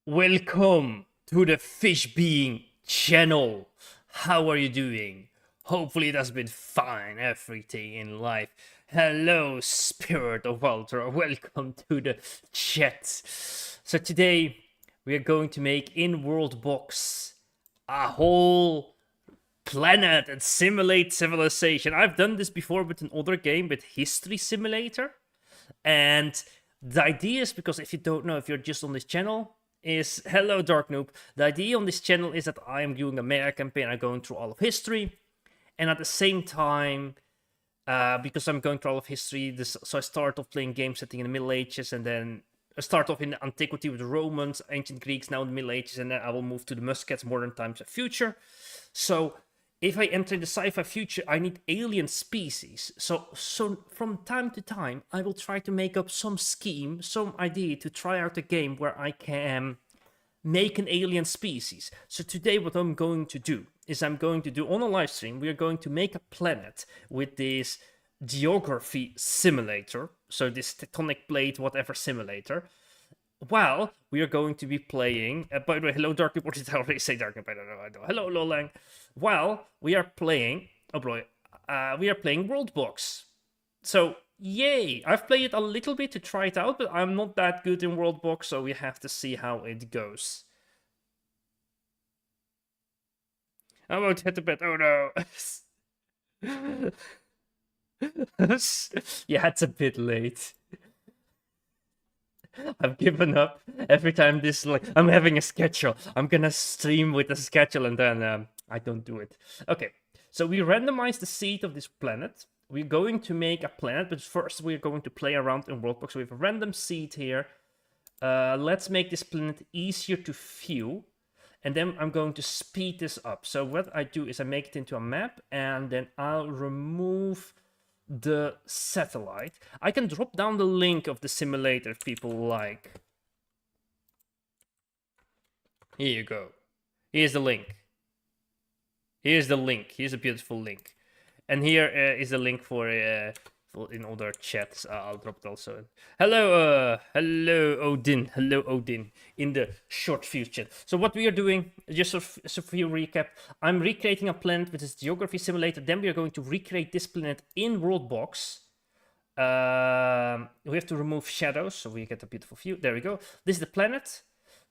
Welcome to the Fish Being channel. How are you doing? Hopefully it has been fine, everything in life. Hello, Spirit of Walter. Welcome to the chat. So today we are going to make in Worldbox a whole planet and simulate civilization. I've done this before with another game, with History Simulator. And the idea is, because if you don't know, if you're just on this channel, is hello Dark Noob. The idea on this channel is that I am doing a mega campaign. I'm going through all of history, and at the same time, because I'm going through all of history, so I start off playing games setting in the Middle Ages, and then I start off in antiquity with the Romans, ancient Greeks, now in the Middle Ages, and then I will move to the Muskets, modern times, and future. So if I enter the sci-fi future, I need alien species. So from time to time, I will try to make up some scheme, some idea to try out a game where I can make an alien species. So today what I'm going to do is I'm going to do on a live stream, we are going to make a planet with this geography simulator. So this tectonic plate, whatever simulator. Well, we are going to be playing. By the way, hello, Dark People. Did I already say Dark People? I don't know. Hello, Lolang. Well, we are playing. Oh boy, we are playing Worldbox. So, yay! I've played it a little bit to try it out, but I'm not that good in Worldbox, so we have to see how it goes. I won't hit the bed. Oh no! Yeah, it's a bit late. I've given up every time this, like, I'm having a schedule. I'm gonna stream with a schedule, and then I don't do it. Okay, so we randomize the seed of this planet. We're going to make a planet, but first we're going to play around in Worldbox. So we have a random seed here. Let's make this planet easier to view. And then I'm going to speed this up. So what I do is I make it into a map, and then I'll remove the satellite. I can drop down the link of the simulator if people like. Here you go. Here's the link. Here's the link. Here's a beautiful link. And here is the link for in other chats. I'll drop it also. Hello, hello Odin. Hello Odin in the short future. So what we are doing, just so for you recap, I'm recreating a planet with this geography simulator. Then we are going to recreate this planet in Worldbox. We have to remove shadows so we get a beautiful view. There we go. This is the planet.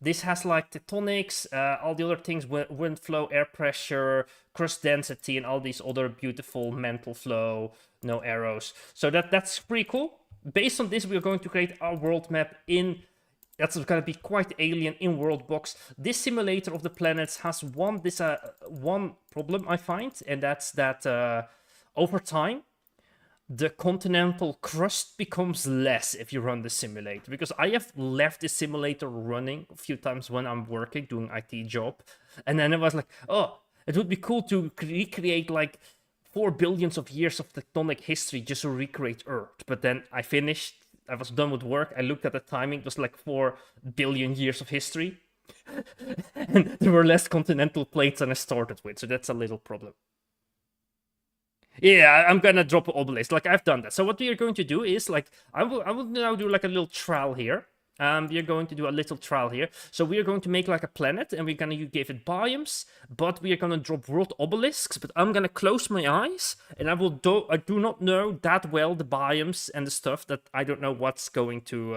This has like tectonics, all the other things, wind flow, air pressure, crust density, and all these other beautiful mental flow, no arrows. So that's pretty cool. Based on this, we're going to create our world map that's going to be quite alien in Worldbox. This simulator of the planets has one problem I find, and that's that over time, the continental crust becomes less if you run the simulator, because I have left the simulator running a few times when I'm working, doing IT job, and then I was like, oh, it would be cool to recreate like 4 billions of years of tectonic history just to recreate Earth. But then I was done with work, I looked at the timing, it was like 4 billion years of history, and there were less continental plates than I started with, so that's a little problem. Yeah, I'm gonna drop an obelisk. Like, I've done that. So what we are going to do is, like, I will now do like a little trial here. We are going to do a little trial here. So we are going to make like a planet, and we're gonna give it biomes, but we are gonna drop world obelisks. But I'm gonna close my eyes, and I do not know that well the biomes and the stuff, that I don't know what's going to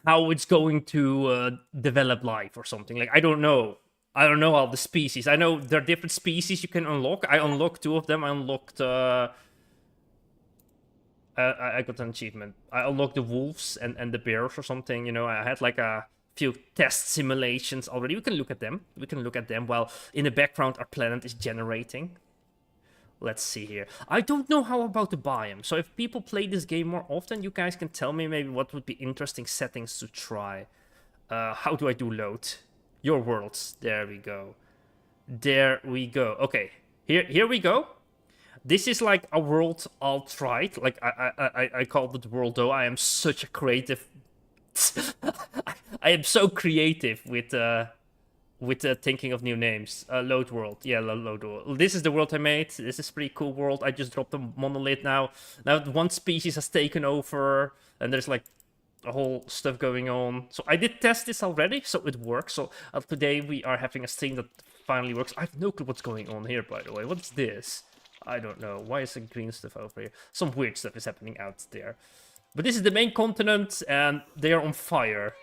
how it's going to develop life or something. Like, I don't know. I don't know all the species. I know there are different species you can unlock. I unlocked 2 of them. I unlocked... I got an achievement. I unlocked the wolves and the bears or something. You know, I had like a few test simulations already. We can look at them. We can look at them while in the background our planet is generating. Let's see here. I don't know how about the biome. So if people play this game more often, you guys can tell me maybe what would be interesting settings to try. How do I do load? Your worlds. There we go. There we go. Okay. Here we go. This is like a world I'll try. Like I called it Worldo. I am such a creative. I am so creative with thinking of new names. Load world. Yeah, load world. This is the world I made. This is a pretty cool world. I just dropped a monolith now. Now one species has taken over, and there's like a whole stuff going on. So I did test this already, so it works. So today we are having a stream that finally works. I have no clue what's going on here, by the way. What's this? I don't know. Why is the green stuff over here? Some weird stuff is happening out there. But this is the main continent, and they are on fire.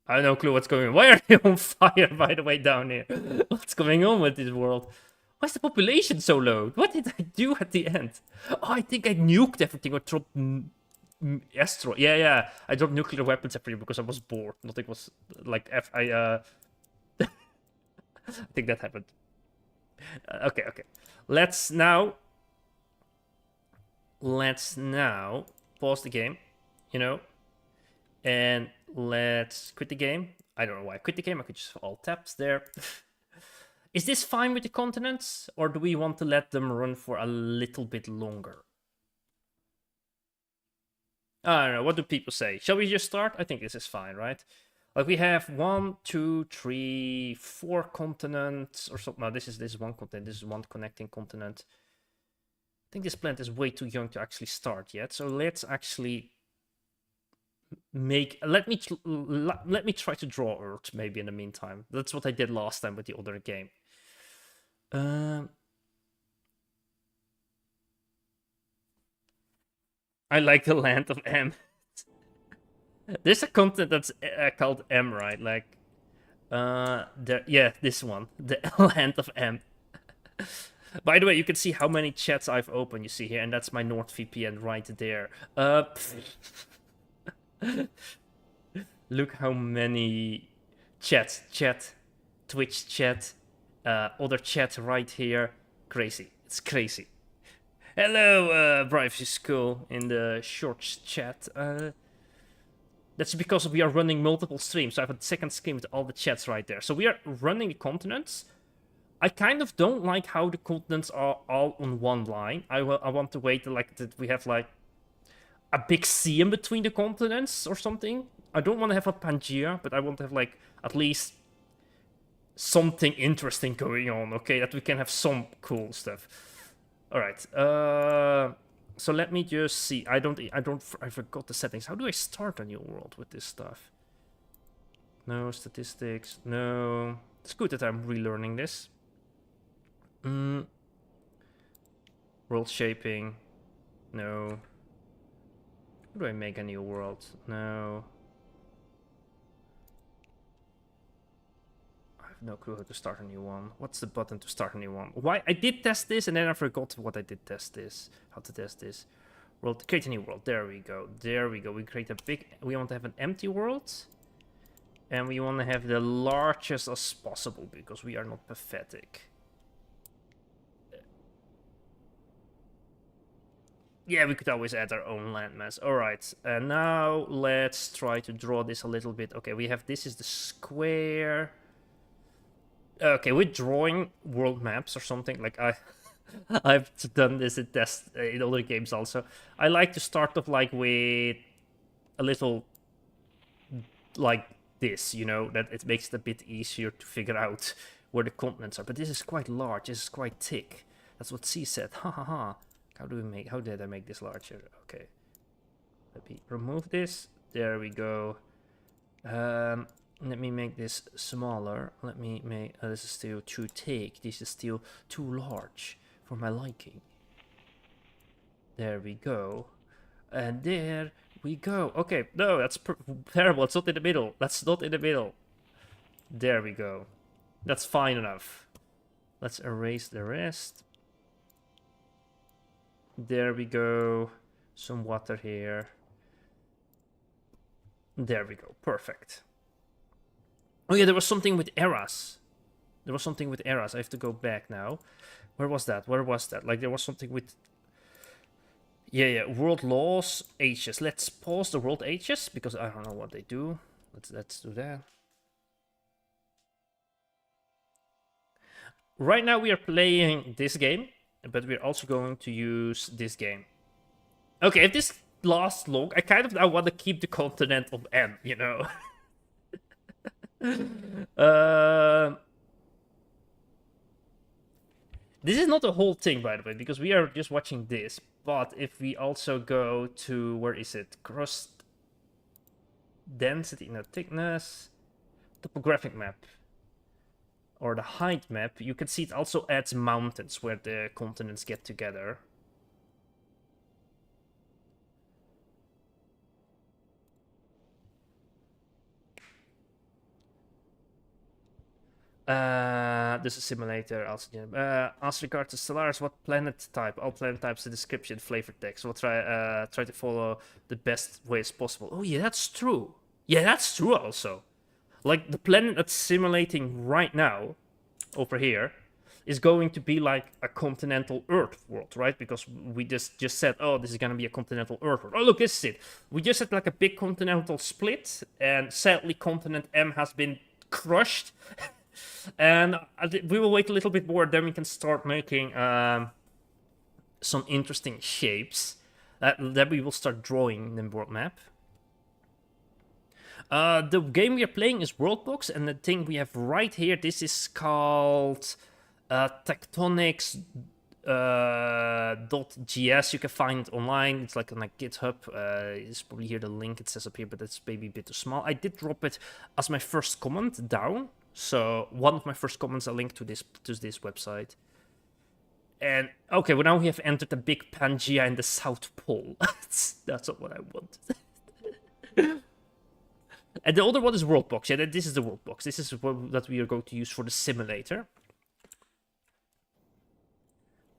I have no clue what's going on. Why are they on fire, by the way, down here? What's going on with this world? Why is the population so low? What did I do at the end? Oh, I think I nuked everything or dropped asteroid. Yeah. I dropped nuclear weapons everywhere because I was bored. Nothing was like I think that happened. Okay. Let's now pause the game, you know, and let's quit the game. I don't know why I quit the game. I could just all taps there. Is this fine with the continents, or do we want to let them run for a little bit longer? I don't know. What do people say? Shall we just start? I think this is fine, right? Like we have 1, 2, 3, 4 continents or something. No, this is one continent. This is one connecting continent. I think this planet is way too young to actually start yet. So let's actually make. Let me try to draw Earth maybe in the meantime. That's what I did last time with the other game. I like the land of M. There's a continent that's called M, right? Like, yeah, this one, the land of M. By the way, you can see how many chats I've opened. You see here, and that's my NordVPN right there. Look how many chats, Twitch chat, other chat right here. Crazy, it's crazy. Hello, Privacy School in the shorts chat. That's because we are running multiple streams. So I have a second screen with all the chats right there. So we are running the continents. I kind of don't like how the continents are all on one line. I want to wait like that we have like a big sea in between the continents or something. I don't want to have a Pangea, but I want to have like at least something interesting going on. Okay, that we can have some cool stuff. All right. So let me just see. I forgot the settings. How do I start a new world with this stuff? No statistics. No. It's good that I'm relearning this. World shaping. No. How do I make a new world? No. I have no clue how to start a new one. What's the button to start a new one? Why? I did test this and then I forgot what I did test this. How to test this. World, create a new world. There we go. There we go. We create a big... We want to have an empty world. And we want to have the largest as possible because we are not pathetic. Yeah, we could always add our own landmass. Alright, and now let's try to draw this a little bit. Okay, we have this is the square. Okay, we're drawing world maps or something. Like I've done this in in other games also. I like to start off like with a little like this, you know, that it makes it a bit easier to figure out where the continents are. But this is quite large. This is quite thick. That's what C said. Ha ha ha. How did I make this larger? Okay. Let me remove this. There we go. Let me make this smaller. Let me make... this is still too thick. This is still too large for my liking. There we go. And there we go. Okay, no, that's terrible. It's not in the middle. That's not in the middle. There we go. That's fine enough. Let's erase the rest. There we go. Some water here. There we go. Perfect. Oh yeah, there was something with eras. There was something with eras. I have to go back now. Where was that? Where was that? Like there was something with... Yeah. World laws, H's. Let's pause the world H's because I don't know what they do. Let's do that. Right now we are playing this game, but we're also going to use this game. Okay, if this lasts long, I kind of now want to keep the continent of M, you know. This is not the whole thing, by the way, because we are just watching this. But if we also go to, where is it? Crust density, no, thickness, topographic map, or the height map, you can see it also adds mountains where the continents get together. There's a simulator also. As regards to Stellaris, what planet type? All planet types, the description, flavor text. We'll try to follow the best way as possible. Oh yeah, that's true. Yeah, that's true also. Like the planet that's simulating right now, over here, is going to be like a continental Earth world, right? Because we just said, oh, this is gonna be a continental Earth world. Oh, look, this is it. We just had like a big continental split, and sadly, continent M has been crushed. And we will wait a little bit more, then we can start making some interesting shapes that we will start drawing in the world map. The game we are playing is Worldbox, and the thing we have right here, this is called tectonics.gs. You can find it online. It's like on like GitHub. It's probably here the link it says up here, but it's maybe a bit too small. I did drop it as my first comment down. So one of my first comments, a link to this website. And okay, well now we have entered the big Pangea in the South Pole. That's not what I want. And the other one is Worldbox. Yeah, this is the Worldbox. This is what that we are going to use for the simulator.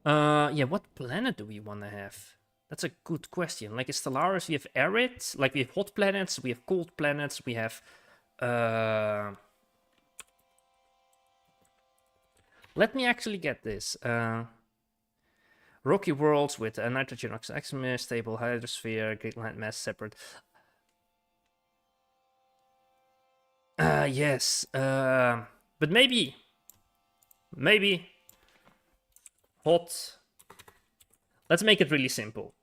Yeah, what planet do we want to have? That's a good question. Like in Stellaris, we have arid, like we have hot planets, we have cold planets, we have let me actually get this. Rocky worlds with a nitrogen oxide, stable hydrosphere, great landmass separate. Yes. But maybe hot. Let's make it really simple.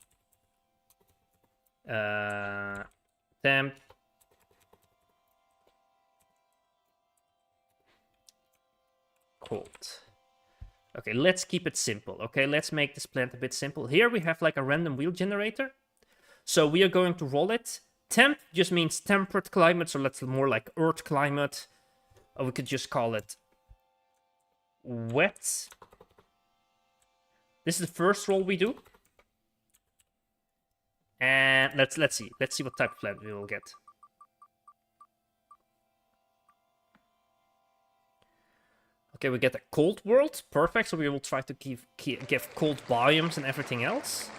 Temp. Cold. Okay, let's keep it simple. Okay, let's make this plant a bit simple. Here we have like a random wheel generator. So we are going to roll it. Temp just means temperate climate, so let's more like Earth climate. Or we could just call it wet. This is the first roll we do. And let's see. Let's see what type of plant we will get. Okay, we get a cold world. Perfect. So we will try to give cold biomes and everything else.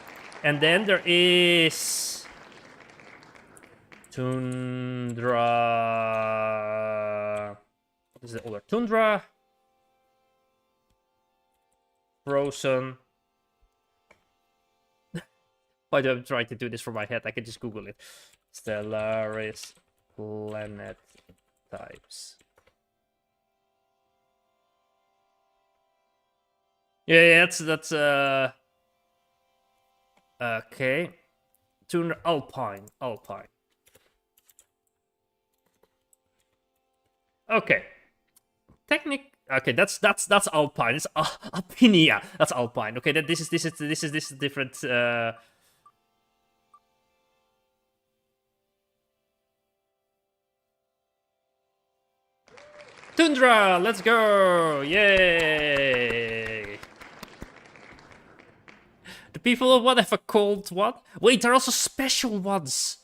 And then there is tundra. What is the other? Tundra. Frozen. Why do I try to do this from my head? I can just Google it. Stellaris planet types. Yeah, that's okay. Tundra alpine. Okay. Okay, that's alpine. It's alpinia. That's alpine. Okay, this is different. Tundra, let's go! Yay! The people of what have a cold one? Wait, there are also special ones.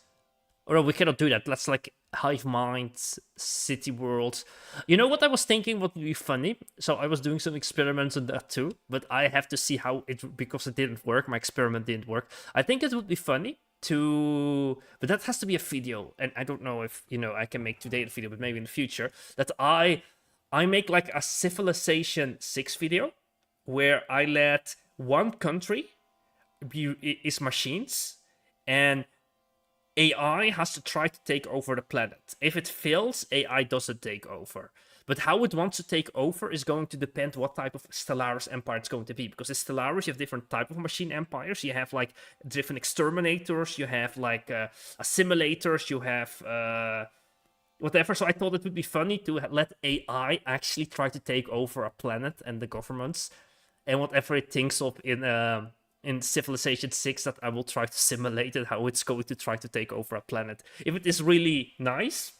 Oh no, we cannot do that. Let's like hive minds, city worlds. You know what I was thinking? What would be funny? So I was doing some experiments on that too, but I have to see how it, because it didn't work. My experiment didn't work. I think it would be funny to, but that has to be a video, and I don't know if I can make today the video, but maybe in the future that I make like a Civilization 6 video where I let one country is machines and AI has to try to take over the planet. If it fails, AI doesn't take over. But how it wants to take over is going to depend what type of Stellaris empire it's going to be. Because in Stellaris, you have different type of machine empires. You have like different exterminators. You have like assimilators. You have whatever. So I thought it would be funny to let AI actually try to take over a planet and the governments and whatever it thinks of in in Civilization 6 that I will try to simulate it, how it's going to try to take over a planet. If it is really nice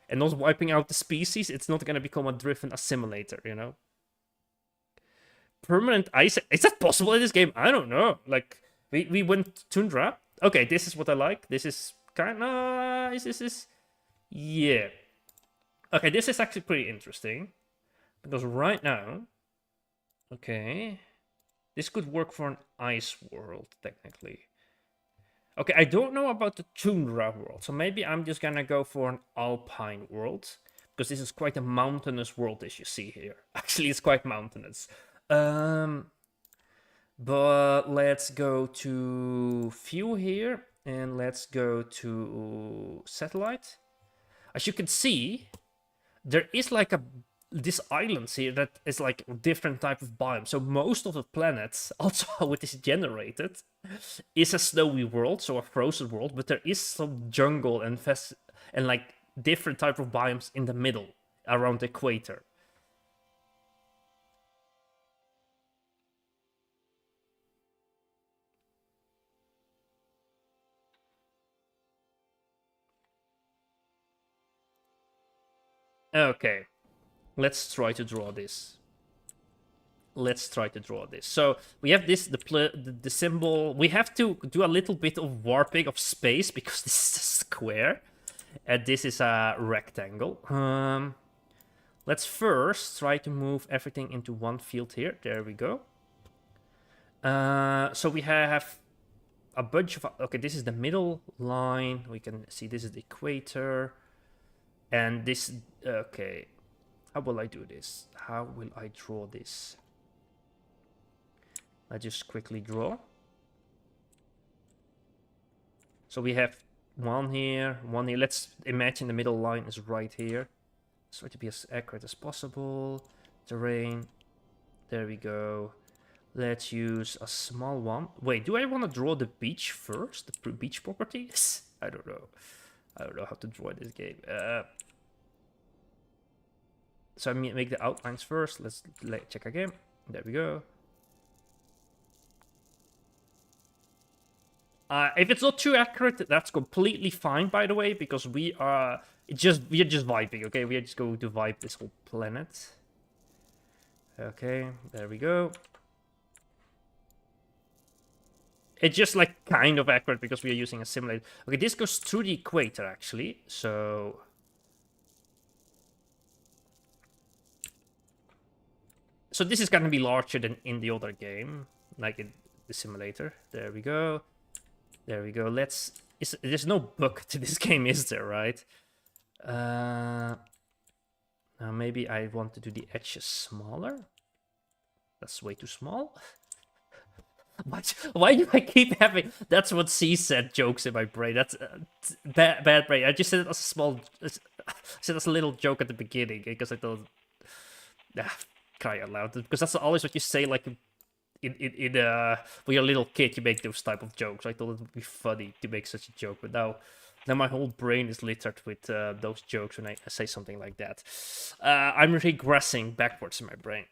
and not wiping out the species, it's not going to become a driven assimilator, you know? Permanent ice, is that possible in this game? I don't know. Like, we went tundra. Okay, this is what I like. This is kind of nice. This is, yeah. Okay, this is actually pretty interesting. Because right now, okay, this could work for an ice world, technically. Okay, I don't know about the tundra world, so maybe I'm just gonna go for an alpine world. Because this is quite a mountainous world, as you see here. Actually, it's quite mountainous. But let's go to view here, and let's go to satellite. As you can see, there is like this islands here that is like a different type of biome. So most of the planets, also how it is generated, is a snowy world, so a frozen world, but there is some jungle and like different type of biomes in the middle around the equator. Okay, let's try to draw this. So we have this, the symbol. We have to do a little bit of warping of space because this is a square and this is a rectangle. Let's first try to move everything into one field here. There we go. So we have a bunch of, okay, this is the middle line. We can see this is the equator. And this, okay, how will I do this? How will I draw this? I just quickly draw. So we have one here, one here. Let's imagine the middle line is right here. Let's try to be as accurate as possible. Terrain, there we go. Let's use a small one. Wait, do I want to draw the beach first? The beach properties? I don't know. I don't know how to draw this game. So I make the outlines first. Let's check again. There we go. If it's not too accurate, that's completely fine, by the way, because we are just vibing. Okay, we are just going to vibe this whole planet. Okay, there we go. It's just like kind of accurate because we are using a simulator. Okay, this goes through the equator actually, so this is gonna be larger than in the other game, like in the simulator. There we go. There we go. There's no bug to this game, is there, right? Now maybe I want to do the edges smaller. That's way too small. Why do I keep having... That's what C said jokes in my brain. That's bad brain. I just said it as a small... I said as a little joke at the beginning because I thought... cry out loud. Because that's always what you say, like... when you're a little kid, you make those type of jokes. I thought it would be funny to make such a joke, but now my whole brain is littered with those jokes when I say something like that. I'm regressing backwards in my brain.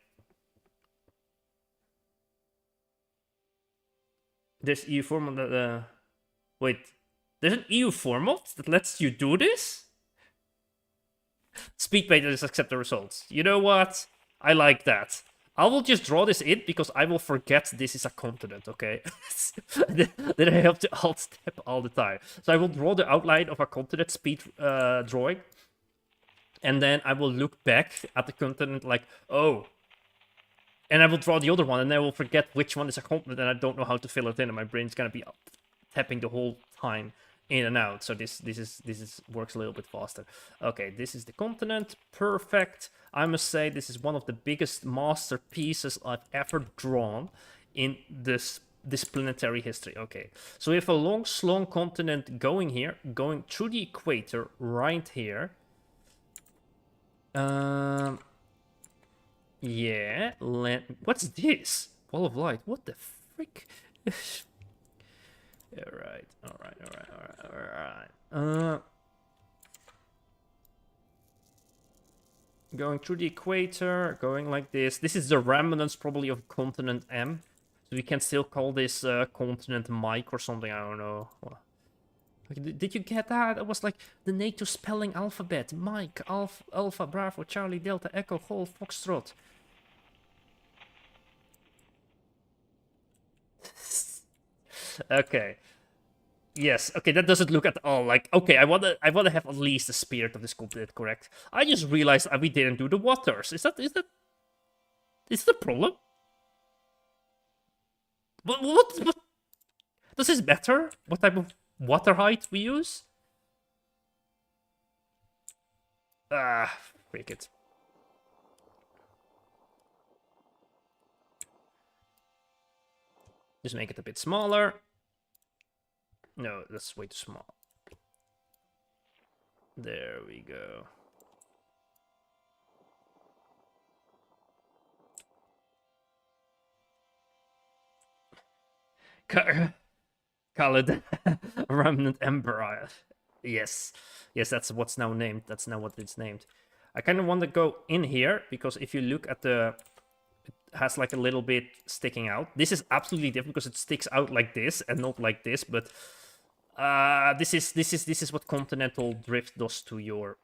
There's EU format that... Wait, there's an EU format that lets you do this? Speedbait does accept the results. You know what? I like that. I will just draw this in because I will forget this is a continent, okay? Then I have to alt-step all the time. So I will draw the outline of a continent speed drawing. And then I will look back at the continent like, oh. And I will draw the other one and I will forget which one is a continent and I don't know how to fill it in and my brain's gonna be tapping the whole time in and out. So this works a little bit faster. Okay, this is the continent. Perfect. I must say this is one of the biggest masterpieces I've ever drawn in this planetary history. Okay, so we have a long, slung continent going here, going through the equator right here. Yeah, what's this? Ball of light. What the frick? Alright. Going through the equator, going like this. This is the remnants probably of continent M. So we can still call this continent Mike or something, I don't know. Did you get that? It was like the NATO spelling alphabet. Mike, Alpha, Bravo, Charlie, Delta, Echo, Golf, Foxtrot. Okay. Yes, okay, that doesn't look at all like... Okay, I wanna have at least the spirit of this continent correct. I just realized we didn't do the waters. Is that the problem? What does this matter? What type of water height we use? Ah, freak it. Just make it a bit smaller. No, that's way too small. There we go. Call it Remnant Empire. Yes. Yes, that's what's now named. That's now what it's named. I kind of want to go in here, because if you look at the... It has like a little bit sticking out. This is absolutely different because it sticks out like this and not like this, but... this is what continental drift does to your...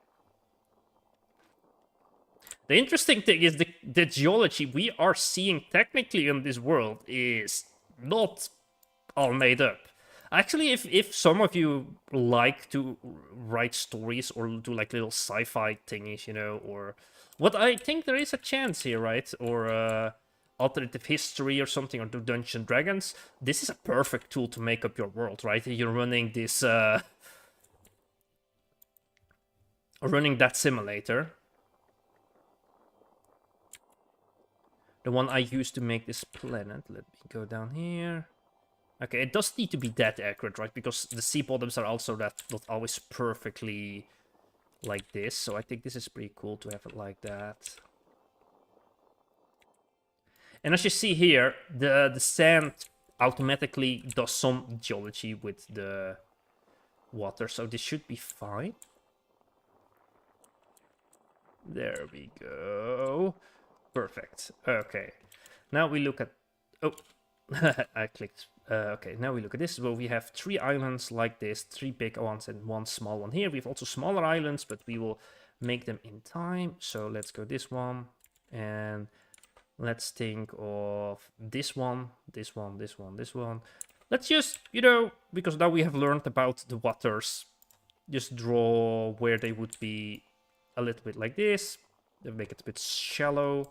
The interesting thing is the geology we are seeing technically in this world is not all made up. Actually, if some of you like to write stories or do like little sci-fi thingies, you know, or what, I think there is a chance here, right? Or alternative history or something, or do Dungeons and Dragons. This is a perfect tool to make up your world, right? You're running this running that simulator. The one I used to make this planet. Let me go down here. Okay, it does need to be that accurate, right? Because the sea bottoms are also not always perfectly like this. So I think this is pretty cool to have it like that. And as you see here, the sand automatically does some geology with the water. So this should be fine. There we go. Perfect. Okay. Now we look at... Oh, I clicked... okay, now we look at this. Well, we have 3 islands like this, 3 big ones and 1 small one here. We have also smaller islands, but we will make them in time. So let's go this one, and let's think of this one, this one, this one, this one. Let's just, you know, because now we have learned about the waters, just draw where they would be a little bit like this. Then make it a bit shallow.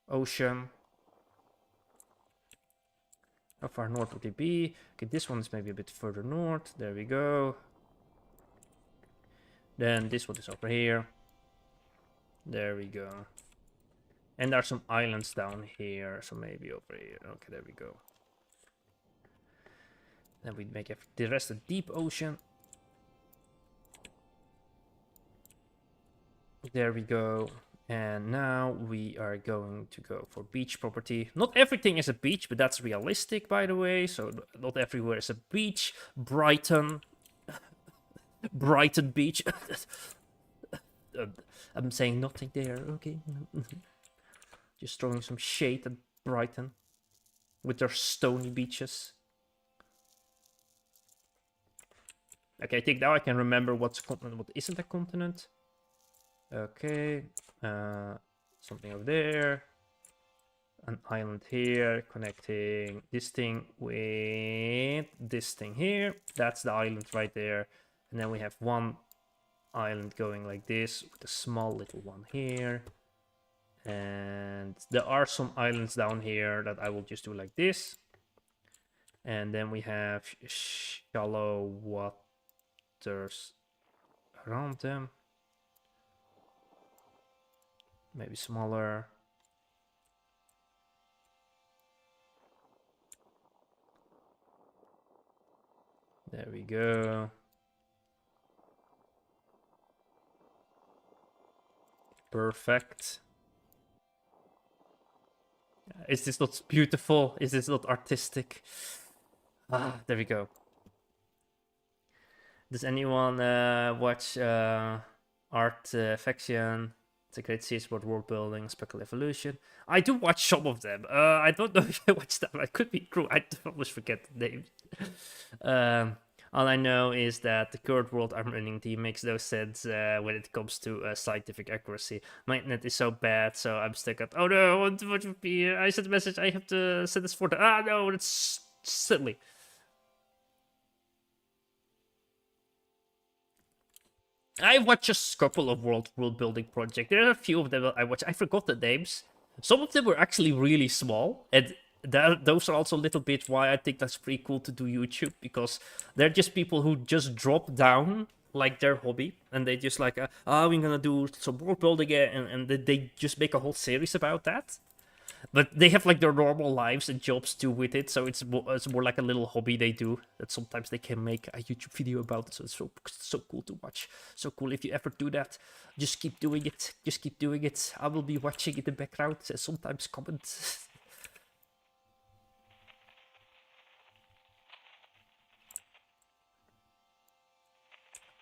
Ocean. How far north would it be? Okay, this one is maybe a bit further north. There we go. Then this one is over here. There we go. And there are some islands down here, so maybe over here. Okay, there we go. Then we make the rest a deep ocean. There we go. And now we are going to go for beach property. Not everything is a beach, but that's realistic, by the way. So not everywhere is a beach. Brighton. Brighton Beach. I'm saying nothing there, okay? Just throwing some shade at Brighton. With their stony beaches. Okay, I think now I can remember what's a continent, what isn't a continent. Okay, something over there, an island here connecting this thing with this thing here. That's the island right there. And then we have one island going like this with a small little one here. And there are some islands down here that I will just do like this. And then we have shallow waters around them. Maybe smaller. There we go. Perfect. Is this not beautiful? Is this not artistic? Ah, there we go. Does anyone watch Art Faction? It's a great series about world building, speculative evolution. I do watch some of them. I don't know if I watch them. I could be true. I always forget the names. All I know is that the current world I'm running team makes no sense when it comes to scientific accuracy. My internet is so bad, so I'm stuck at. Oh no! What would be? I sent a message. I have to send this for the. Ah no! That's silly. I watched a couple of world building projects. There are a few of them I watched. I forgot the names. Some of them were actually really small, and those are also a little bit why I think that's pretty cool to do YouTube, because they're just people who just drop down like their hobby, and they just like, oh, we're gonna do some world building, and they just make a whole series about that. But they have like their normal lives and jobs too with it, so it's more like a little hobby they do that sometimes they can make a YouTube video about. So it's so cool to watch. So cool. If you ever do that, just keep doing it. Just keep doing it. I will be watching in the background. Sometimes comment.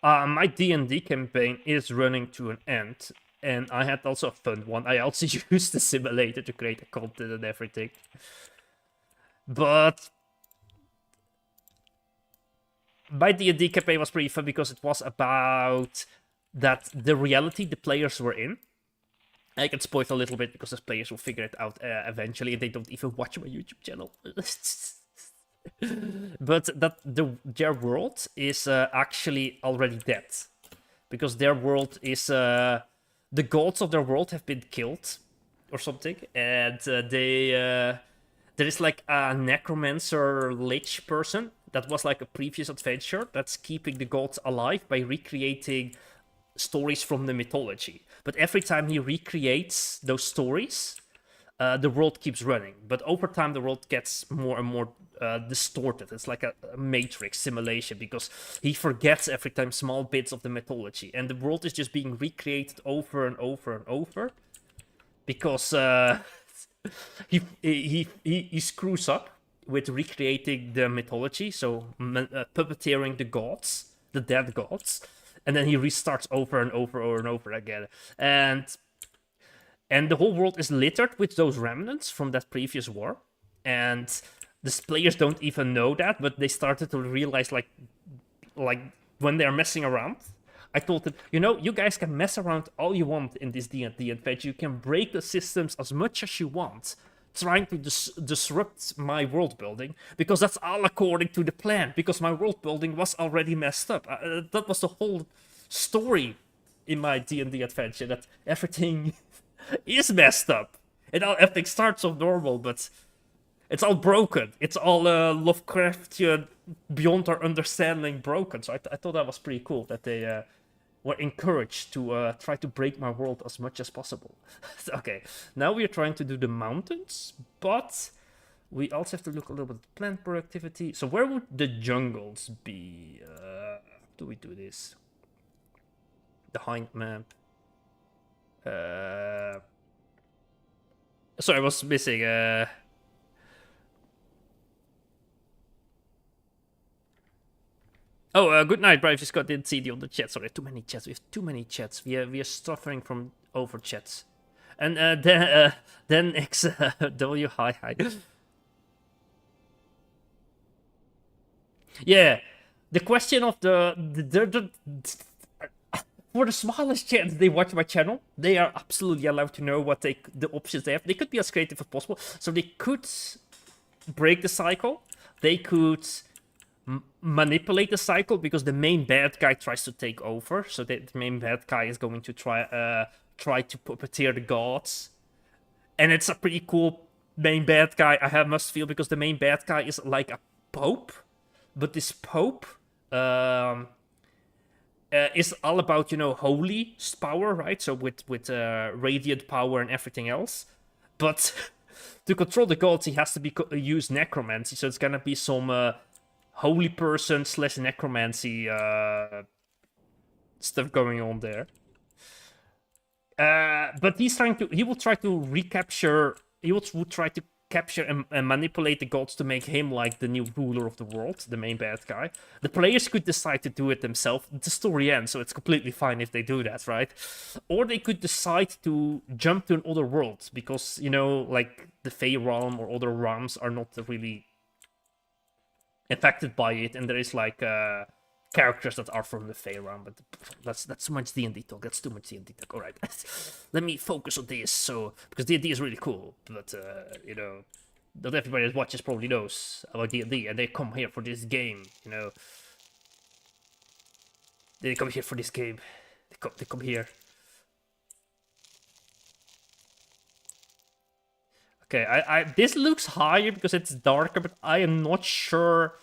My D&D campaign is running to an end. And I had also a fun one. I also used the simulator to create the content and everything. But my D&D campaign was pretty fun because it was about that the reality the players were in. I can spoil a little bit because the players will figure it out eventually, and they don't even watch my YouTube channel. But that their world is actually already dead, because their world is the gods of their world have been killed or something, and there is like a necromancer lich person that was like a previous adventure that's keeping the gods alive by recreating stories from the mythology. But every time he recreates those stories, the world keeps running. But over time, the world gets more and more distorted. It's like a matrix simulation, because he forgets every time small bits of the mythology, and the world is just being recreated over and over and over, because he screws up with recreating the mythology, so puppeteering the gods, the dead gods, and then he restarts over and over again, and the whole world is littered with those remnants from that previous war, and the players don't even know that, but they started to realize, like when they're messing around. I told them, you guys can mess around all you want in this D&D adventure. You can break the systems as much as you want, trying to disrupt my world building, because that's all according to the plan, because my world building was already messed up. That was the whole story in my D&D adventure, that everything is messed up. Everything starts off normal, but it's all broken. It's all Lovecraftian, beyond our understanding broken. So I thought that was pretty cool, that they were encouraged to try to break my world as much as possible. Okay, now we're trying to do the mountains, but we also have to look a little bit at plant productivity. So where would the jungles be? Do we do this? The hind map. Sorry, I was missing. Oh, good night, Brave. Just got didn't see the other chat. Sorry, too many chats. We have too many chats. We are suffering from over chats. And then XW hi. Yeah, the question of the for the smallest chats, they watch my channel. They are absolutely allowed to know what the options they have. They could be as creative as possible. So they could break the cycle. They could manipulate the cycle, because the main bad guy tries to take over. So the main bad guy is going to try to puppeteer the gods, and it's a pretty cool main bad guy, I must feel, because the main bad guy is like a pope, but this pope is all about, holy power, right? So with radiant power and everything else, but to control the gods, he has to use necromancy. So it's gonna be some holy person / necromancy stuff going on there. But he will try to recapture. He will try to capture and manipulate the gods to make him like the new ruler of the world, the main bad guy. The players could decide to do it themselves. The story ends, so it's completely fine if they do that, right? Or they could decide to jump to another world, because, you know, like the Fey realm or other realms are not really affected by it, and there is like characters that are from the Fey realm, but that's too much D&D talk. That's too much D&D talk. All right, let me focus on this. So because D&D is really cool, but you know, not everybody that watches probably knows about D&D, and they come here for this game. You know, they come here for this game. They come here. Okay, this looks higher because it's darker, but I am not sure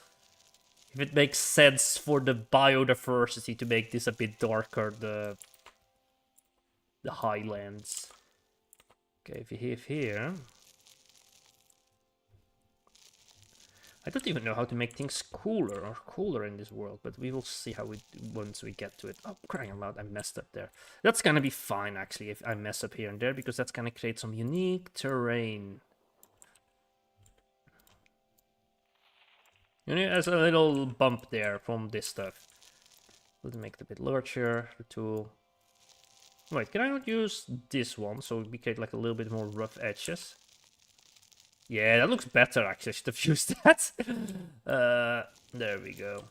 if it makes sense for the biodiversity to make this a bit darker, the highlands. Okay, if you have here... I don't even know how to make things cooler in this world, but we will see how we once we get to it. Oh, crying out loud, I messed up there. That's gonna be fine, actually, if I mess up here and there, because that's gonna create some unique terrain. You know, there's a little bump there from this stuff. Let's make it a bit larger, the tool. Wait, can I not use this one, so we create like a little bit more rough edges? Yeah, that looks better, actually. I should have used that. There we go.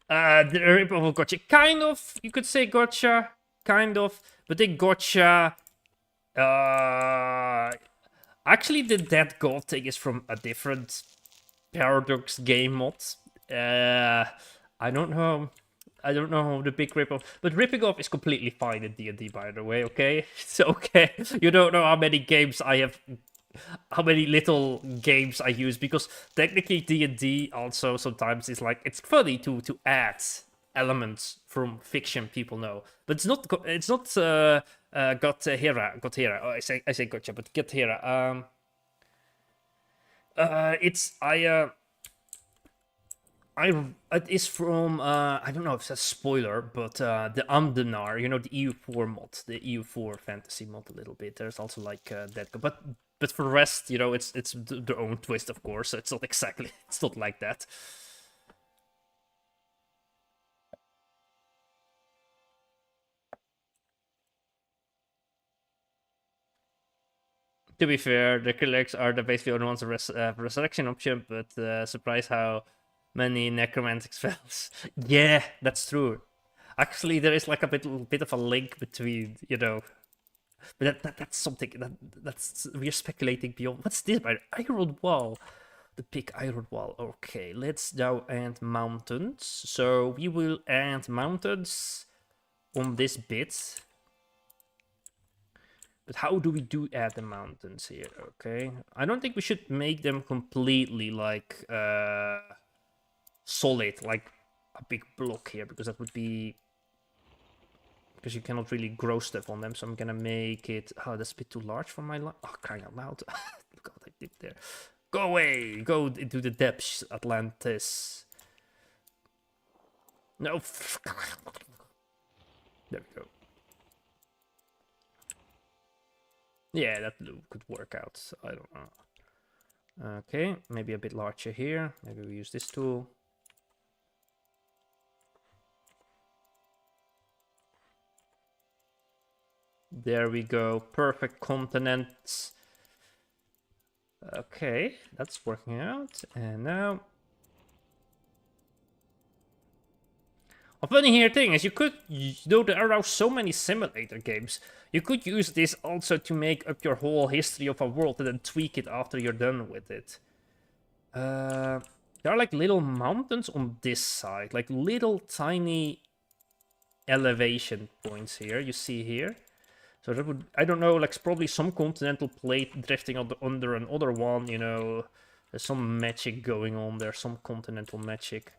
The ripoff of gotcha. Kind of, you could say gotcha. Kind of. But they gotcha... Actually, the Dead God thing is from a different Paradox game mod. I don't know. I don't know the big ripoff, but ripping off is completely fine in D&D, by the way, okay? It's okay. You don't know how many games I have, how many little games I use, because technically D&D also sometimes is like, it's funny to add elements from fiction people know, but it's not Hera. Oh, I say gotcha, but get Hera. It is from I don't know if it's a spoiler, but the Amdenar, you know, the EU4 mod, the EU4 fantasy mod a little bit. There's also like that, but for the rest, you know, it's their own twist, of course. So it's not exactly, it's not like that. To be fair, the Krillix are the basically only ones with resurrection option, but surprise how many necromantic spells. Yeah, that's true. Actually, there is like a bit of a link between, you know, but that's something that's we're speculating beyond. What's this by Iron Wall? The big Iron Wall. Okay, let's now add mountains. So we will add mountains on this bit. But how do we add the mountains here? Okay, I don't think we should make them completely like solid, like a big block here, because that would be, because you cannot really grow stuff on them. So I'm gonna make it, oh, that's a bit too large for my life. Oh, crying out loud. Look what I did there. Go away, go into the depths, Atlantis. No. There we go. Yeah, that could work out. I don't know. Okay, maybe a bit larger here. Maybe we use this tool. There we go. Perfect continents. Okay, that's working out. And now... A funny here thing is, you could, you know, there are now so many simulator games. You could use this also to make up your whole history of a world and then tweak it after you're done with it. There are like little mountains on this side, like little tiny elevation points here, you see here. So that would, I don't know, like probably some continental plate drifting under another one, you know. There's some magic going on there, some continental magic.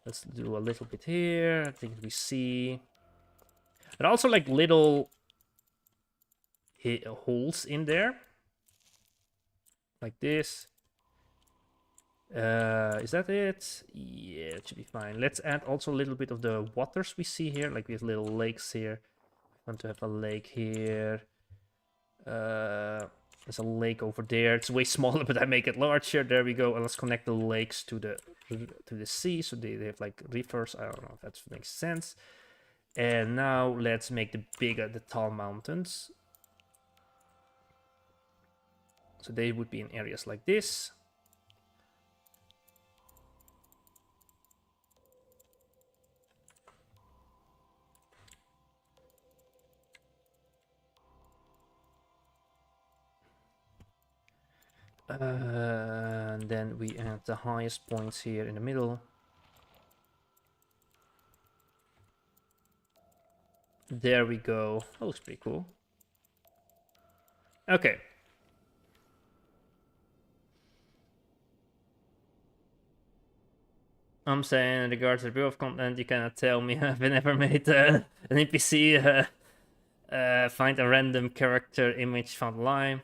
Let's do a little bit here. I think we see. There are also like little holes in there. Like this. Is that it? Yeah, it should be fine. Let's add also a little bit of the waters we see here, like we have little lakes here. I want to have a lake here. There's a lake over there. It's way smaller, but I make it larger. There we go. And let's connect the lakes to the sea, so they have like rivers. I don't know if that makes sense. And now let's make the tall mountains. So they would be in areas like this. And then we add the highest points here in the middle. There we go. That looks pretty cool. Okay. I'm saying in regards to the of content, you cannot tell me I've never made an NPC find a random character image found line.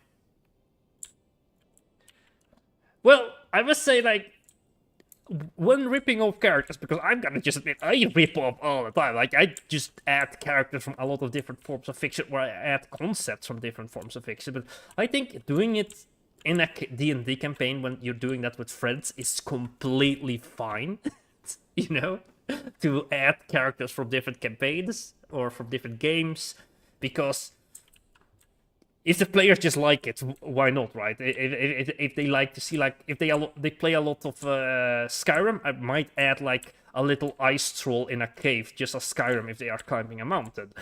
Well, I must say, like, when ripping off characters, because I'm gonna just admit, I rip off all the time. Like, I just add characters from a lot of different forms of fiction, or I add concepts from different forms of fiction. But I think doing it in a D&D campaign when you're doing that with friends is completely fine, you know? To add characters from different campaigns or from different games, because if the players just like it, why not, right? If they like to see, like, if they play a lot of Skyrim, I might add like a little ice troll in a cave, just as Skyrim if they are climbing a mountain.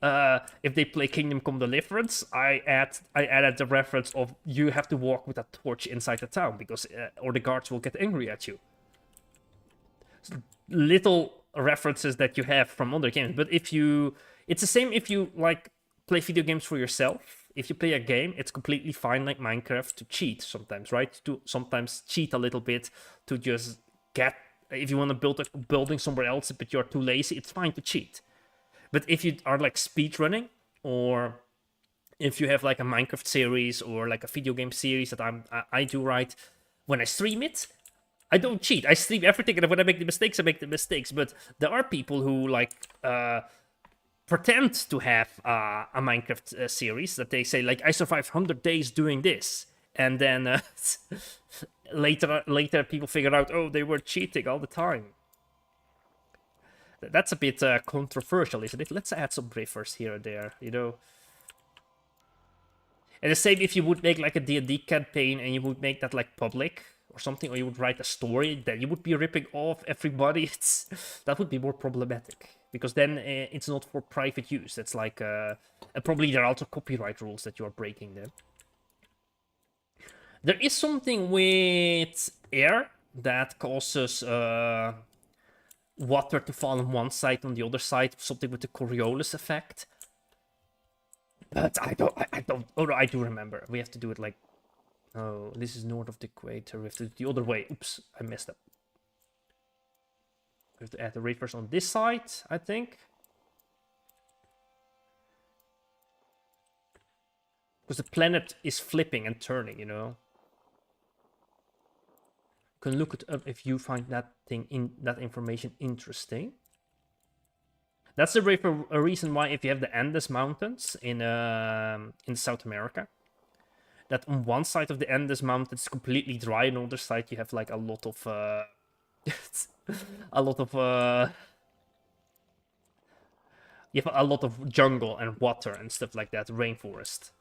If they play Kingdom Come Deliverance, I added the reference of you have to walk with a torch inside the town because or the guards will get angry at you. Little references that you have from other games, but it's the same if you like play video games for yourself. If you play a game, it's completely fine, like Minecraft, to cheat sometimes, right? To sometimes cheat a little bit to just get. If you want to build a building somewhere else, but you're too lazy, it's fine to cheat. But if you are like speedrunning, or if you have like a Minecraft series or like a video game series that I do, right, when I stream it, I don't cheat. I stream everything, and when I make the mistakes, I make the mistakes. But there are people who like pretend to have a Minecraft series that they say, like, I survived 100 days doing this, and then later people figure out, oh, they were cheating all the time. That's a bit controversial, isn't it? Let's add some rivers here and there, you know. And the same if you would make like a D&D campaign and you would make that like public or something, or you would write a story, then you would be ripping off everybody. That would be more problematic. Because then it's not for private use. It's like, probably there are also copyright rules that you are breaking then. There is something with air that causes water to fall on one side, on the other side, something with the Coriolis effect. But I don't, oh no, I do remember. We have to do it like, oh, this is north of the equator. We have to do it the other way. Oops, I messed up. We have to add the rivers on this side, I think. Because the planet is flipping and turning, you know. You can look it up if you find that information interesting. That's a reason why if you have the Andes Mountains in South America, that on one side of the Andes Mountains is completely dry, and on the other side you have like a lot of you have a lot of jungle and water and stuff like that, rainforest.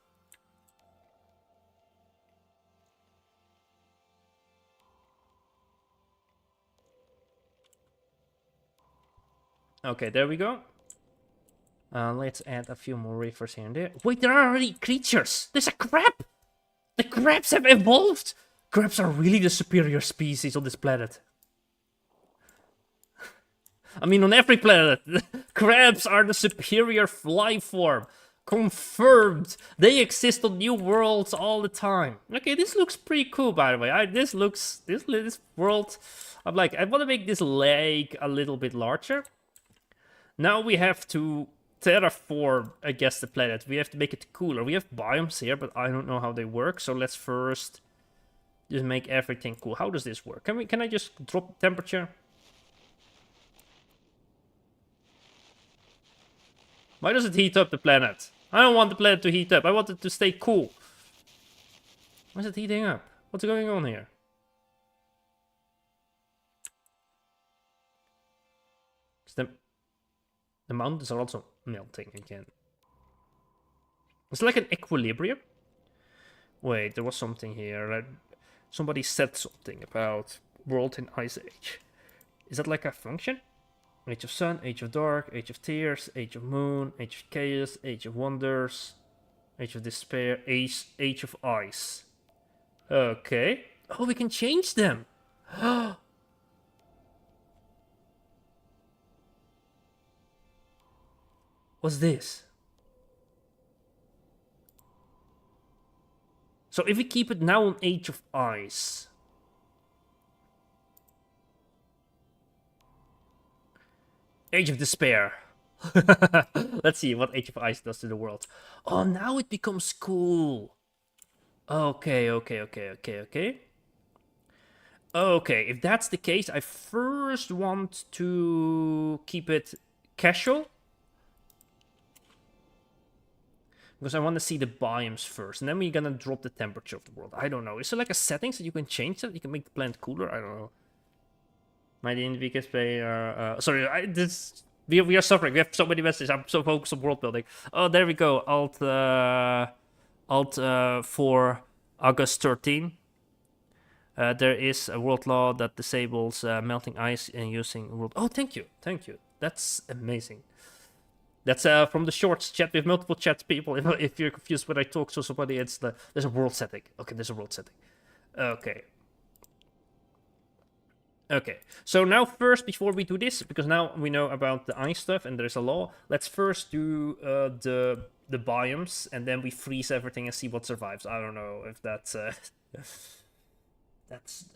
Okay, there we go. Let's add a few more rivers here and there. Wait, there are already creatures! There's a crab! The crabs have evolved! Crabs are really the superior species on this planet. I mean, on every planet, crabs are the superior life form. Confirmed. They exist on new worlds all the time. Okay, this looks pretty cool, by the way. This world, I'm like, I want to make this lake a little bit larger. Now we have to terraform, I guess, the planet. We have to make it cooler. We have biomes here, but I don't know how they work. So let's first Just make everything cool. How does this work? Can I just drop temperature? Why does it heat up the planet? I don't want the planet to heat up. I want it to stay cool. Why is it heating up? What's going on here? The mountains are also melting again. It's like an equilibrium. Wait, there was something here. Somebody said something about world in Ice Age. Is that like a function? Age of Sun, Age of Dark, Age of Tears, Age of Moon, Age of Chaos, Age of Wonders, Age of Despair, Age of Ice. Okay. Oh, we can change them. What's this? So if we keep it now on Age of Ice. Age of Despair. Let's see what Age of Ice does to the world. Oh, now it becomes cool. Okay. Okay, if that's the case, I first want to keep it casual. Because I want to see the biomes first, and then we're gonna drop the temperature of the world. I don't know. Is there like a settings that you can change that? You can make the planet cooler? I don't know. My DNVK player. Sorry, we are suffering. We have so many messages. I'm so focused on world building. Oh, there we go. Alt for August 13. There is a world law that disables melting ice and using world. Oh, thank you. That's amazing. That's from the shorts chat. We have multiple chats, people. If you're confused when I talk to somebody, there's a world setting. Okay, there's a world setting. Okay. So now first, before we do this, because now we know about the ice stuff and there's a law, let's first do the biomes, and then we freeze everything and see what survives. I don't know if that's that's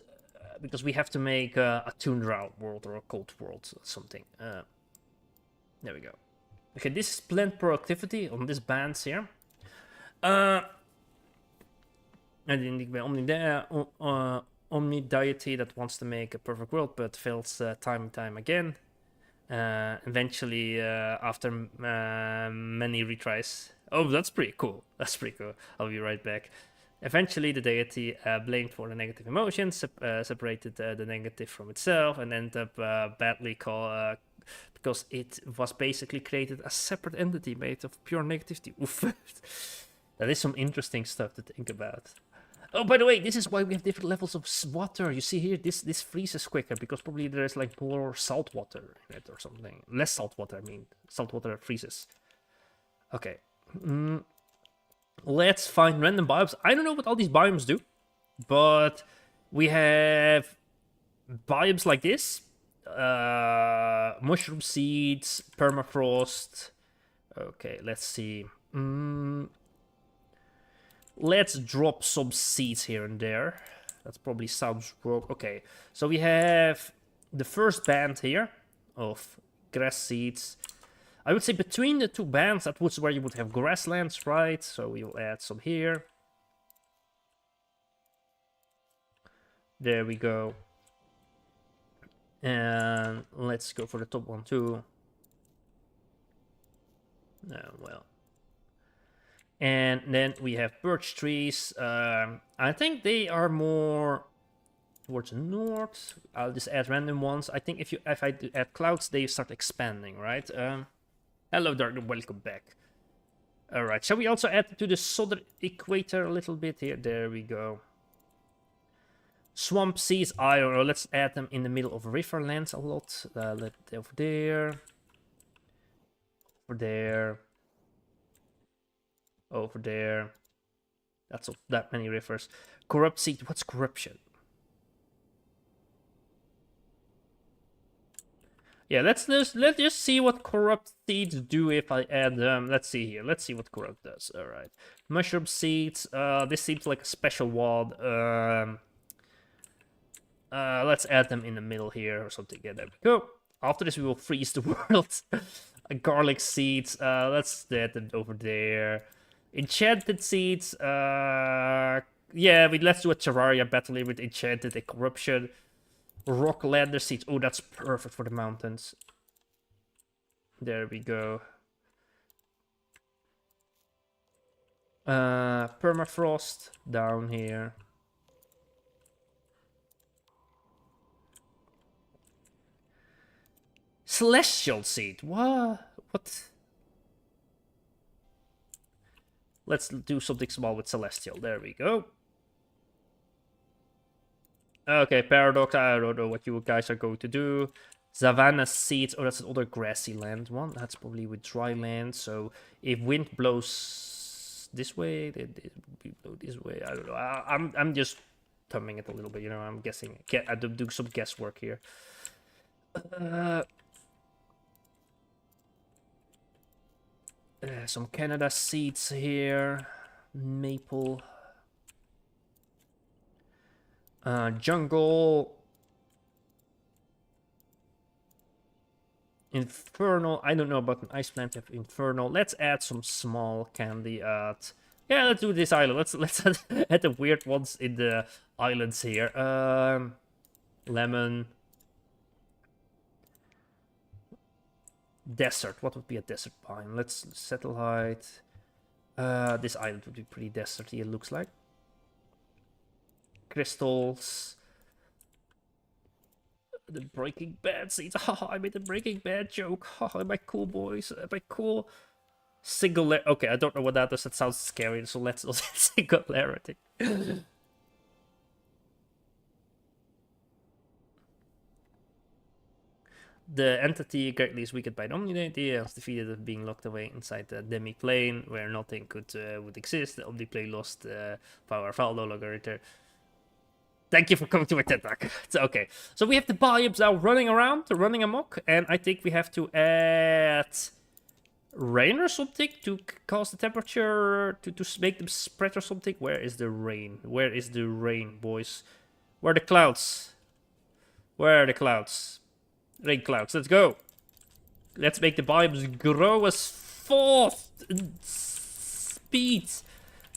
because we have to make a tundra world or a cold world or something. There we go. Okay, this is plant productivity on this bands here. I didn't think Omni deity that wants to make a perfect world but fails time and time again. Eventually, after many retries. Oh, that's pretty cool. I'll be right back. Eventually, the deity, blamed for the negative emotions, separated the negative from itself and ended up badly called. Because it was basically created a separate entity made of pure negativity. Oof. That is some interesting stuff to think about. Oh, by the way, this is why we have different levels of water. You see here, this freezes quicker because probably there's like more salt water in it or something. Less salt water, I mean. Salt water freezes. Okay. Let's find random biomes. I don't know what all these biomes do, but we have biomes like this. Mushroom seeds, permafrost. Okay, let's see. Let's drop some seeds here and there. That probably sounds wrong. Okay, so we have the first band here of grass seeds. I would say between the two bands, that was where you would have grasslands, right? So we will add some here. There we go. And let's go for the top one too. Well. And then we have birch trees. I think they are more towards the north. I'll just add random ones. I think if I add clouds, they start expanding, right? Hello, Dark, welcome back. All right, shall we also add to the southern equator a little bit here? There we go. Swamp seeds, I don't know. Let's add them in the middle of riverlands a lot. Over there. Over there. Over there. That's that many rivers. Corrupt seed. What's corruption? Yeah, let's just see what corrupt seeds do if I add them. Let's see here. Let's see what corrupt does. All right. Mushroom seeds. This seems like a special wad. Let's add them in the middle here or something. Yeah, there we go. After this, we will freeze the world. Garlic seeds. Let's add them over there. Enchanted seeds. Yeah, let's do a Terraria battle with Enchanted, a Corruption. Rock Lander Seeds. Oh, that's perfect for the mountains. There we go. Permafrost down here. Celestial Seed. What? Let's do something small with Celestial. There we go. Okay, Paradox. I don't know what you guys are going to do. Savannah Seeds. Oh, that's another grassy land one. That's probably with dry land. So if wind blows this way, then it will blow this way. I don't know. I'm just thumbing it a little bit. You know, I'm guessing. I do some guesswork here. Some Canada seeds here. Maple. Jungle. Infernal. I don't know about an ice plant of Infernal. Let's add some small candy at... Yeah, let's do this island. Let's add the weird ones in the islands here. Lemon. Desert. What would be a desert pine? Let's settle height. This island would be pretty deserty, it looks like. Crystals. The Breaking Bad seeds. Haha, I made a Breaking Bad joke. Haha, am I cool, boys? Am I cool? Singularity. Okay, I don't know what that is. That sounds scary, so let's also singularity. The entity greatly is weakened by Omniplane and is defeated of being locked away inside the demi-plane where nothing would exist. The Omniplane lost power, file no longer return. Thank you for coming to my TED Talk. Okay, so we have the biomes now running around, running amok, and I think we have to add rain or something to cause the temperature to make them spread or something. Where is the rain? Where is the rain, boys? Where are the clouds? Where are the clouds? Rain clouds, let's go. Let's make the biomes grow as fast speed.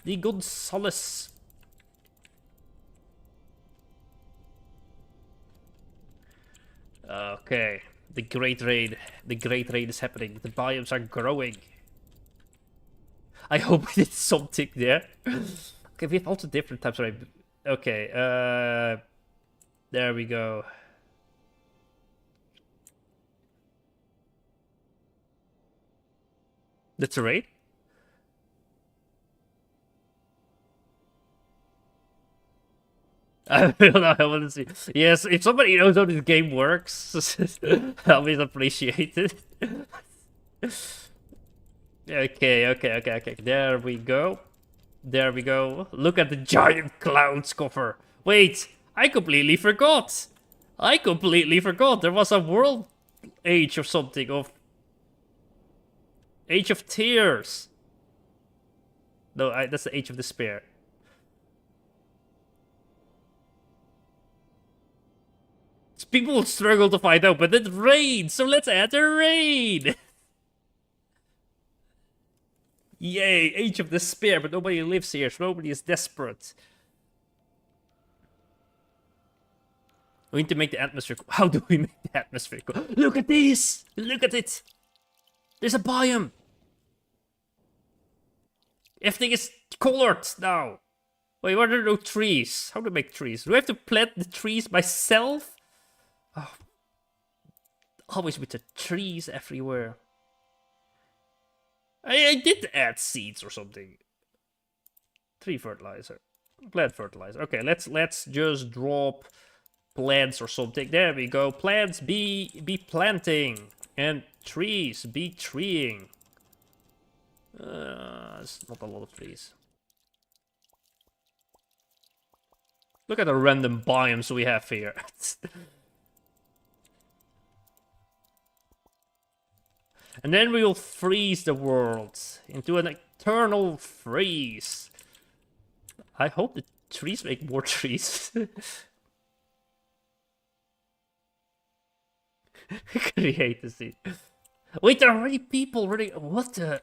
The Gonzales. Okay, the great raid. The great raid is happening. The biomes are growing. I hope we did something there. Okay, we have also different types of raid. Okay, there we go. That's a raid? I don't know, I want to see. Yes, if somebody knows how this game works, I'll be appreciated. Okay. There we go. There we go. Look at the giant clouds cover. Wait, I completely forgot. There was a world age or something of... Age of Tears. No, that's the Age of Despair. People will struggle to find out, but it rains, so let's add a rain. Yay, Age of Despair, but nobody lives here, so nobody is desperate. We need to make the atmosphere cool. How do we make the atmosphere cool? Look at this! Look at it! There's a biome! Everything is colored now! Wait, what are no trees? How do I make trees? Do I have to plant the trees myself? Oh. Always with the trees everywhere. I did add seeds or something. Tree fertilizer. Plant fertilizer. Okay, let's just drop plants or something. There we go. Plants be planting. And trees be treeing. It's not a lot of trees. Look at the random biomes we have here. And then we will freeze the world into an eternal freeze. I hope the trees make more trees. Create the scene. Wait, there are already people running. What the?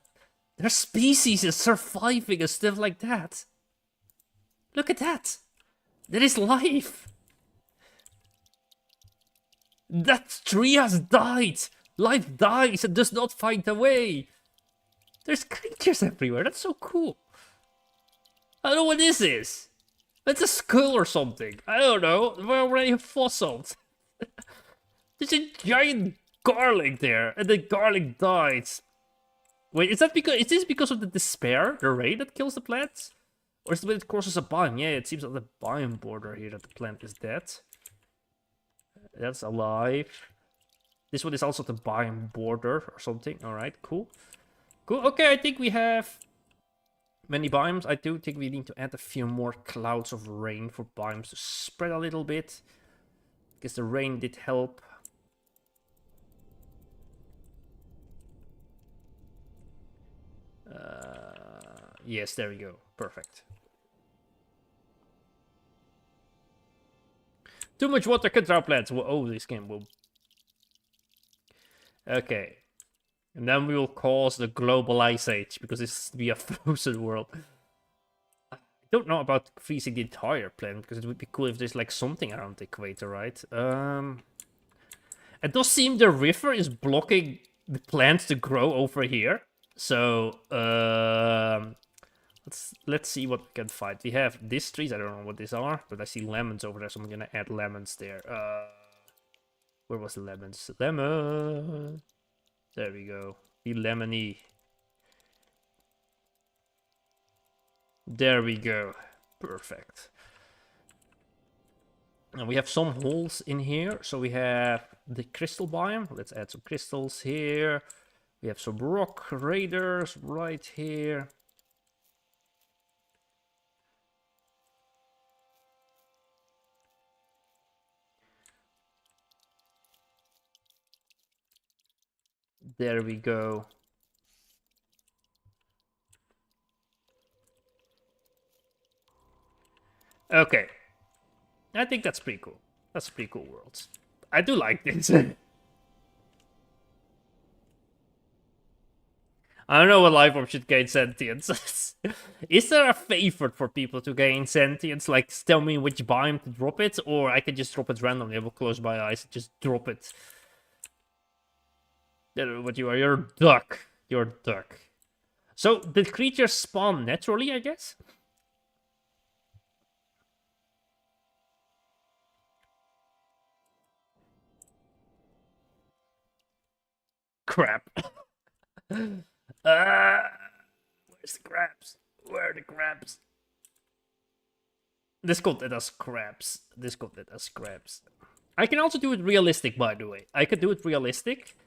Their species is surviving and stuff like that. Look at that! There is life! That tree has died! Life dies and does not find a way! There's creatures everywhere, that's so cool! I don't know what this is! It's a skull or something, I don't know, we're already fossils! There's a giant garlic there, and the garlic dies. Wait, is this because of the despair, the rain that kills the plants? Or is it when it crosses a biome? Yeah, it seems on the biome border here that the plant is dead. That's alive. This one is also the biome border or something. Alright, cool. Cool, okay, I think we have many biomes. I do think we need to add a few more clouds of rain for biomes to spread a little bit. Because the rain did help. Yes, there we go. Perfect. Too much water can drown plants. Oh, this game will... Okay. And then we will cause the global ice age, because this will be a frozen world. I don't know about freezing the entire planet, because it would be cool if there's like something around the equator, right? It does seem the river is blocking the plants to grow over here. So, let's see what we can find. We have these trees, I don't know what these are, but I see lemons over there, so I'm gonna add lemons there. Where was the lemons? Lemon! There we go. Be lemony. There we go. Perfect. And we have some holes in here, so we have the crystal biome. Let's add some crystals here. We have some rock raiders right here. There we go. Okay. I think that's pretty cool. That's pretty cool worlds. I do like this. I don't know what life form should gain sentience. Is there a favorite for people to gain sentience? Like, tell me which biome to drop it, or I can just drop it randomly. I will close my eyes and just drop it. I don't know what you are. You're a duck. You're a duck. So, the creatures spawn naturally, I guess? Crap. Where's the crabs? Where are the crabs? This content has crabs. This content has crabs. I can also do it realistic, by the way. I could do it realistic.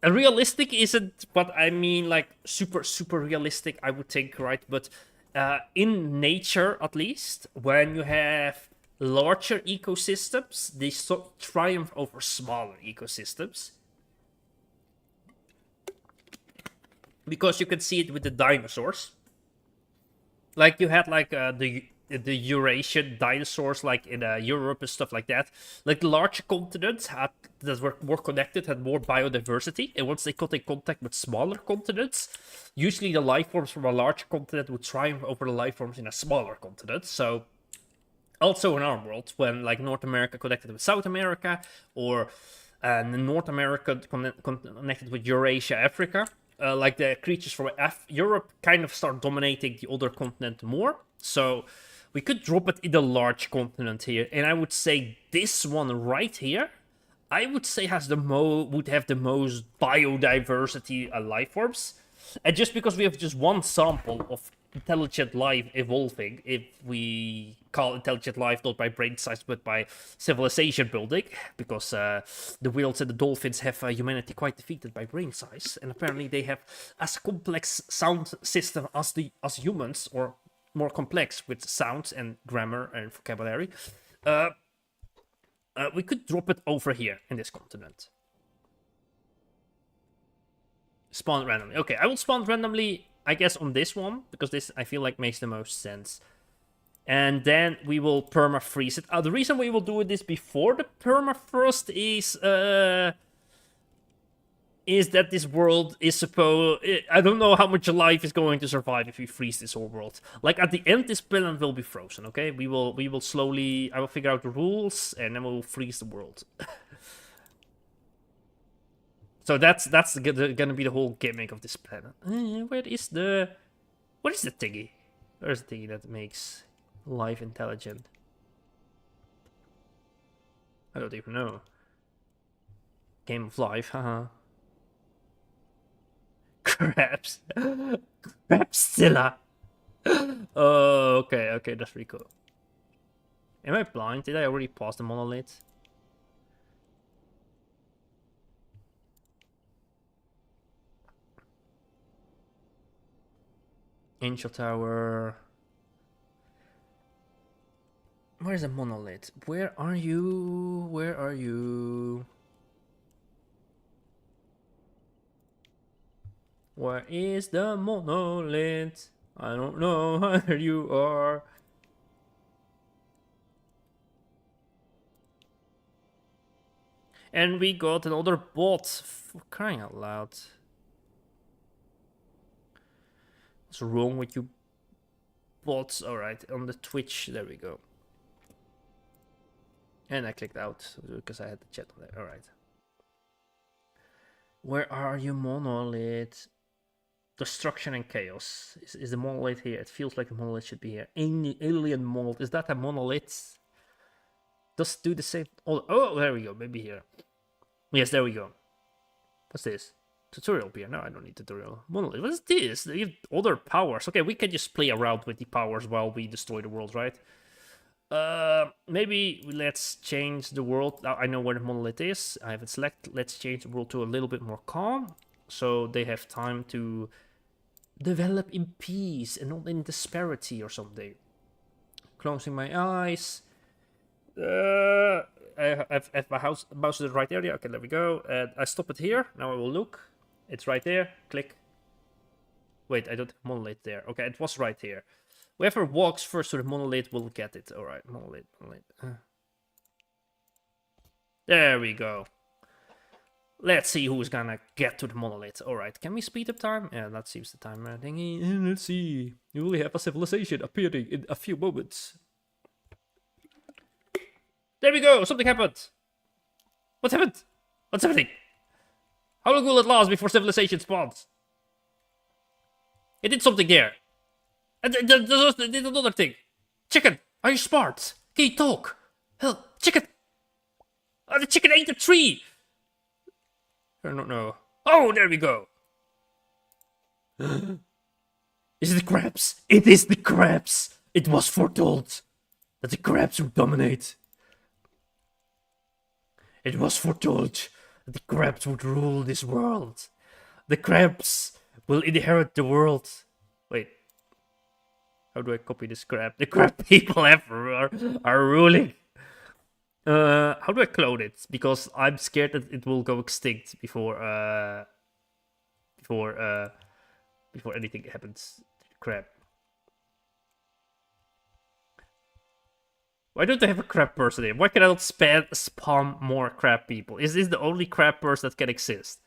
Realistic isn't, but I mean like super realistic, I would think, right? But in nature, at least, when you have larger ecosystems, they triumph over smaller ecosystems. Because you can see it with the dinosaurs. Like you had like the Eurasian dinosaurs, like in Europe and stuff like that. Like the large continents that were more connected had more biodiversity, and once they got in contact with smaller continents, usually the life forms from a large continent would triumph over the life forms in a smaller continent. So also in our world, when like North America connected with South America, or North America connected with Eurasia, Africa, like the creatures from Europe kind of start dominating the other continent more. So we could drop it in the large continent here, and I would say this one right here, I would say would have the most biodiversity life forms. And just because we have just one sample of intelligent life evolving, if we call intelligent life not by brain size but by civilization building, because the whales and the dolphins have humanity quite defeated by brain size, and apparently they have as complex sound system as humans, or more complex with sounds and grammar and vocabulary. We could drop it over here in this continent. Spawn randomly. Okay, I will spawn randomly, I guess, on this one, because this, I feel like, makes the most sense. And then we will perma-freeze it. The reason we will do this before the permafrost is that this world is supposed... I don't know how much life is going to survive if we freeze this whole world. Like, at the end, this planet will be frozen, okay? We will slowly... I will figure out the rules, and then we'll freeze the world. So that's gonna be the whole gimmick of this planet. Where is the... What is the thingy? Where's the thingy that makes life intelligent? I don't even know. Game of life, haha. Crabs. Crabzilla. Oh, okay, that's pretty cool. Am I blind? Did I already pass the monolith? Angel Tower. Where's the monolith? Where are you? Where are you? Where is the monolith? I don't know where you are. And we got another bot. For crying out loud. What's wrong with you bots? Alright, on the Twitch, there we go. And I clicked out because I had the chat on there. Alright. Where are you, monolith? Destruction and chaos. Is the monolith here? It feels like the monolith should be here. Alien monolith. Is that a monolith? Does do the same? Oh, there we go. Maybe here. Yes, there we go. What's this? Tutorial here. No, I don't need tutorial. Monolith. What is this? They have other powers. Okay, we can just play around with the powers while we destroy the world, right? Maybe let's change the world. I know where the monolith is. I have it selected. Let's change the world to a little bit more calm, so they have time to develop in peace and not in disparity or something. Closing my eyes. I have my mouse in the right area. Okay, there we go. I stop it here. Now I will look. It's right there. Click. Wait, I don't have monolith there. Okay, it was right here. Whoever walks first to the monolith will get it. Alright, monolith. There we go. Let's see who's gonna get to the monolith. Alright, can we speed up time? Yeah, that seems the time thingy. Let's see. You will have a civilization appearing in a few moments. There we go! Something happened! What happened? What's happening? How long will it last before civilization spawns? It did something there. And it did another thing. Chicken, are you smart? Can you talk? Hell, chicken! Oh, the chicken ate a tree! I don't know. Oh, there we go. Is it the crabs? It is the crabs! It was foretold that the crabs would dominate. It was foretold that the crabs would rule this world. The crabs will inherit the world. Wait. How do I copy this crab? The crab people are ruling. How do I clone it? Because I'm scared that it will go extinct before anything happens to the crab. Why don't I have a crab person here? Why can I not spawn more crab people? Is this the only crab person that can exist?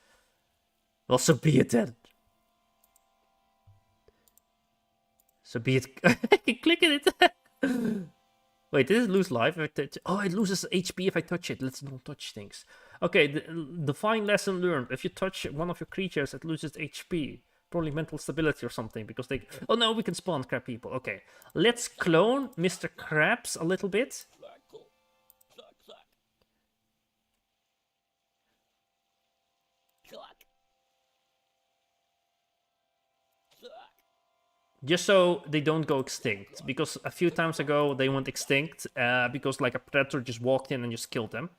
Well, so be it then. So be it. I can click it. Wait, did it lose life if I touch it? Oh, it loses HP if I touch it. Let's not touch things. Okay, the fine lesson learned. If you touch one of your creatures, it loses HP. Probably mental stability or something, because they... Oh no, we can spawn crab people. Okay, let's clone Mr. Krabs a little bit. Just so they don't go extinct, because a few times ago they went extinct because like a predator just walked in and just killed them.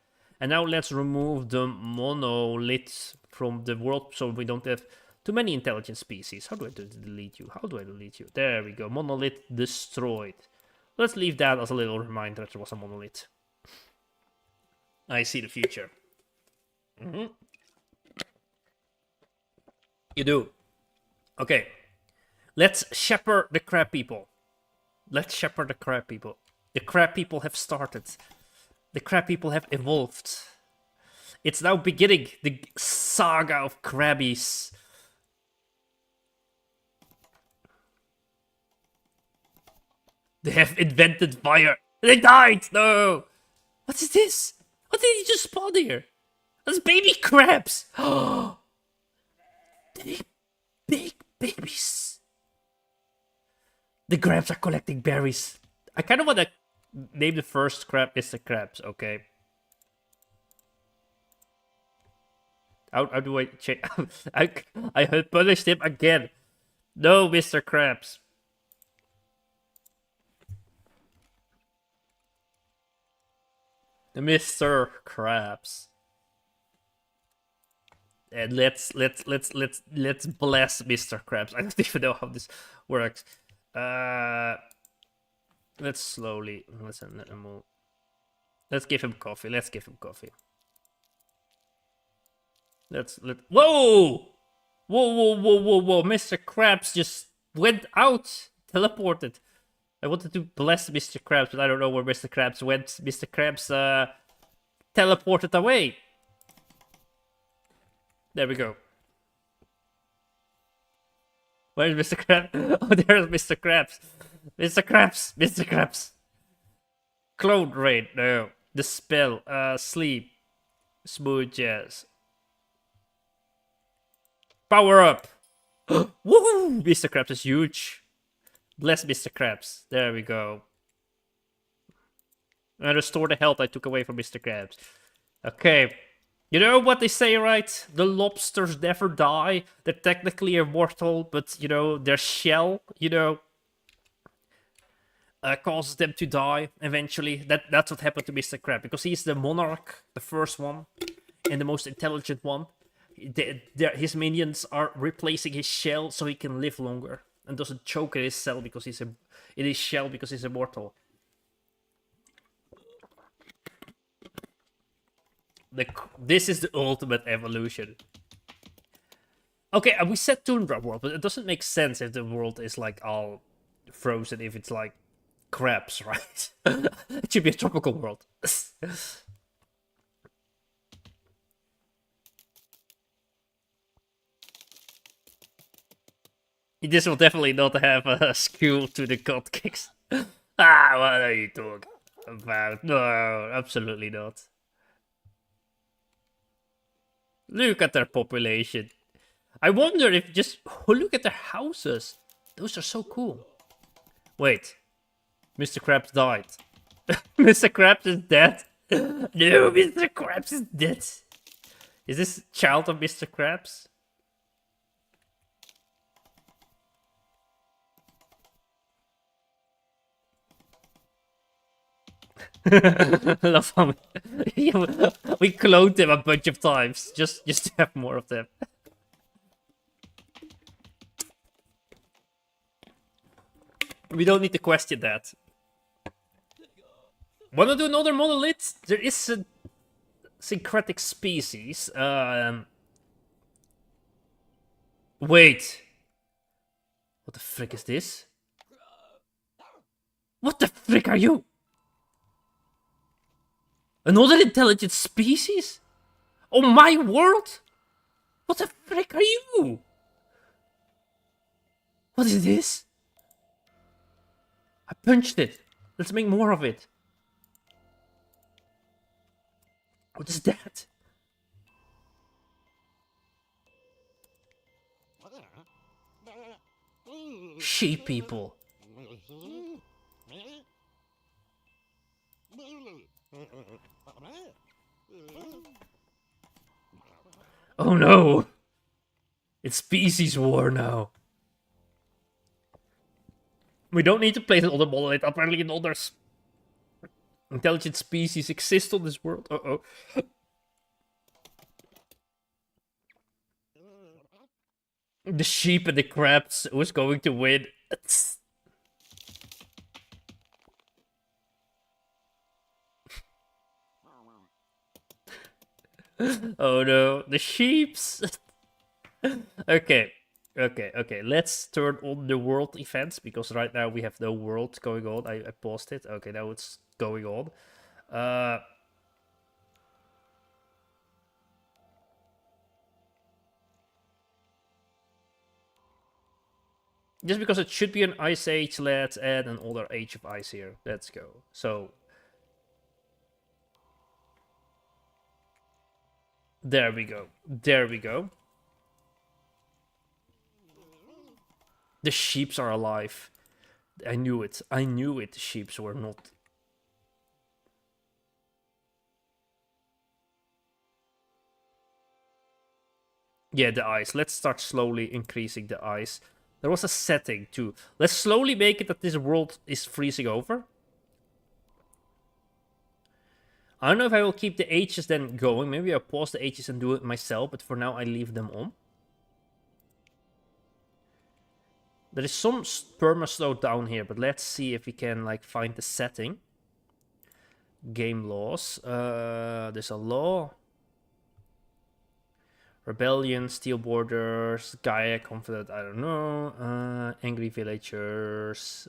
And now let's remove the monolith from the world so we don't have too many intelligent species. How do I delete you? How do I delete you? There we go. Monolith destroyed. Let's leave that as a little reminder that there was a monolith. I see the future. You do. Okay. Let's shepherd the crab people. Let's shepherd the crab people. The crab people have started. The crab people have evolved. It's now beginning. The saga of Krabbies. They have invented fire. They died! No! What is this? What did he just spawn here? That's baby crabs! Oh! Big babies. The crabs are collecting berries. I kind of want to name the first crab Mr. Krabs, okay? How do I change? I punished him again. No, Mr. Krabs. Mr. Krabs. And let's bless Mr. Krabs. I don't even know how this works. Let's slowly let's give him coffee. Let's give him coffee. Whoa! Whoa! Mr. Krabs just went out, teleported. I wanted to bless Mr. Krabs, but I don't know where Mr. Krabs went. Mr. Krabs teleported away. There we go. Where's Mr. Krabs? Oh, there's Mr. Krabs. Mr. Krabs. Mr. Krabs. Clone raid. No. The spell. Sleep. Smooth jazz. Power up. Woohoo! Mr. Krabs is huge. Bless Mr. Krabs. There we go. And restore the health I took away from Mr. Krabs. Okay. You know what they say, right? The lobsters never die. They're technically immortal, but, you know, their shell, you know, causes them to die eventually. That's what happened to Mr. Krabs, because he's the monarch, the first one, and the most intelligent one. His minions are replacing his shell so he can live longer and doesn't choke in his shell because he's immortal. This is the ultimate evolution. Okay, we said Tundra world, but it doesn't make sense if the world is like all frozen, if it's like crabs, right? It should be a tropical world. This will definitely not have a skew to the god kicks. What are you talking about? No, absolutely not. Look at their population. I wonder if look at their houses. Those are so cool. Wait. Mr. Krabs died. Mr. Krabs is dead. No, Mr. Krabs is dead. Is this child of Mr. Krabs? I love how we cloned him a bunch of times just to have more of them. We don't need to question that. Wanna do another monolith? There is a syncretic species. Wait. What the frick is this? What the frick are you? Another intelligent species? On my world? What the frick are you? What is this? I punched it. Let's make more of it. What is that? Sheep people. Oh no! It's species war now. We don't need to place another monolith. Apparently another intelligent species exist on this world. Uh-oh. The sheep and the crabs. Who's going to win? Oh no, the sheeps. Okay. Let's turn on the world events, because right now we have no world going on. I paused it. Okay, now it's going on. Just because it should be an Ice Age, let's add an older Age of Ice here. Let's go. So there we go. There we go. The sheeps are alive. I knew it. I knew it. The sheeps were not. Yeah, the ice. Let's start slowly increasing the ice. There was a setting too. Let's slowly make it that this world is freezing over. I don't know if I will keep the H's then going. Maybe I'll pause the H's and do it myself, but for now I leave them on. There is some perma slow down here, but let's see if we can like find the setting. Game laws. There's a law. Rebellion, steel borders, Gaia, confident, I don't know. Angry villagers.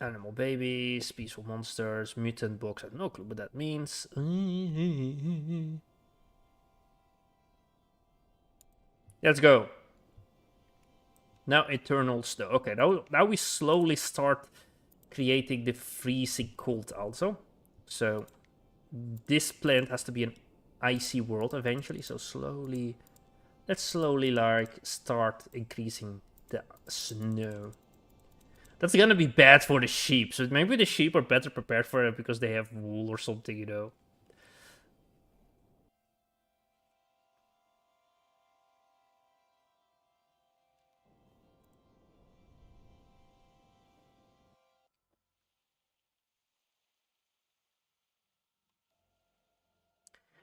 Animal babies, peaceful monsters, mutant box. I have no clue what that means. Let's go. Now Eternals though. Okay, now we slowly start creating the freezing cold also. So this planet has to be an icy world eventually. So slowly, let's slowly like start increasing the snow. That's gonna be bad for the sheep. So maybe the sheep are better prepared for it because they have wool or something, you know.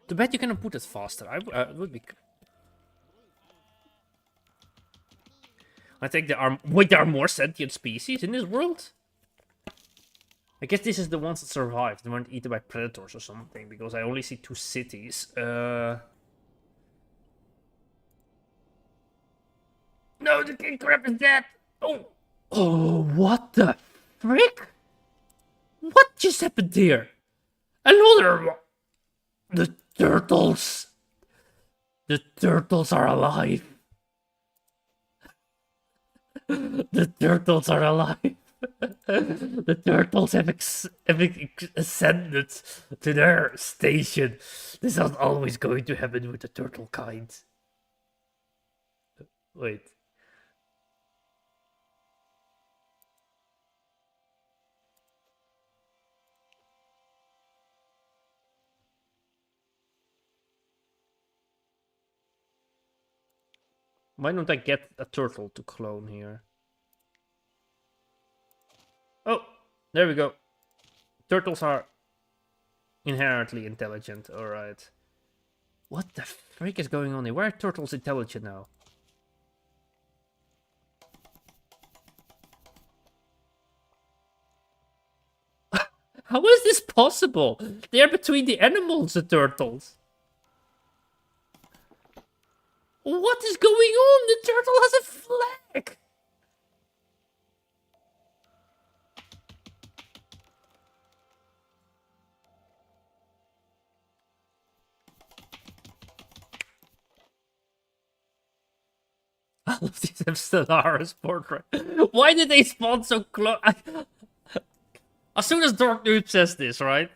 Too bad you cannot put it faster. I would be. I think there are. Wait, there are more sentient species in this world? I guess this is the ones that survived. They weren't eaten by predators or something, because I only see 2 cities. No, the king crab is dead! Oh! Oh, what the frick? What just happened here? Another one! The turtles! The turtles are alive! The turtles are alive! The turtles have ascended to their station. This is always going to happen with the turtle kind. Wait. Why don't I get a turtle to clone here? Oh, there we go. Turtles are inherently intelligent, alright. What the freak is going on here? Why are turtles intelligent now? How is this possible? They're between the animals, the turtles. What is going on? The turtle has a flag! All of these have Stellaris portrait. Why did they spawn so close? As soon as Dark Noob says this, right?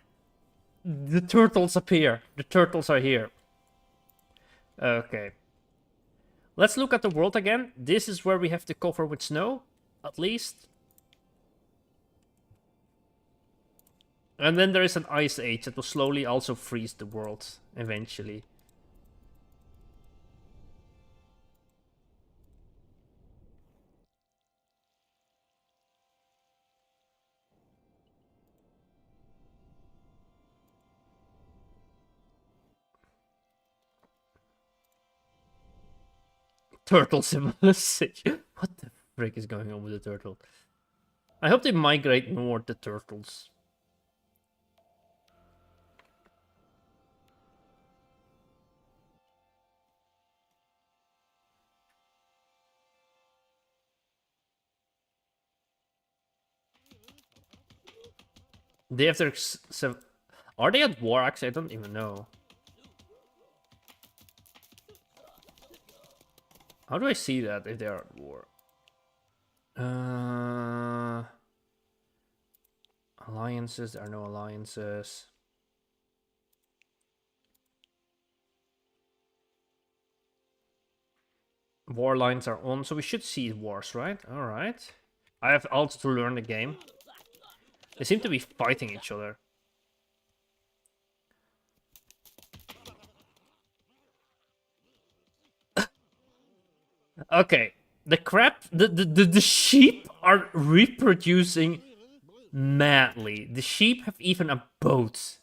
The turtles appear. The turtles are here. Okay. Let's look at the world again. This is where we have to cover with snow, at least. And then there is an ice age that will slowly also freeze the world, eventually. Turtle civilization. What the frick is going on with the turtle? I hope they migrate north, the turtles. They have their... Are they at war, actually? I don't even know. How do I see that if they are at war? Alliances, there are no alliances. War lines are on, so we should see wars, right? Alright. I have also to learn the game. They seem to be fighting each other. Okay. The sheep are reproducing madly. The sheep have even a boat.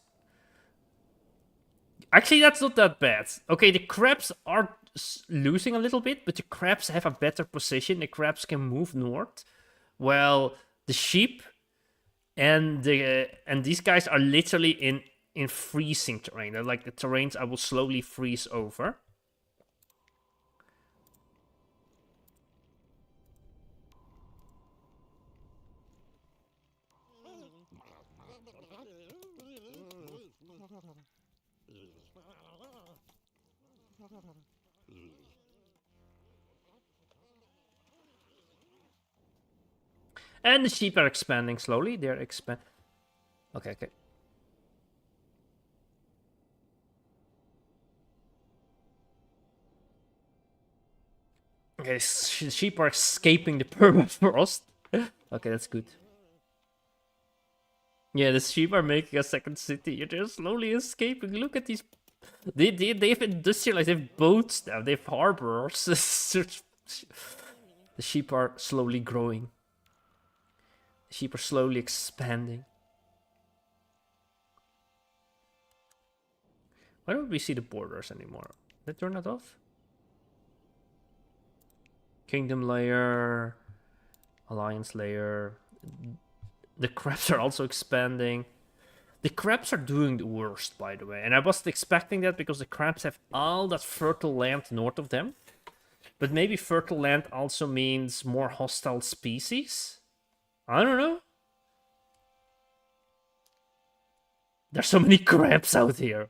Actually, that's not that bad. Okay, the crabs are losing a little bit, but the crabs have a better position. The crabs can move north. Well, the sheep and these guys are literally in freezing terrain. They're like the terrains I will slowly freeze over. And the sheep are expanding slowly. They're expand. Okay, okay. Okay, sheep are escaping the permafrost. Okay, that's good. Yeah, the sheep are making a second city. They're slowly escaping. Look at these. They've industrialized. They have boats now. They have harbors. The sheep are slowly growing. The sheep are slowly expanding. Why don't we see the borders anymore? Did they turn that off? Kingdom layer, alliance layer. The crabs are also expanding. The crabs are doing the worst, by the way. And I wasn't expecting that because the crabs have all that fertile land north of them. But maybe fertile land also means more hostile species? I don't know. There's so many crabs out here.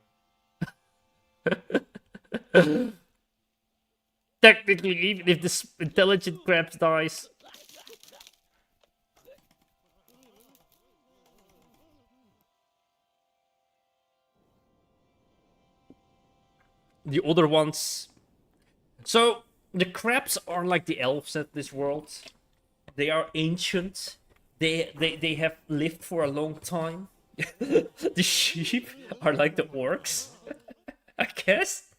Technically, even if this intelligent crab dies. The other ones. So, the crabs are like the elves at this world. They are ancient. They have lived for a long time. The sheep are like the orcs, I guess.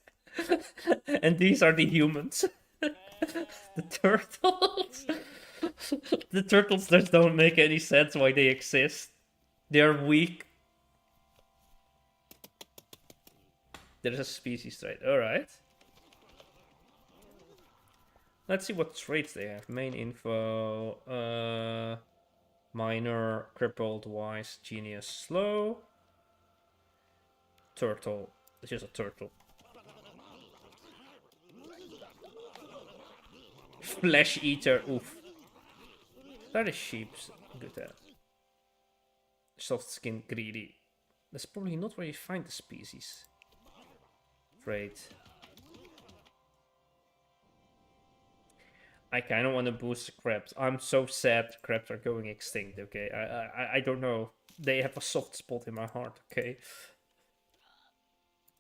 And these are the humans. The turtles. The turtles just don't make any sense why they exist. They're weak. There's a species trait. Alright. Let's see what traits they have. Main info. Minor, crippled, wise, genius, slow. Turtle. It's just a turtle. Flesh eater. Oof. That is sheep's good at. Soft skin, greedy. That's probably not where you find the species. Trait. I kind of want to boost the crabs. I'm so sad crabs are going extinct, okay? I don't know. They have a soft spot in my heart, okay?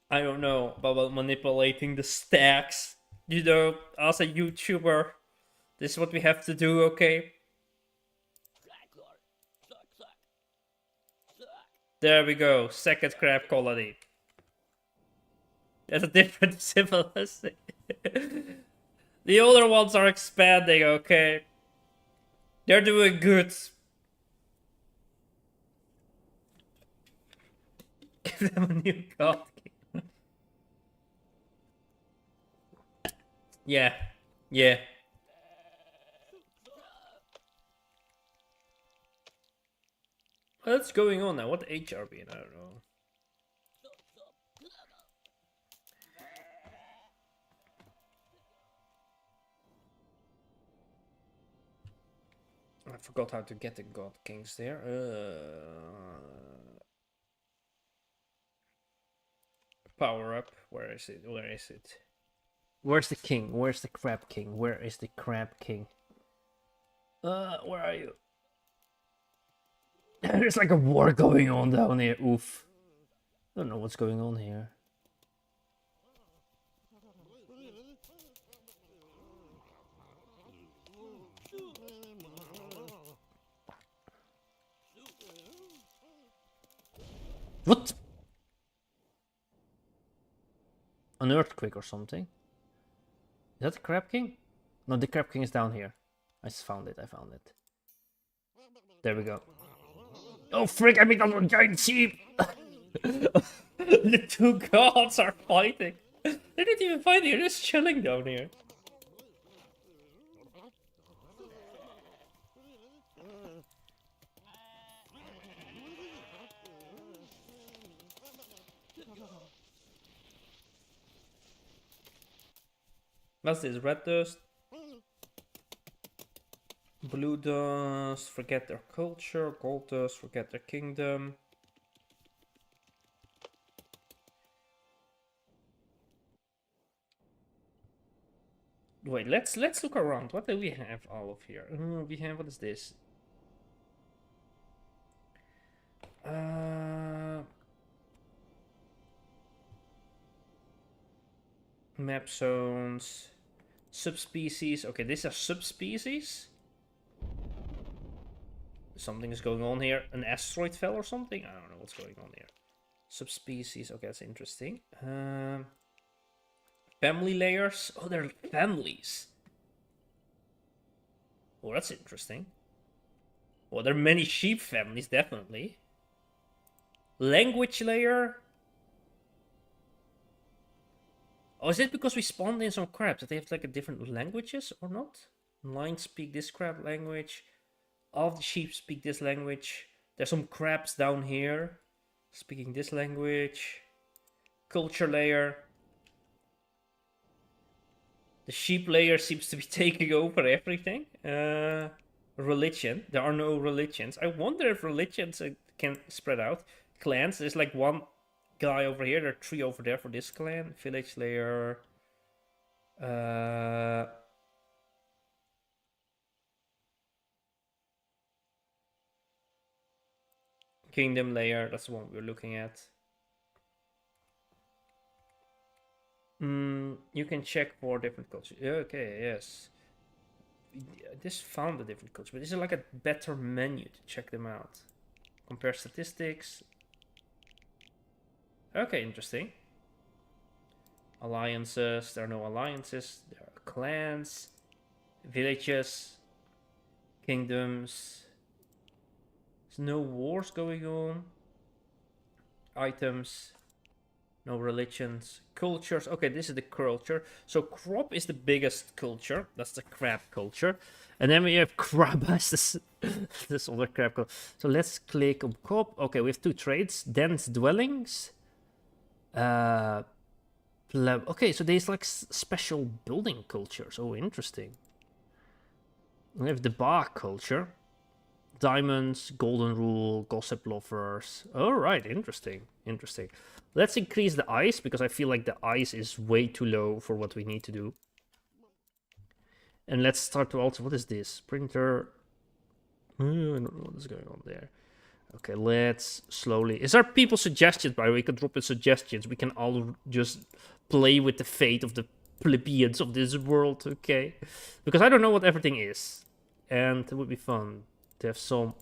I don't know about manipulating the stacks. You know, as a YouTuber, this is what we have to do, okay? There we go. Second crab colony. That's a different civilization. The older ones are expanding, okay? They're doing good. Give them a new god. Yeah. Yeah. What's going on now? What age are we in? I don't know. I forgot how to get the God Kings there. Power up. Where is it? Where is it? Where's the king? Where's the crab king? Where is the crab king? Where are you? There's like a war going on down here. Oof. I don't know what's going on here. What? An earthquake or something? Is that the crab king? No, the crab king is down here. I found it. I found it. There we go. Oh frick! I made a giant sheep. The two gods are fighting. They're not even fighting. They're just chilling down here. What's this? Red dust? Blue dust, forget their culture. Gold dust, forget their kingdom. Wait, let's look around. What do we have all of here? We have, what is this? Map zones. Subspecies. Okay, these are subspecies. Something is going on here. An asteroid fell or something? I don't know what's going on here. Subspecies. Okay, that's interesting. Family layers. Oh, they're families. Oh, that's interesting. Well, there are many sheep families, definitely. Language layer. Oh, is it because we spawned in some crabs that they have like a different languages or not? Lions speak this crab language. All the sheep speak this language. There's some crabs down here speaking this language. Culture layer. The sheep layer seems to be taking over everything. Religion. There are no religions. I wonder if religions can spread out. Clans. There's like one guy over here. There are three over there for this clan. Village layer. Kingdom layer. That's the one we're looking at. You can check for different cultures. Okay, yes. I just found a different culture, but this is like a better menu to check them out. Compare statistics. Okay, interesting. Alliances. There are no alliances. There are clans, villages, kingdoms. There's no wars going on. Items. No religions. Cultures. Okay, this is the culture. So crop is the biggest culture. That's the crab culture. And then we have crab as this other crab culture. So let's click on crop. Okay, we have two traits. Dense dwellings. Okay, so there's like special building cultures. Oh, interesting. We have the bar culture. Diamonds, golden rule, gossip lovers. All right, interesting, interesting. Let's increase the ice because I feel like the ice is way too low for what we need to do. And let's start to also, what is this? Printer. I don't know what is going on there. Okay, let's slowly. Is there people suggestions, by the way? We can drop in suggestions. We can all just play with the fate of the plebeians of this world, okay? Because I don't know what everything is. And it would be fun to have some.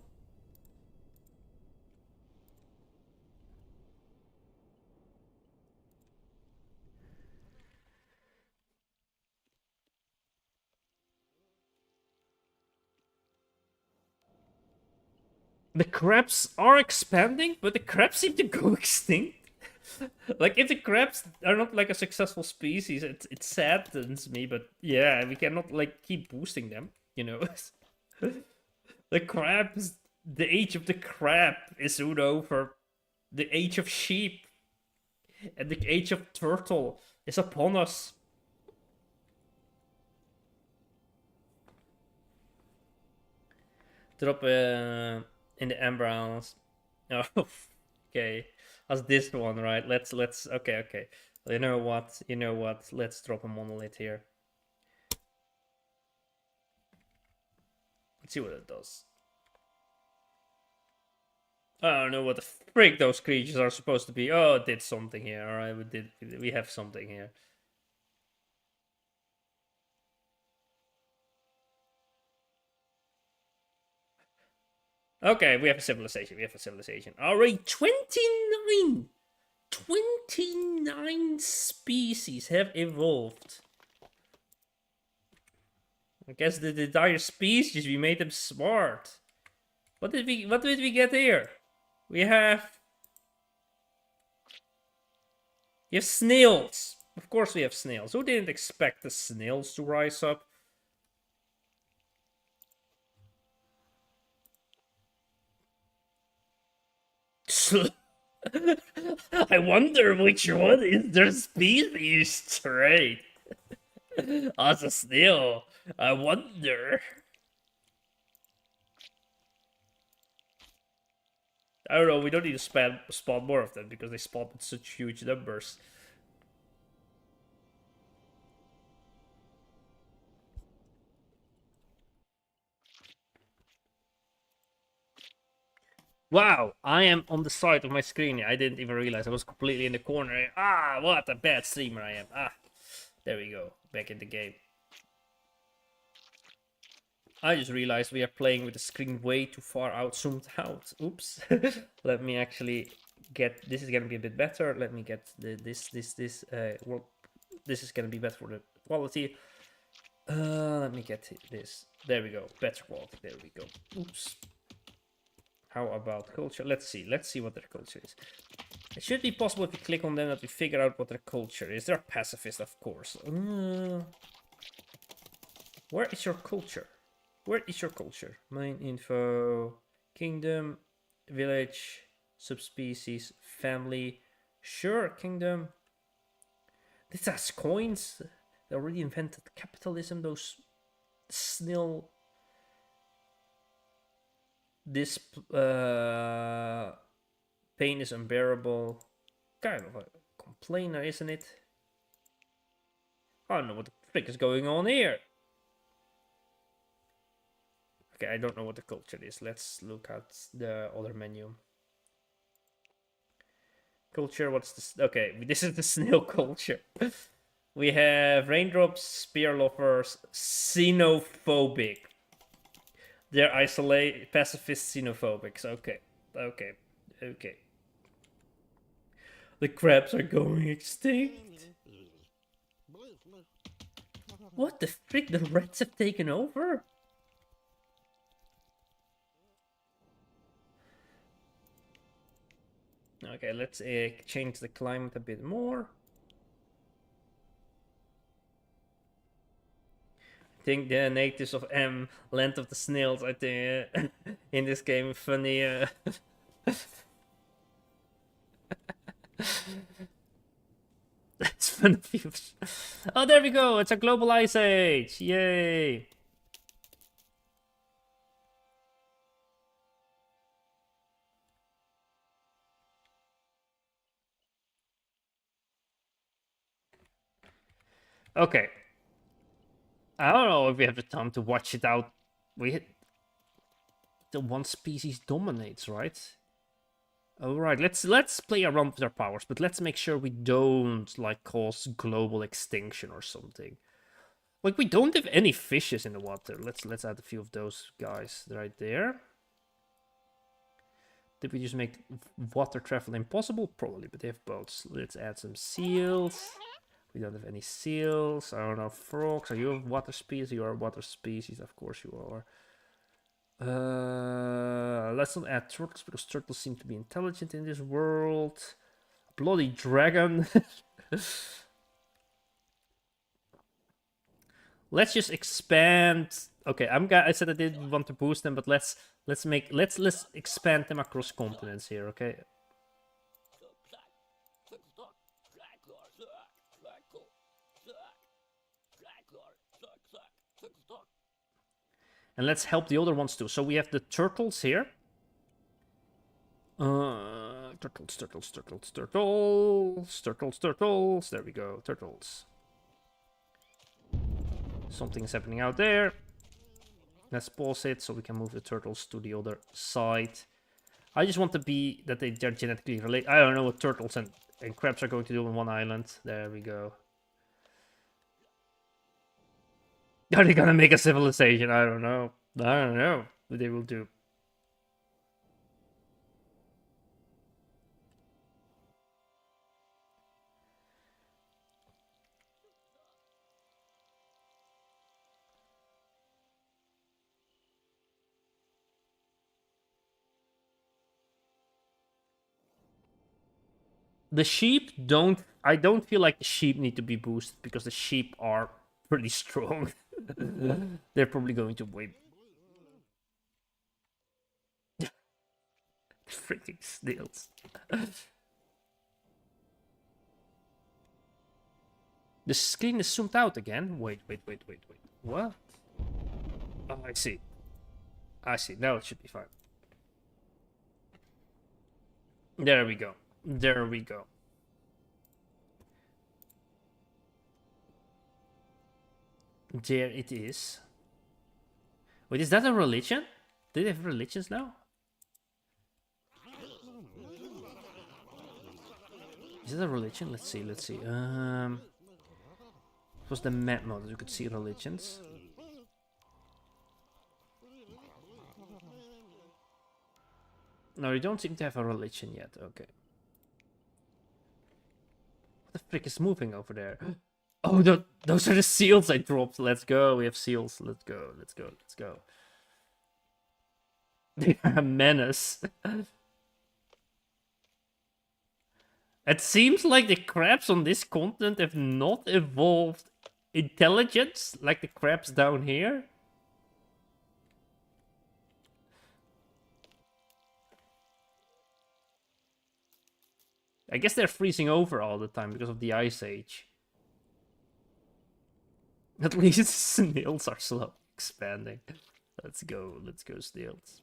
The crabs are expanding, but the crabs seem to go extinct. Like, if the crabs are not like a successful species, it saddens me, but yeah, we cannot like keep boosting them, you know? The crabs, the age of the crab is soon over. The age of sheep and the age of turtle is upon us. Drop in the embryos. Oh, okay. That's this one, right? Let's okay. You know what? You know what? Let's drop a monolith here. Let's see what it does. I don't know what the frick those creatures are supposed to be. Oh, it did something here. Alright, we have something here. Okay, we have a civilization. We have a civilization. Alright, 29! 29 species have evolved. I guess the entire species, we made them smart. What did we get here? We have snails. Of course we have snails. Who didn't expect the snails to rise up? I wonder which one is their species trait. As a snail, I wonder. I don't know, we don't need to spawn more of them because they spawn in such huge numbers. Wow, I am on the side of my screen. I didn't even realize I was completely in the corner. Ah, what a bad streamer I am. Ah, there we go. Back in the game. I just realized we are playing with the screen way too far out, zoomed out. Oops. Let me actually get... This is gonna be a bit better. Let me get this. Well, this is gonna be better for the quality. Let me get this. There we go. Better quality. There we go. Oops. How about culture? Let's see what their culture is. It should be possible if you click on them that we figure out what their culture is. They're pacifist, of course. Where is your culture? Where is your culture? Main info, kingdom, village, subspecies, family. Sure, kingdom. This has coins. They already invented capitalism, those snail. This pain is unbearable. Kind of a complainer, isn't it? I don't know what the frick is going on here. Okay, I don't know what the culture is. Let's look at the other menu. Culture, what's this? Okay, this is the snail culture. We have raindrops, spear lovers, xenophobic. They're isolate, pacifist, xenophobics. Okay, okay, okay. The crabs are going extinct. What the frick? The rats have taken over? Okay, let's change the climate a bit more. I think the natives of M, Land of the Snails, I think in this game funny. That's fun views. Oh, there we go. It's a global ice age. Yay. Okay. I don't know if we have the time to watch it out. The one species dominates, right? Alright, let's play around with our powers, but let's make sure we don't like cause global extinction or something. Like we don't have any fishes in the water. Let's add a few of those guys right there. Did we just make water travel impossible? Probably, but they have boats. Let's add some seals. We don't have any seals. I don't know, frogs. Are you a water species? You are a water species, of course you are. Let's not add turtles because turtles seem to be intelligent in this world. Bloody dragon. Let's just expand. Okay, I said I didn't want to boost them, but let's expand them across continents here. Okay. And let's help the other ones too. So we have the turtles here. Turtles, turtles, turtles, turtles, turtles, turtles. There we go, turtles. Something is happening out there. Let's pause it so we can move the turtles to the other side. I just want to be that they're genetically related. I don't know what turtles and crabs are going to do on one island. There we go. Are they gonna make a civilization? I don't know. I don't know what they will do. The sheep don't... I don't feel like the sheep need to be boosted because the sheep are pretty strong. They're probably going to win. Freaking snails. The screen is zoomed out again. Wait. What? Oh, I see. I see. Now it should be fine. There we go. There we go. There it is. Wait, is that a religion? Do they have religions now? Is that a religion? Let's see, let's see. It was the map mode, you could see religions. No, you don't seem to have a religion yet, okay. What the frick is moving over there? Oh, those are the seals I dropped. Let's go, we have seals. Let's go, let's go, let's go. They are a menace. It seems like the crabs on this continent have not evolved intelligence like the crabs down here. I guess they're freezing over all the time because of the Ice Age. At least snails are slowly expanding. Let's go snails.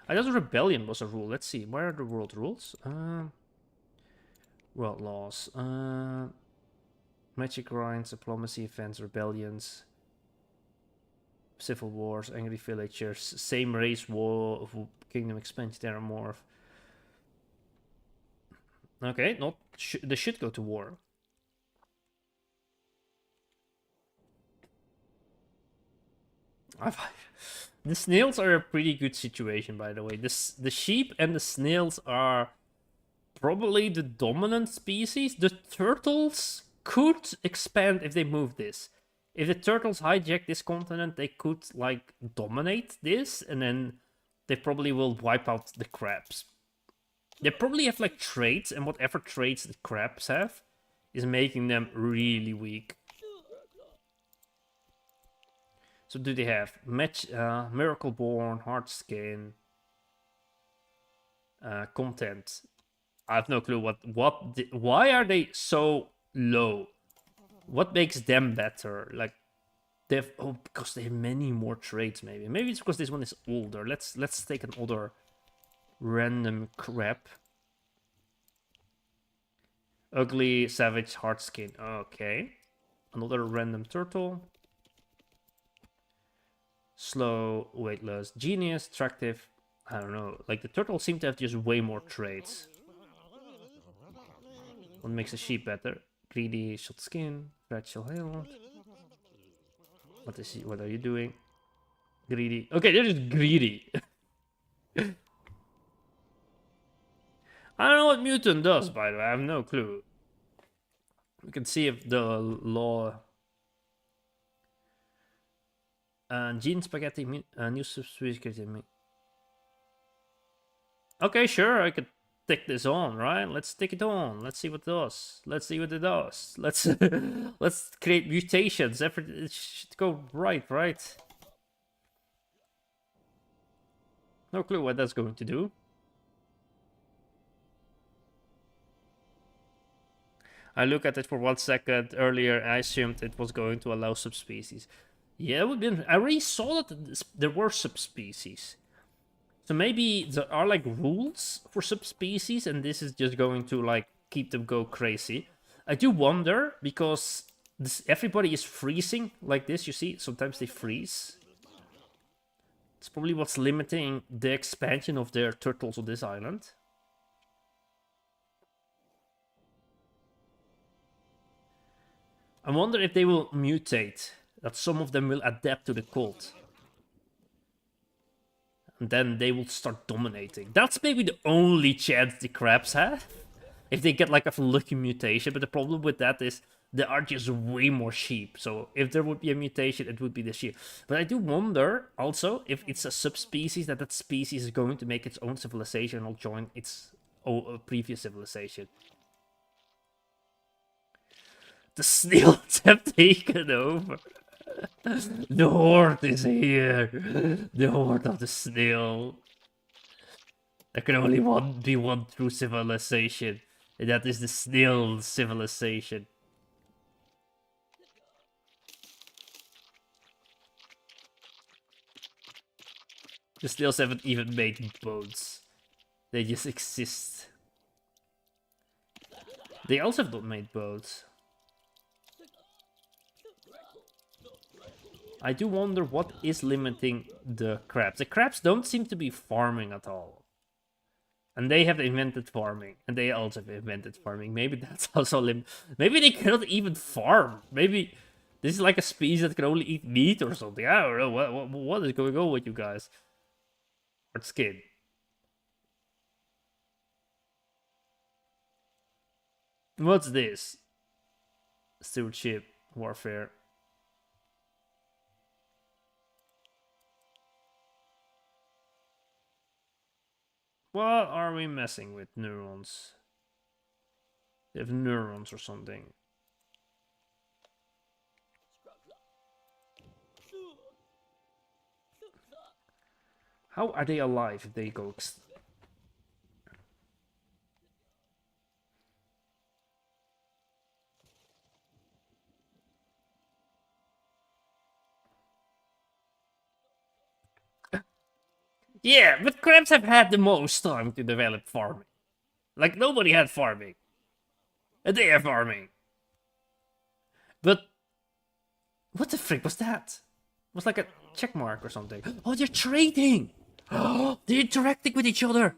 I thought rebellion was a rule. Let's see, where are the world rules? World laws. Magic grinds, diplomacy events, rebellions, civil wars, angry villagers, same race war, kingdom expansion, terramorph. Okay, not they should go to war. The snails are a pretty good situation, by the way. The sheep and the snails are probably the dominant species. The turtles could expand if they move this. If the turtles hijack this continent, they could, like, dominate this, and then they probably will wipe out the crabs. They probably have, like, traits, and whatever traits the crabs have is making them really weak. So do they have Miracle Born, Hard Skin, Content? I have no clue why are they so low? What makes them better? Like, they've because they have many more traits. Maybe it's because this one is older. Let's take an older random crab. Ugly, savage, hard skin. Okay, another random turtle. Slow, weightless, genius, attractive. I don't know. Like, the turtles seem to have just way more traits. What makes a sheep better? Greedy, short skin, fragile health. What are you doing? Greedy. Okay, they're just greedy. I don't know what mutant does, by the way. I have no clue. We can see if the law... Gene spaghetti, new subspecies. Okay, sure, I could take this on, right? Let's take it on. Let's see what it does. Let's see what it does. Let's let's create mutations. It should go right? No clue what that's going to do. I look at it for 1 second earlier. I assumed it was going to allow subspecies. Yeah, it would be. I already saw that there were subspecies. So maybe there are like rules for subspecies, and this is just going to like keep them go crazy. I do wonder because everybody is freezing like this. You see, sometimes they freeze. It's probably what's limiting the expansion of their turtles on this island. I wonder if they will mutate. That some of them will adapt to the cold. And then they will start dominating. That's maybe the only chance the crabs have. If they get like a lucky mutation. But the problem with that is there are just way more sheep. So if there would be a mutation, it would be the sheep. But I do wonder also if it's a subspecies that species is going to make its own civilization or join its previous civilization. The snails have taken over. The horde is here. The horde of the snail. There can only be one true civilization, and that is the snail civilization. The snails haven't even made bones. They just exist. They also have not made bones. I do wonder what is limiting the crabs. The crabs don't seem to be farming at all. And they have invented farming. And they also have invented farming. Maybe that's also maybe they cannot even farm. Maybe this is like a species that can only eat meat or something. I don't know. What is going on with you guys? Or skin. What's this? Stewardship. Warfare. What are we messing with? Neurons. They have neurons or something. How are they alive if they go Yeah, but crabs have had the most time to develop farming. Like, nobody had farming. And they have farming. But what the frick was that? It was like a check mark or something. Oh, they're trading! Oh, they're interacting with each other!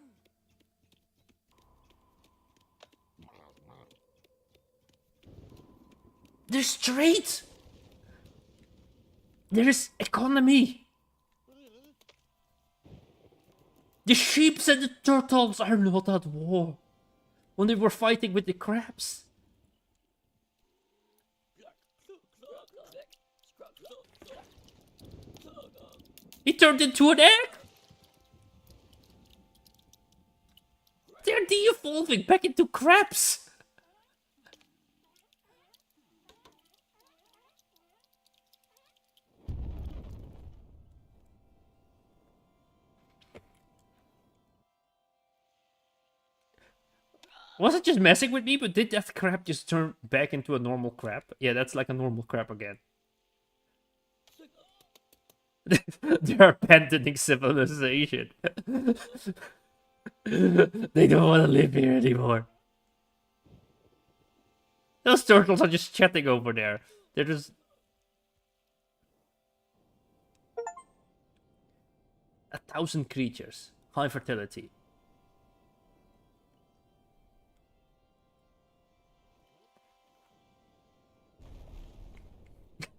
There's trade! There is economy! The sheep and the turtles are not at war. When they were fighting with the crabs. He turned into an egg! They're de-evolving back into crabs! Was it just messing with me, but did that crab just turn back into a normal crab? Yeah, that's like a normal crab again. They are abandoning civilization. They don't want to live here anymore. Those turtles are just chatting over there. They're just... 1,000 creatures. High fertility.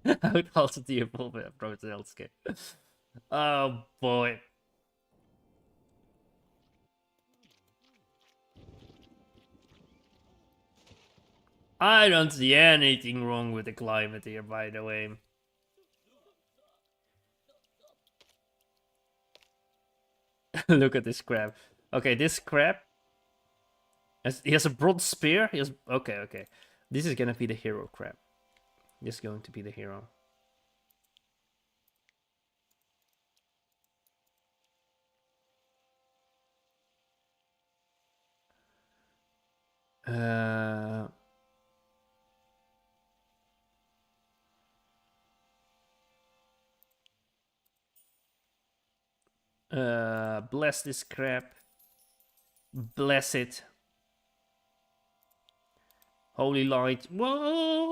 I would also do a little bit of Protein skin. Oh boy. I don't see anything wrong with the climate here, by the way. Look at this crab. Okay, this crab... He has a bronze spear. He has... Okay, okay. This is gonna be the hero crab. This is going to be the hero. Uh... Bless this crap. Bless it. Holy light. Whoa!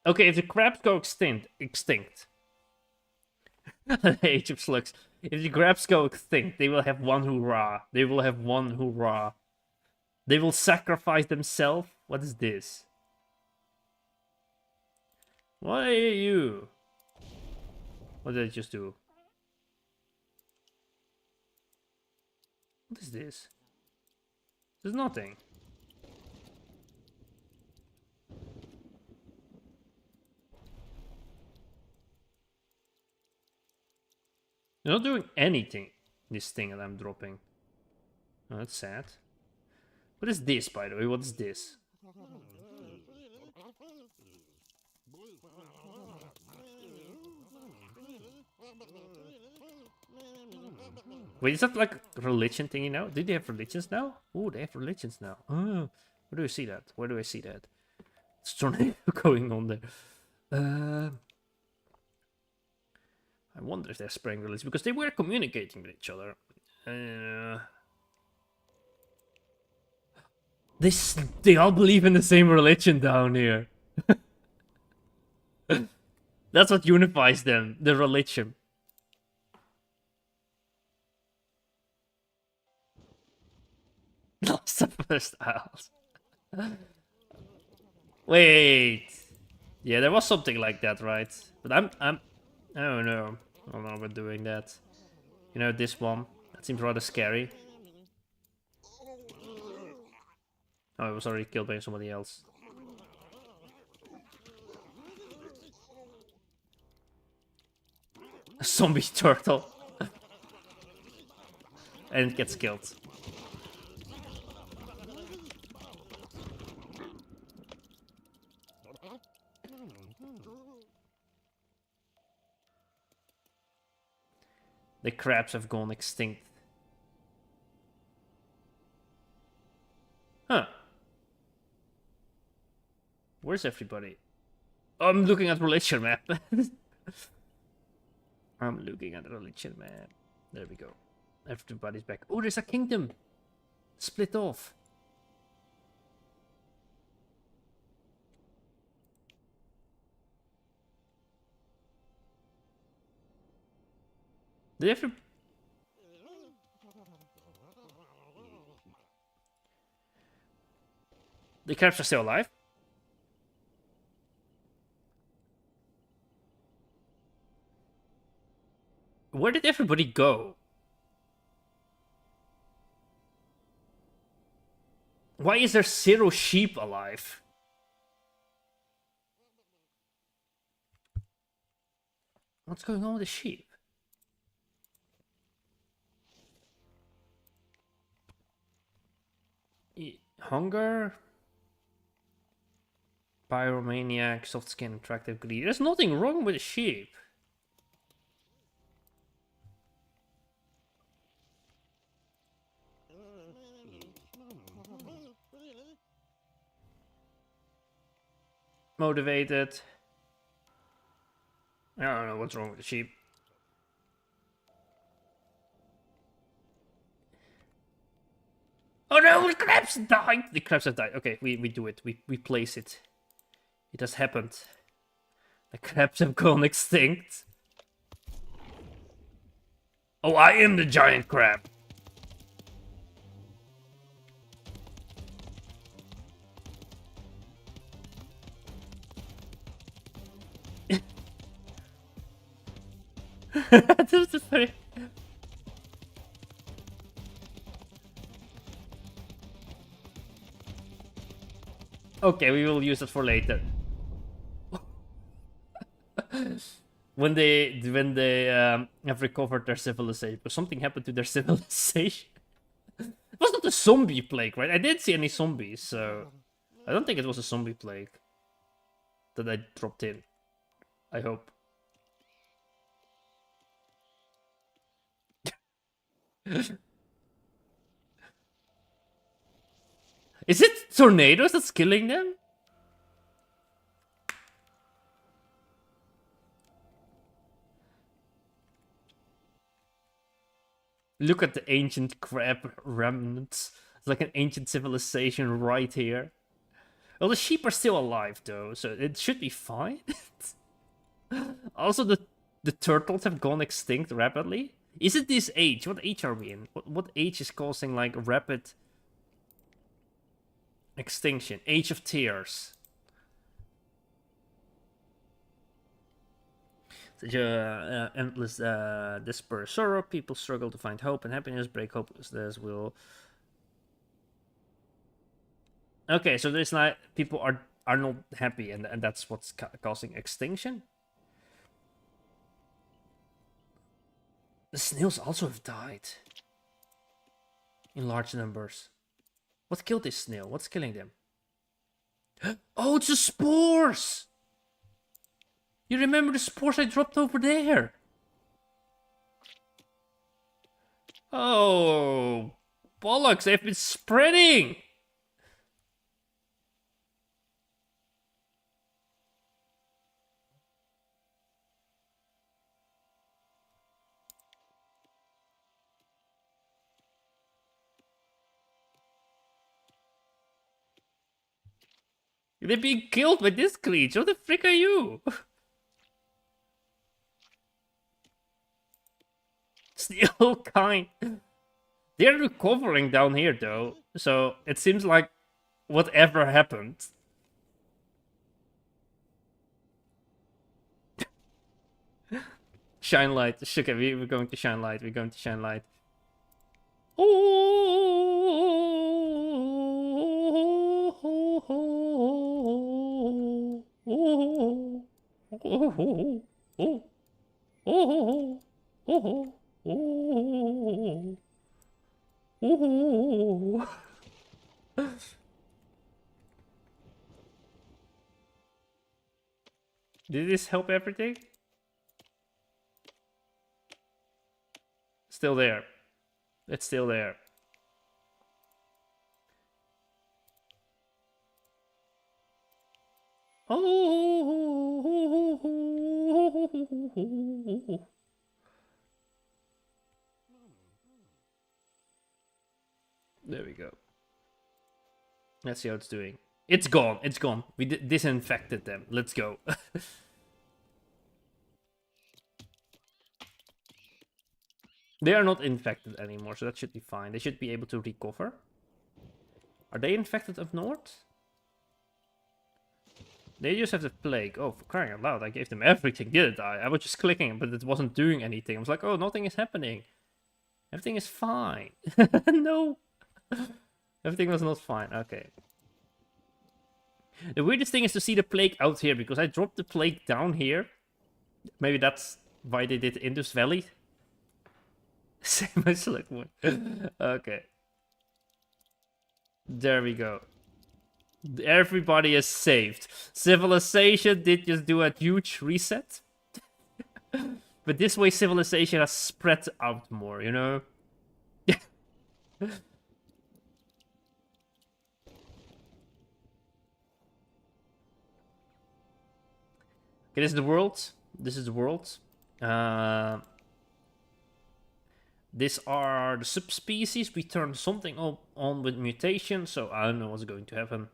Okay, if the crabs go extinct. The age of slugs. If the crabs go extinct, they will have one hurrah. They will have one hurrah. They will sacrifice themselves. What is this? What are you? What did I just do? What is this? There's nothing. They're not doing anything. This thing that I'm dropping. Oh, that's sad. What is this, by the way? What is this? Wait, is that like a religion thingy now? Did they have religions now? Oh, they have religions now. Oh, where do I see that? Where do I see that? It's tornado going on there. I wonder if they're spreading religion because they were communicating with each other. They all believe in the same religion down here. That's what unifies them, the religion. Lost the first Isles. Wait. Yeah, there was something like that, right? But I don't know. I don't know about doing that. You know, this one. That seems rather scary. Oh, it was already killed by somebody else. A zombie turtle. And it gets killed. The crabs have gone extinct. Huh. Where's everybody? Oh, I'm looking at religion map. I'm looking at the religion map. There we go. Everybody's back. Oh, there's a kingdom. Split off. They have to... The crabs are still alive? Where did everybody go? Why is there 0 sheep alive? What's going on with the sheep? Hunger? Pyromaniac, soft skin, attractive, greedy. There's nothing wrong with the sheep. Motivated. I don't know what's wrong with the sheep. Oh no, the crabs died! The crabs have died. Okay, we do it. We place it. It has happened. The crabs have gone extinct. Oh, I am the giant crab. This is very... Okay, we will use it for later. when they have recovered their civilization, but something happened to their civilization. It was not a zombie plague, right? I didn't see any zombies, so I don't think it was a zombie plague that I dropped in. I hope. Is it tornadoes that's killing them? Look at the ancient crab remnants. It's like an ancient civilization right here. Well, the sheep are still alive though, so it should be fine. Also, the turtles have gone extinct rapidly. Is it this age? What age are we in? What age is causing like rapid extinction? Age of Tears. Such a endless despair, sorrow. People struggle to find hope and happiness. Break hopelessness will. Okay, so there's like people are not happy, and that's what's causing extinction. The snails also have died in large numbers. What killed this snail? What's killing them? Oh, it's the spores! You remember the spores I dropped over there? Oh, bollocks, they've been spreading! They're being killed by this creature. What the frick are you? Still kind. They're recovering down here though, so it seems like whatever happened. Shine light. Okay, we're going to shine light. We're going to shine light. Did this help everything? Still there. It's still there. There we go. Let's see how it's doing. It's gone. It's gone. We disinfected them. Let's go. They are not infected anymore, so that should be fine. They should be able to recover. Are they infected up north? They just have the plague. Oh, for crying out loud, I gave them everything, didn't I? I was just clicking, but it wasn't doing anything. I was like, oh, nothing is happening. Everything is fine. No. Everything was not fine. Okay. The weirdest thing is to see the plague out here, because I dropped the plague down here. Maybe that's why they did Indus Valley. Same as like one. Okay. There we go. Everybody is saved. Civilization did just do a huge reset. But this way civilization has spread out more, you know? Okay, this is the world. This is the world. These are the subspecies. We turned something on with mutation, so I don't know what's going to happen.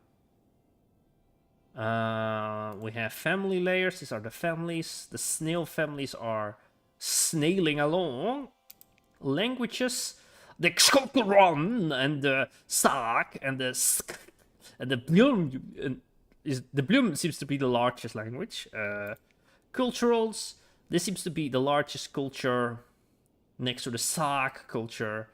We have family layers. These are the families. The snail families are snailing along. Languages. The Xkokoron and the Sak and the Sk and the Blum. The Blum seems to be the largest language. Culturals. This seems to be the largest culture next to the Sak culture.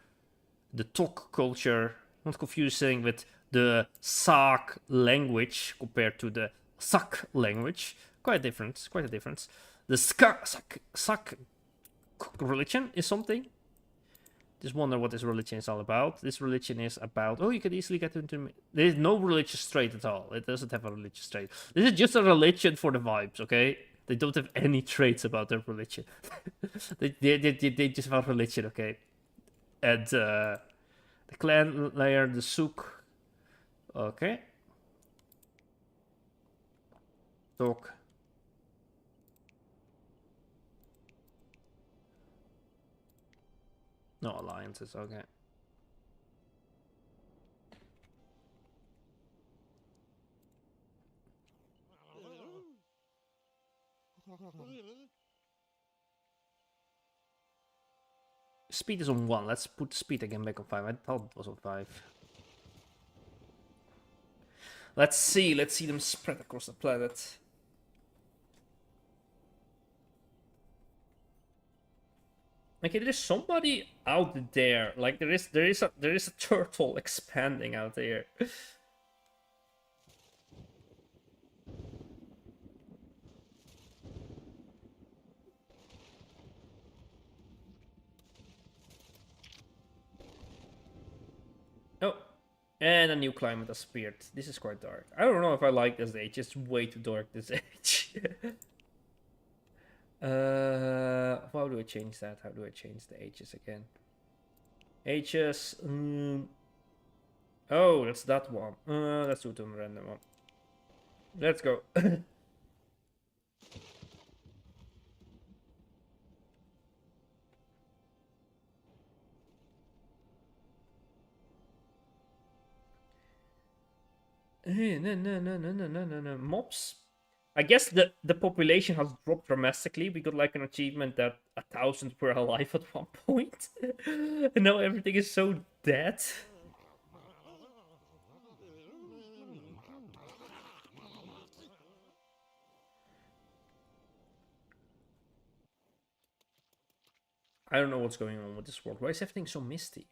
The Tok culture. Not confusing with the Sak language compared to the Sak language. Quite a difference. Quite a difference. The Sak religion is something. Just wonder what this religion is all about. This religion is about... Oh, you can easily get into... There is no religious trait at all. It doesn't have a religious trait. This is just a religion for the vibes, okay? They don't have any traits about their religion. they just have religion, okay? add the clan layer, the souk. Okay. Talk. No alliances, okay. Speed is on 1. Let's put speed again back on 5. I thought it was on 5. Let's see them spread across the planet. Okay, there's somebody out there. Like there is a turtle expanding out there. Oh, and a new climate has appeared. This is quite dark. I don't know if I like this age. It's way too dark this age. How do I change that? How do I change the ages again? Ages. Oh, that's that one. Let's do it on a random one. Let's go. No. Mobs. I guess the population has dropped dramatically. We got like an achievement that 1,000 were alive at one point. And now everything is so dead. I don't know what's going on with this world. Why is everything so misty?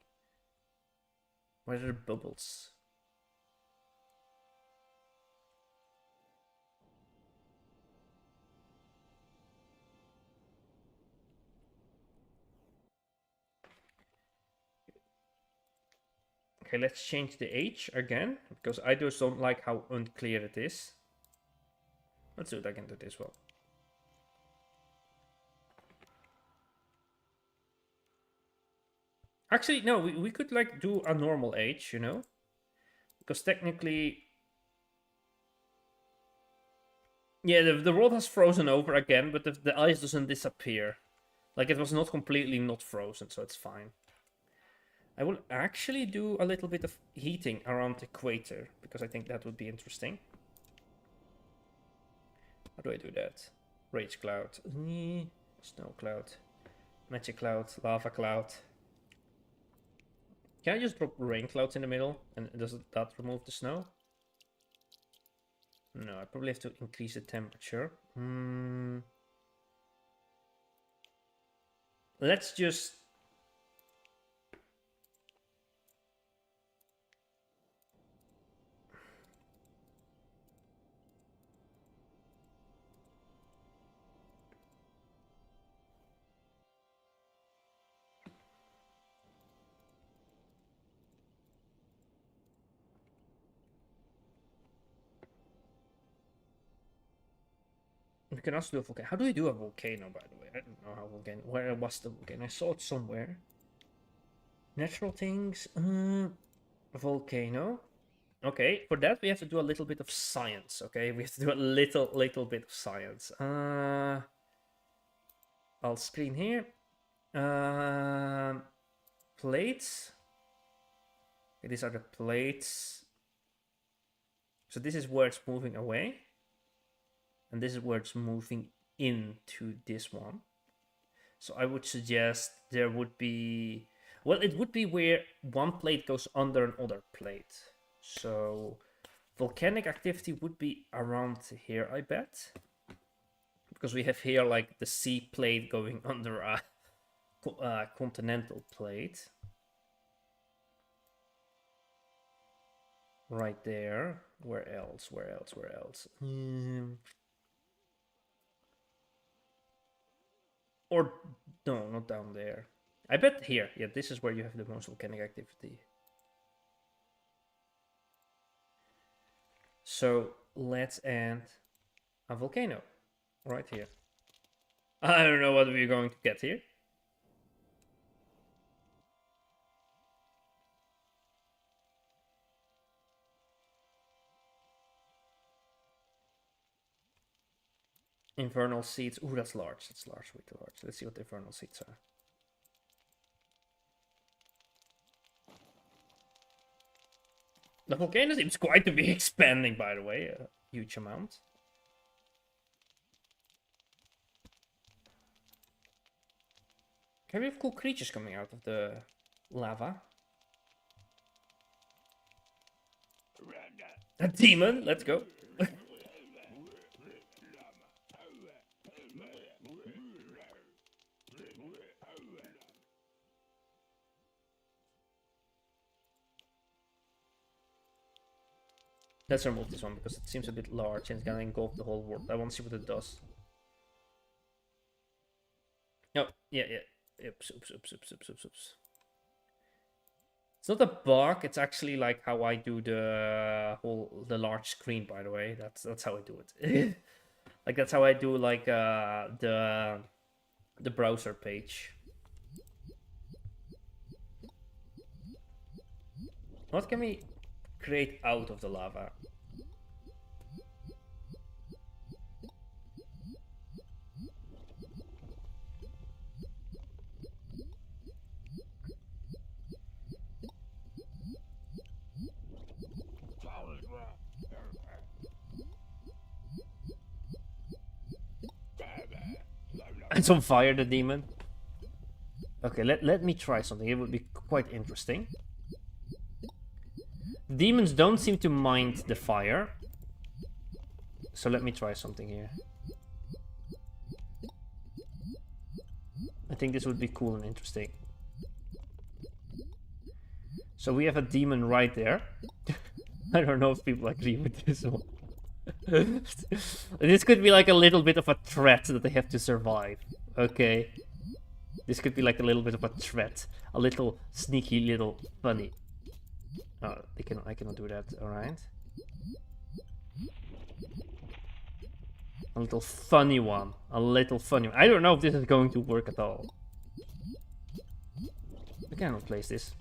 Why are there bubbles? Okay, let's change the age again, because I just don't like how unclear it is. Let's do it again to this one. Actually, no, we could like do a normal age, you know? Because technically... Yeah, the world has frozen over again, but the ice doesn't disappear. Like, it was not completely not frozen, so it's fine. I will actually do a little bit of heating around the equator, because I think that would be interesting. How do I do that? Rage cloud. Snow cloud. Magic cloud. Lava cloud. Can I just drop rain clouds in the middle? And does that remove the snow? No, I probably have to increase the temperature. Let's just... We can also do a volcano. How do we do a volcano, by the way? I don't know how volcano... Where was the volcano? I saw it somewhere. Natural things. Volcano. Okay, for that we have to do a little bit of science, okay? We have to do a little bit of science. I'll screen here. Plates. Okay, these are the plates. So this is where it's moving away. And this is where it's moving into this one. So I would suggest there would be... Well, it would be where one plate goes under another plate. So volcanic activity would be around here, I bet. Because we have here like the sea plate going under a continental plate. Right there. Where else? Or, no, not down there. I bet here. Yeah, this is where you have the most volcanic activity. So, let's add a volcano. Right here. I don't know what we're going to get here. Infernal seeds. Ooh, that's large. That's large. Way too large. Let's see what the infernal seeds are. The volcano seems quite to be expanding, by the way. A huge amount. Okay, we have cool creatures coming out of the lava. A demon, let's go. Let's remove this one because it seems a bit large and it's gonna engulf the whole world. I want to see what it does. Oh, yeah. Oops. It's not a bug, it's actually like how I do the large screen, by the way. That's how I do it. Like that's how I do like the browser page. What can we create out of the lava? It's on fire, the demon. Okay, let me try something. It would be quite interesting. Demons don't seem to mind the fire. So let me try something here. I think this would be cool and interesting. So we have a demon right there. I don't know if people agree with this one. This could be like a little bit of a threat that they have to survive. Okay. This could be like a little bit of a threat. A little sneaky little funny. Oh, I cannot do that, alright. A little funny one. A little funny one. I don't know if this is going to work at all. I cannot place this.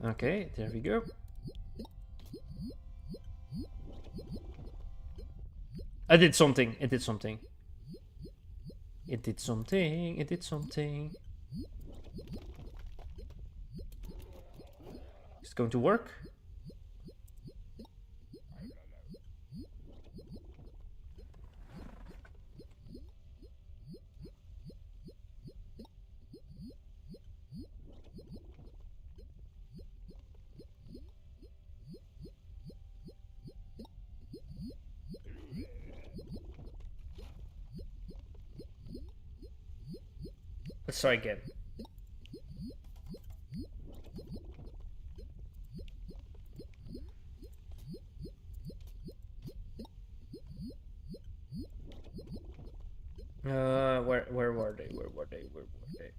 Okay, there we go. I did something. It did something. It did something. It did something. It's going to work. Let's try again. Where were they? Where were they? Where were they?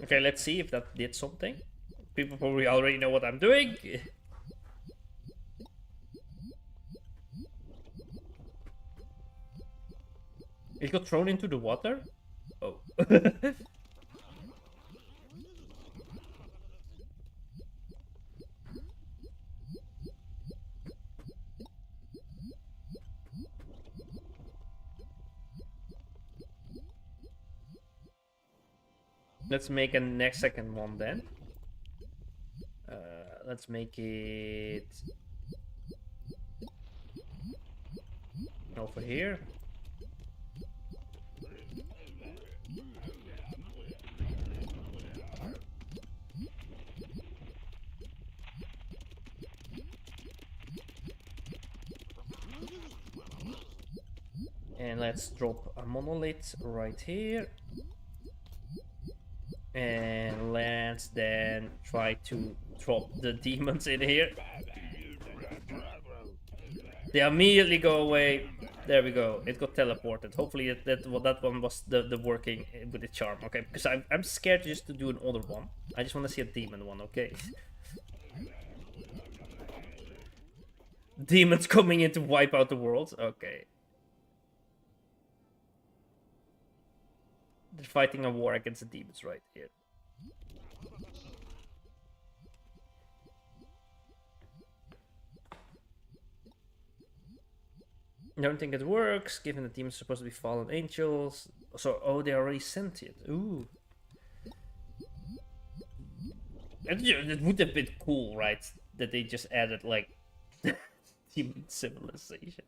Okay, let's see if that did something. People probably already know what I'm doing. It got thrown into the water? Oh. Let's make a next second one then. Let's make it over here. And let's drop a monolith right here. And let's then try to drop the demons in here. They immediately go away. There we go. It got teleported. Hopefully that one was the working with the charm. Okay, because I'm scared just to do an other one. I just want to see a demon one. Okay. Demons coming in to wipe out the world. Okay. They're fighting a war against the demons right here. I don't think it works, given the demons are supposed to be fallen angels. So, oh, they're already sentient. Ooh. It would have been cool, right? That they just added, like, demon civilization.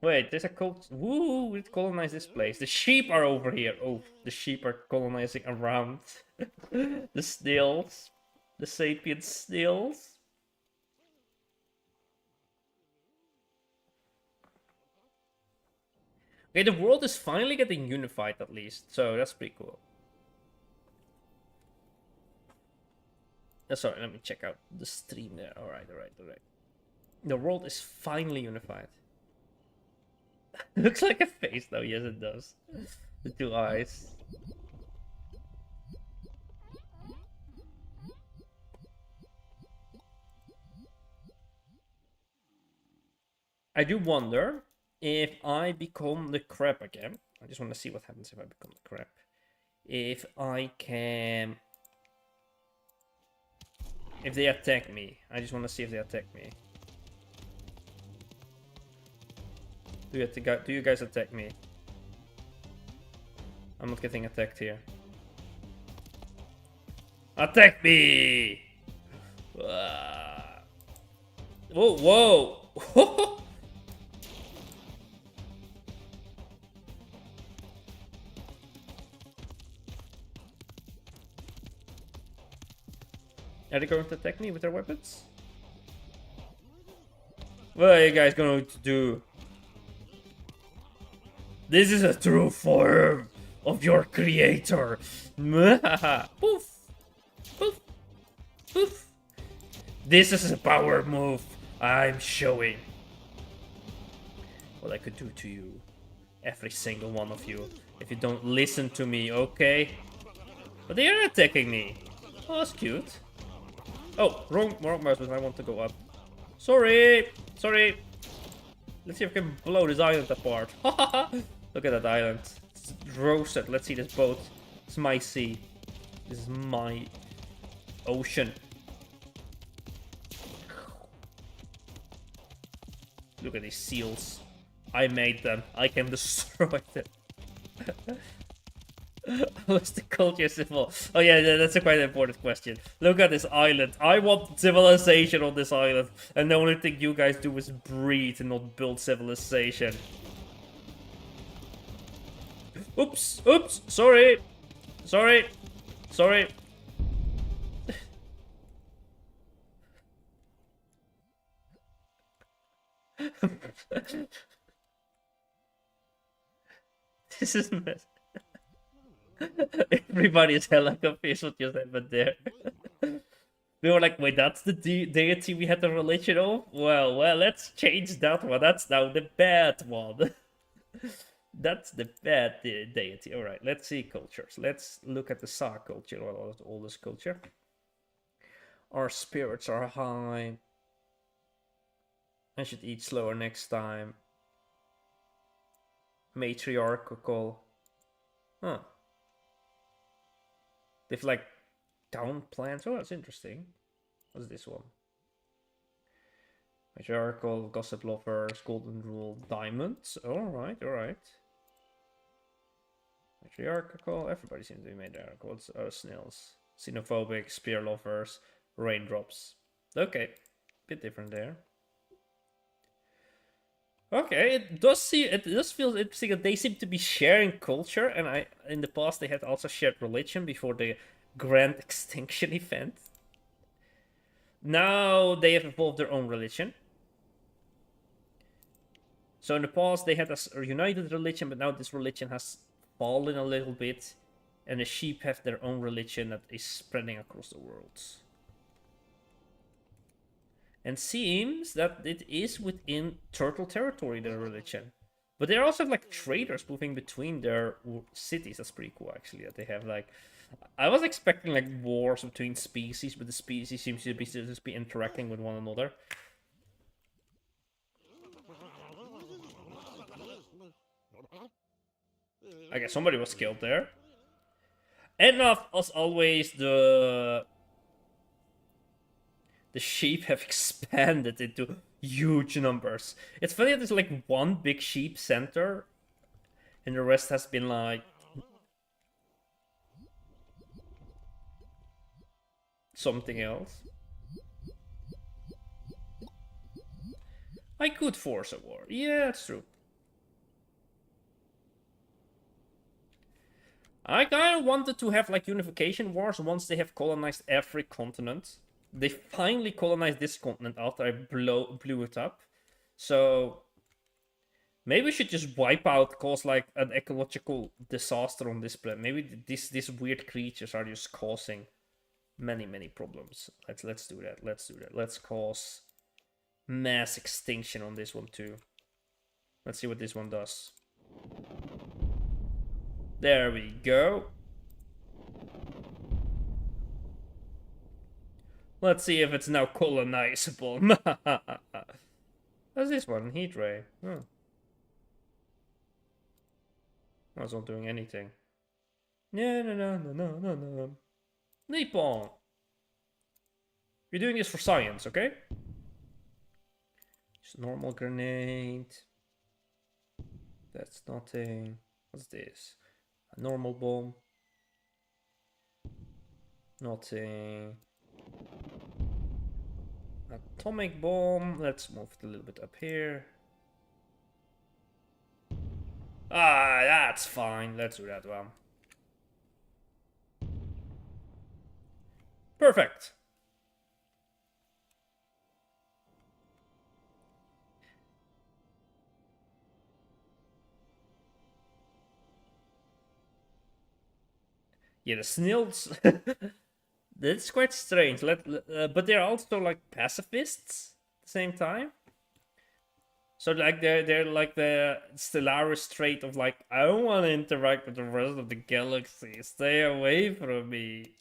Wait, there's a cult. Woo! It colonized this place. The sheep are over here. Oh, the sheep are colonizing around the snails. The sapient snails. Okay, the world is finally getting unified at least, so that's pretty cool. Sorry, let me check out the stream there. Alright. The world is finally unified. Looks like a face though, yes it does. The two eyes. I do wonder if I become the crab again. I just want to see what happens if I become the crab. If I can... If they attack me. I just want to see if they attack me. Do you guys attack me? I'm not getting attacked here. Attack me! Whoa, whoa! Are they going to attack me with their weapons? What are you guys going to do? This is a true form of your creator. Poof. Poof. Poof. This is a power move I'm showing. What I could do to you. Every single one of you. If you don't listen to me, okay? But they are attacking me. Oh, that's cute. Oh, wrong mouse button. I want to go up. Sorry. Let's see if I can blow this island apart. Look at that island. It's roasted. Let's see this boat. It's my sea. This is my ocean. Look at these seals. I made them. I can destroy them. What's the culture symbol? Oh yeah, that's a quite important question. Look at this island. I want civilization on this island. And the only thing you guys do is breed and not build civilization. Oops, sorry. This is mess. Everybody is hella confused what just happened there. We were like, wait, that's the deity we had a religion of? Well, let's change that one. That's now the bad one. That's the bad deity. Alright, let's see cultures. Let's look at the Sa culture, or the oldest culture. Our spirits are high. I should eat slower next time. Matriarchal. Huh. They've like down plants. Oh, that's interesting. What's this one? Matriarchal, gossip lovers, golden rule, diamonds. Alright. Matriarchal, everybody seems to be matriarchal. What's snails? Xenophobic, spear lovers, raindrops. Okay, bit different there. Okay, it does feel interesting that they seem to be sharing culture, and in the past they had also shared religion before the Grand Extinction event. Now they have evolved their own religion. So in the past they had a united religion, but now this religion has fallen a little bit, and the sheep have their own religion that is spreading across the world. And seems that it is within turtle territory, their religion. But they also have like traders moving between their cities. That's pretty cool, actually. That they have like, I was expecting like wars between species, but the species seems to be just be interacting with one another. I guess somebody was killed there. And as always, the sheep have expanded into huge numbers. It's funny that there's like one big sheep center, and the rest has been like something else. I could force a war. Yeah, that's true. I kind of wanted to have like unification wars once they have colonized every continent. They finally colonized this continent after I blew it up. So maybe we should just wipe out, cause like an ecological disaster on this planet. Maybe these weird creatures are just causing many problems. Let's do that. Let's do that. Let's cause mass extinction on this one too. Let's see what this one does. There we go. Let's see if it's now colonizable. What's this one? Heat ray. Oh. That's not doing anything. No. Nippon! You're doing this for science, okay? Just normal grenade. That's nothing. What's this? A normal bomb. Nothing. Atomic bomb. Let's move it a little bit up here. Ah, that's fine. Let's do that one. Perfect. Yeah, the snails. That's quite strange. But they're also like pacifists at the same time. So like they're like the Stellaris trait of like, I don't want to interact with the rest of the galaxy. Stay away from me.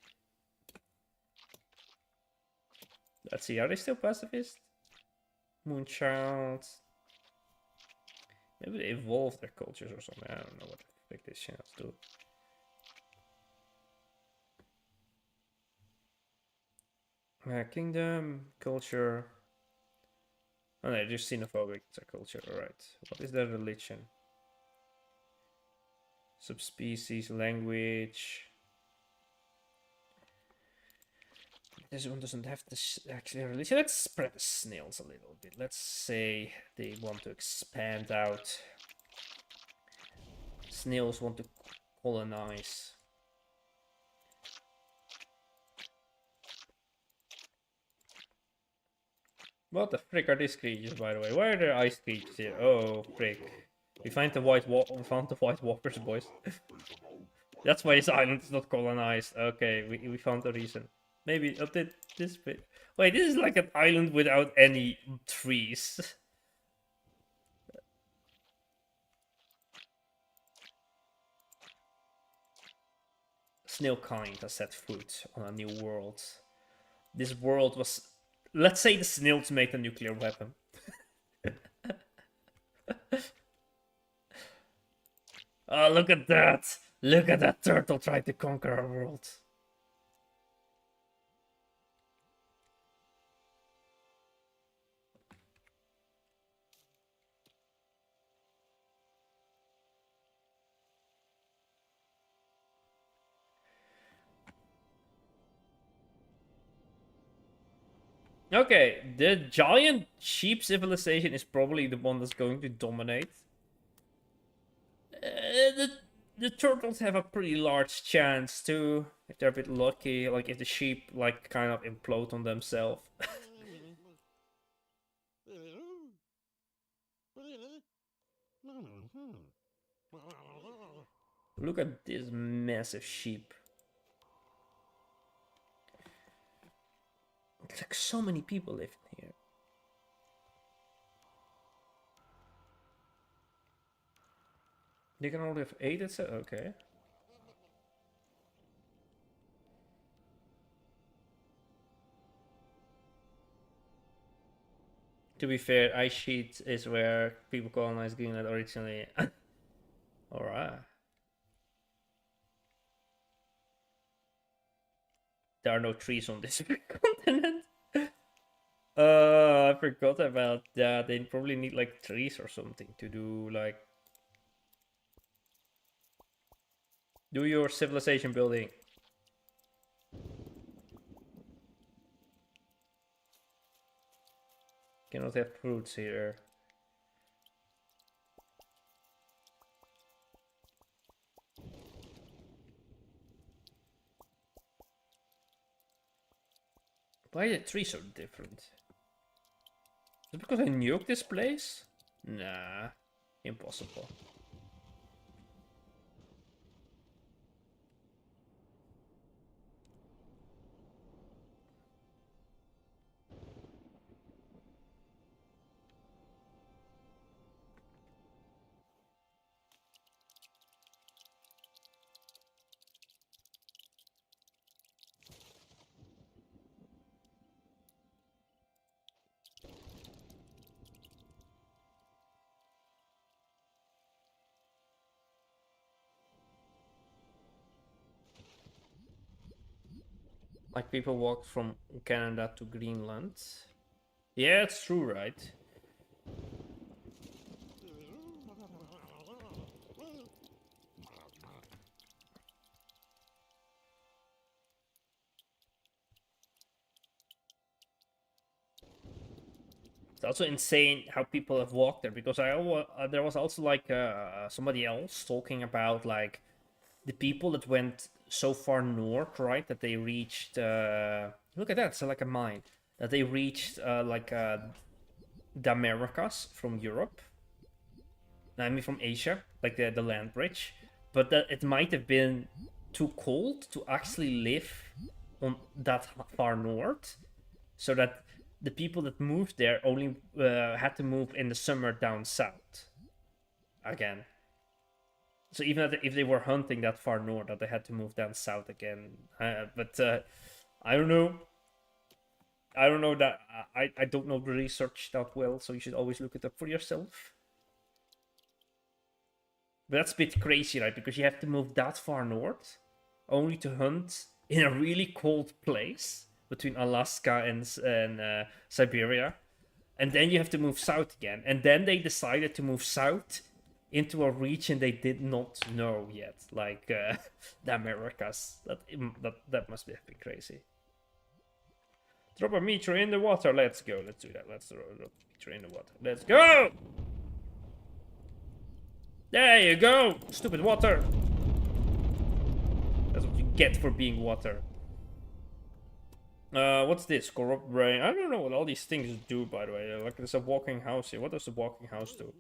Let's see, are they still pacifist? Moonchild. Maybe they evolved their cultures or something. I don't know what the heck these channels do. Kingdom, culture. Oh no, just xenophobic. It's a culture, alright. What is their religion? Subspecies, language. This one doesn't have this actually religion. Let's spread the snails a little bit. Let's say they want to expand out. Snails want to colonize. What the frick are these creatures, by the way? Why are there ice creatures here? Oh, frick. We found the White Walkers, boys. That's why this island is not colonized. Okay, we found a reason. Maybe update this bit. Wait, this is like an island without any trees. Snail kind has set foot on a new world. This world was... Let's say the snails made a nuclear weapon. Oh, look at that! Look at that turtle trying to conquer our world. Okay, the giant sheep civilization is probably the one that's going to dominate. The turtles have a pretty large chance too, if they're a bit lucky, like if the sheep like kind of implode on themselves. Look at this massive sheep. It's like so many people live here. They can only have 8, it's okay. To be fair, Ice Sheet is where people colonized Greenland originally. Alright. There are no trees on this continent. I forgot about that. They probably need like trees or something to do like... Do your civilization building. Cannot have fruits here. Why are the trees so different? Is it because I nuked this place? Nah, impossible. Like people walk from Canada to Greenland. Yeah, it's true, right? It's also insane how people have walked there, because there was also like somebody else talking about like the people that went so far north, right, that they reached look at that, it's like a mine, that they reached the Americas from Europe. I mean from Asia, like the land bridge, but that it might have been too cold to actually live on that far north, so that the people that moved there only had to move in the summer down south again. So even if they were hunting that far north, that they had to move down south again. But I don't know. I don't know that. I don't know the research that well, so you should always look it up for yourself. But that's a bit crazy, right? Because you have to move that far north only to hunt in a really cold place between Alaska and Siberia. And then you have to move south again. And then they decided to move south into a region they did not know yet, like the Americas. That must be a bit crazy. Drop a meteor in the water. Let's go. Let's do that. Let's drop a meteor in the water. Let's go! There you go! Stupid water! That's what you get for being water. What's this? Corrupt brain. I don't know what all these things do, by the way. Like, there's a walking house here. What does the walking house do?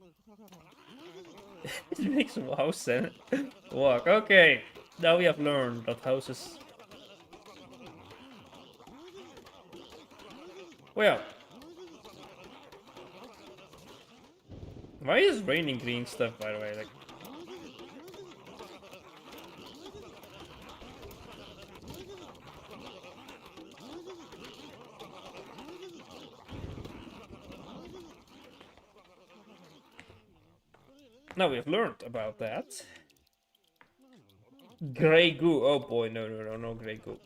It makes a house then walk. Okay, now we have learned that houses... Well... Why is it raining green stuff, by the way? Like... Now we have learned about that. Grey goo. Oh boy, no grey goo.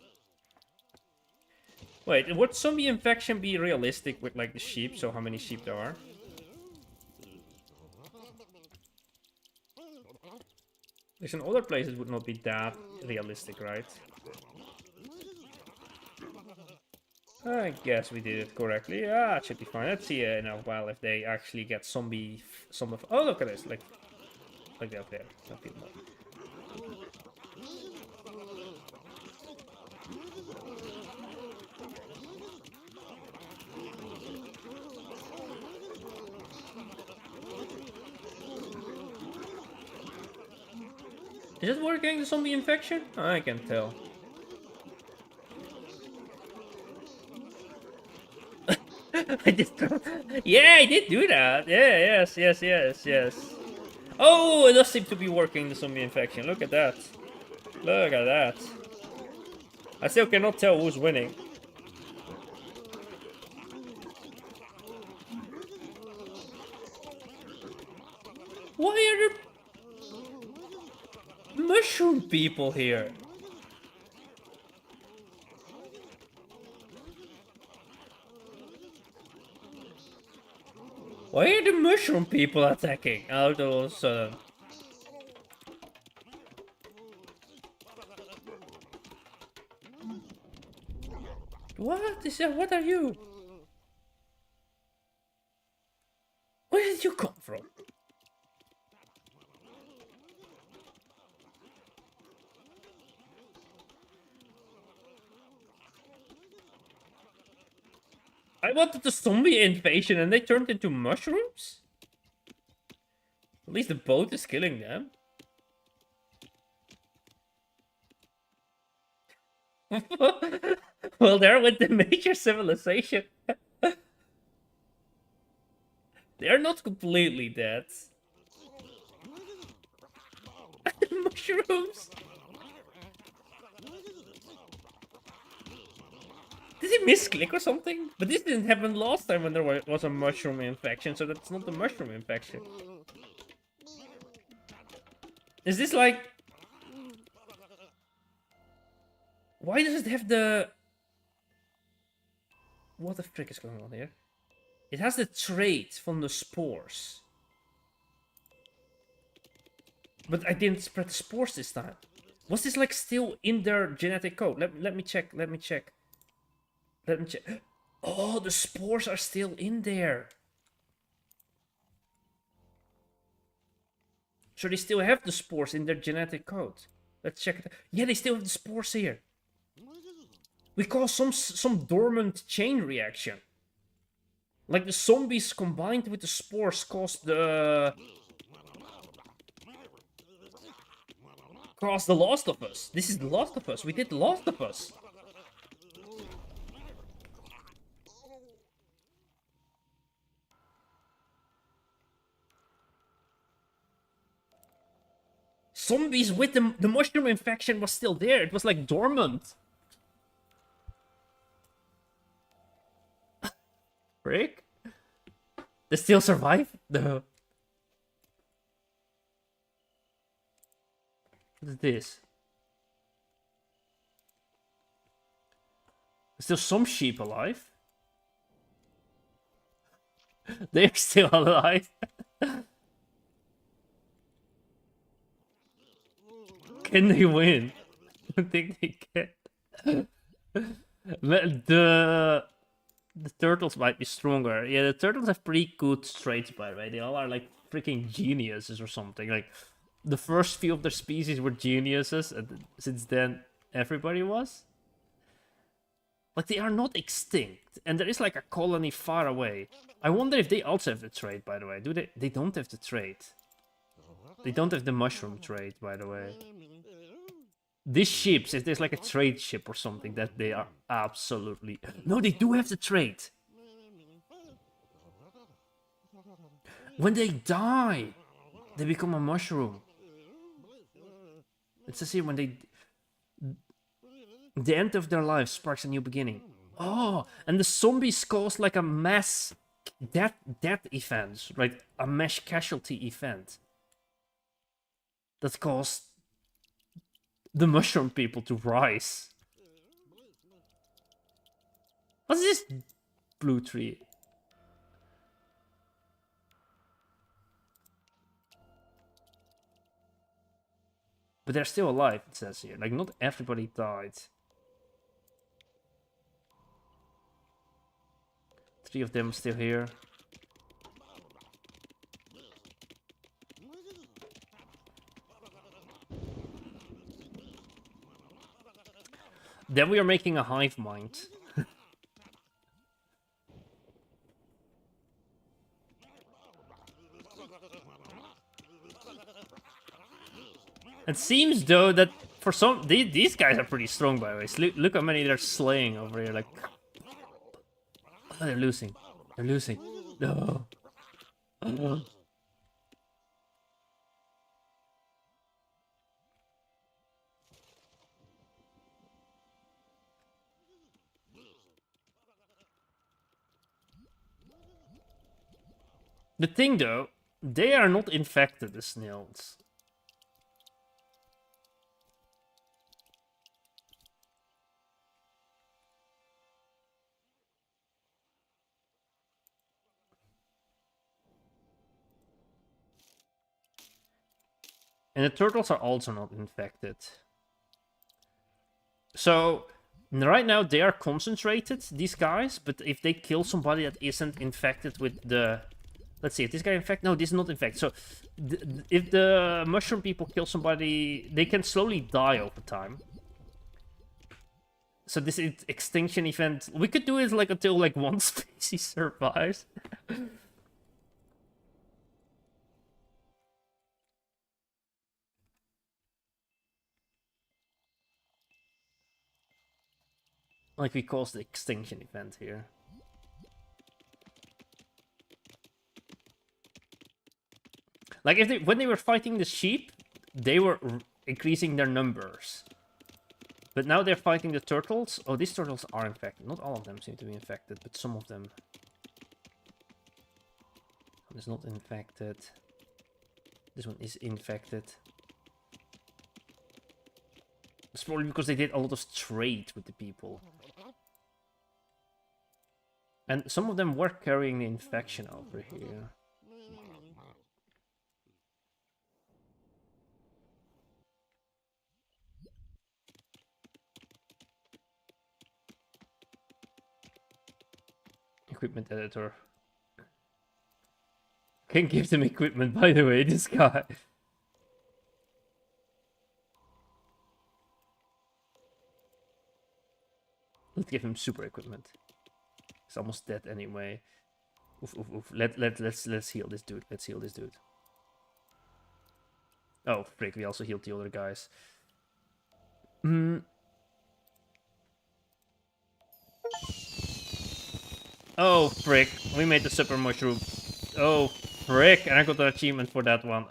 Wait, would zombie infection be realistic with like the sheep? So how many sheep there are? Because in other places it would not be that realistic, right? I guess we did it correctly. Yeah, it should be fine. Let's see in a while if they actually get zombie... Oh, look at this. Like that there. Is it working, the zombie infection? I can tell. I did. Yeah, I did do that. Yeah, yes. Oh, it does seem to be working, the zombie infection. Look at that. Look at that. I still cannot tell who's winning. Why are there mushroom people here? Why are the mushroom people attacking out of a sudden? What is that? What are you? Where did you come from? I wanted the zombie invasion and they turned into mushrooms? At least the boat is killing them. Well, they're with the major civilization. They're not completely dead. Mushrooms! Did he misclick or something? But this didn't happen last time when there was a mushroom infection, so that's not the mushroom infection. Is this like... Why does it have the... What the frick is going on here? It has the trait from the spores. But I didn't spread the spores this time. Was this like still in their genetic code? Let me check. Oh, the spores are still in there. So they still have the spores in their genetic code. Let's check it. Yeah, they still have the spores here. We call some dormant chain reaction. Like the zombies combined with the spores caused the Last of Us. This is the Last of Us. We did the Last of Us. Zombies with the mushroom infection was still there. It was like dormant. Frick? They still survive? No. What is this? There's still some sheep alive. They're still alive. Can they win? I don't think they can. The turtles might be stronger. Yeah, the turtles have pretty good traits, by the way. They all are like freaking geniuses or something. Like, the first few of their species were geniuses, and since then, everybody was. Like, they are not extinct, and there is like a colony far away. I wonder if they also have the trait, by the way. Do they? They don't have the trait. They don't have the mushroom trait, by the way. These ships, if there's like a trade ship or something, that they are absolutely... No, they do have the trait. When they die, they become a mushroom. It says here when they... The end of their life sparks a new beginning. Oh, and the zombies cause like a mass death event, right? A mass casualty event. That caused the mushroom people to rise. What's this blue tree? But they're still alive, it says here. Like, not everybody died. 3 of them still here. Then we are making a hive mind. It seems though that for some these guys are pretty strong, by the way. So look how many they're slaying over here. Like, oh, they're losing. They're losing. No. The thing though, they are not infected, the snails. And the turtles are also not infected. So, right now they are concentrated, these guys, but if they kill somebody that isn't infected with the... Let's see, if this guy infected... No, this is not infected. So, if the mushroom people kill somebody, they can slowly die over time. So this extinction event, we could do it like until like one species survives. Like we caused the extinction event here. Like if when they were fighting the sheep, they were increasing their numbers. But now they're fighting the turtles. Oh, these turtles are infected. Not all of them seem to be infected, but some of them. One is not infected. This one is infected. It's probably because they did a lot of trade with the people. And some of them were carrying the infection over here. Equipment editor. Can give them equipment, by the way, this guy. Let's give him super equipment. He's almost dead anyway. Oof, oof, oof. Let's heal this dude. Let's heal this dude. Oh, frick, we also healed the other guys. Oh, frick, we made the super mushroom. Oh, frick, and I got the achievement for that one.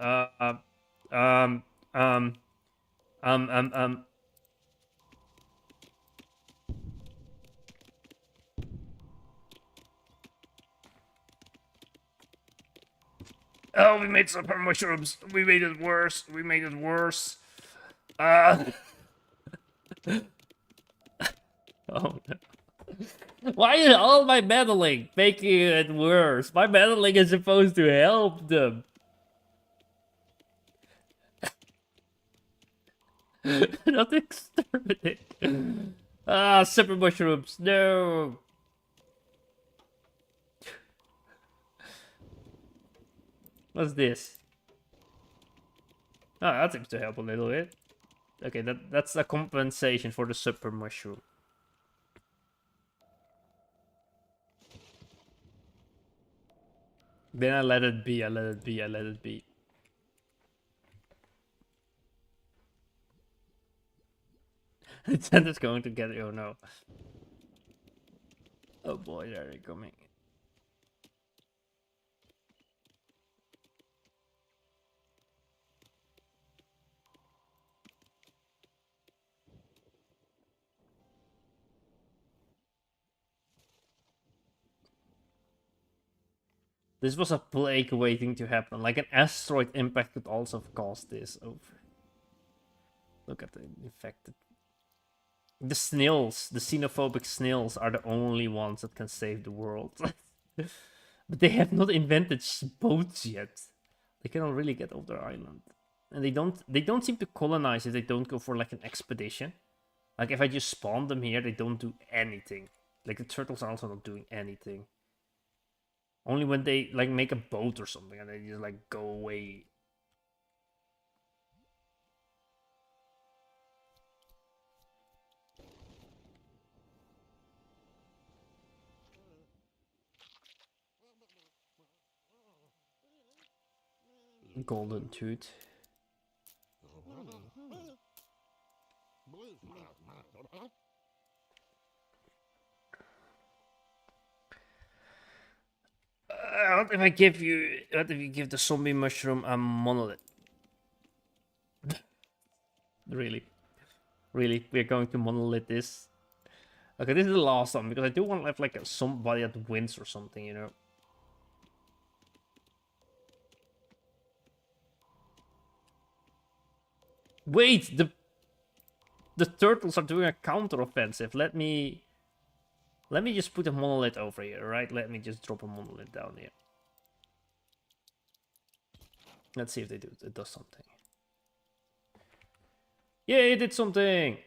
Oh, we made super mushrooms. We made it worse. We made it worse. Oh, no. Why is all my meddling making it worse? My meddling is supposed to help them. Not exterminate. Ah, super mushrooms. No. What's this? Oh, that seems to help a little bit. Okay, that's a compensation for the super mushroom. Then I let it be, I let it be, I let it be. The tent is going to get it, oh no. Oh boy, there they coming. This was a plague waiting to happen. Like an asteroid impact could also have caused this. Oh. Look at the infected. The snails, the xenophobic snails, are the only ones that can save the world. But they have not invented boats yet. They cannot really get off their island. And they don't seem to colonize if they don't go for like an expedition. Like if I just spawn them here, they don't do anything. Like the turtles are also not doing anything. Only when they like make a boat or something and they just like go away. Golden tooth. What if I give you? What if you give the zombie mushroom a monolith? Really, really, we're going to monolith this. Okay, this is the last one because I do want to have like somebody that wins or something, you know. Wait, the turtles are doing a counter-offensive. Let me just put a monolith over here, right? Let me just drop a monolith down here. Let's see if it does something. Yeah, it did something!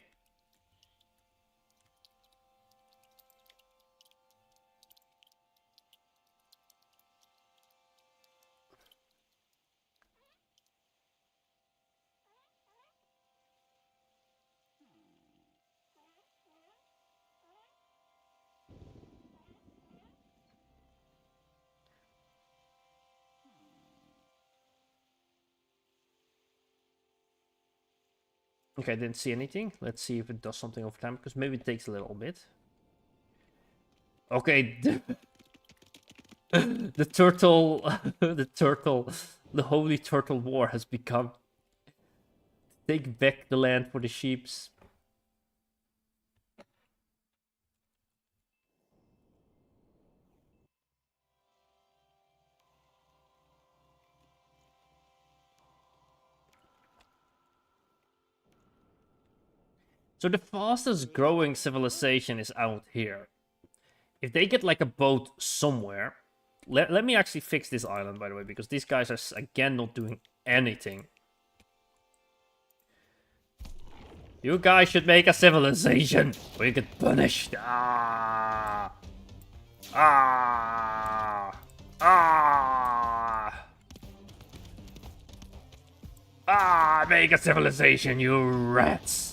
Okay, I didn't see anything. Let's see if it does something over time, because maybe it takes a little bit. Okay, the turtle, the holy turtle war has begun. Take back the land for the sheeps. So the fastest growing civilization is out here. If they get like a boat somewhere, let me actually fix this island, by the way, because these guys are again not doing anything. You guys should make a civilization or you get punished. Ah! Ah! Ah! Ah! Make a civilization, you rats!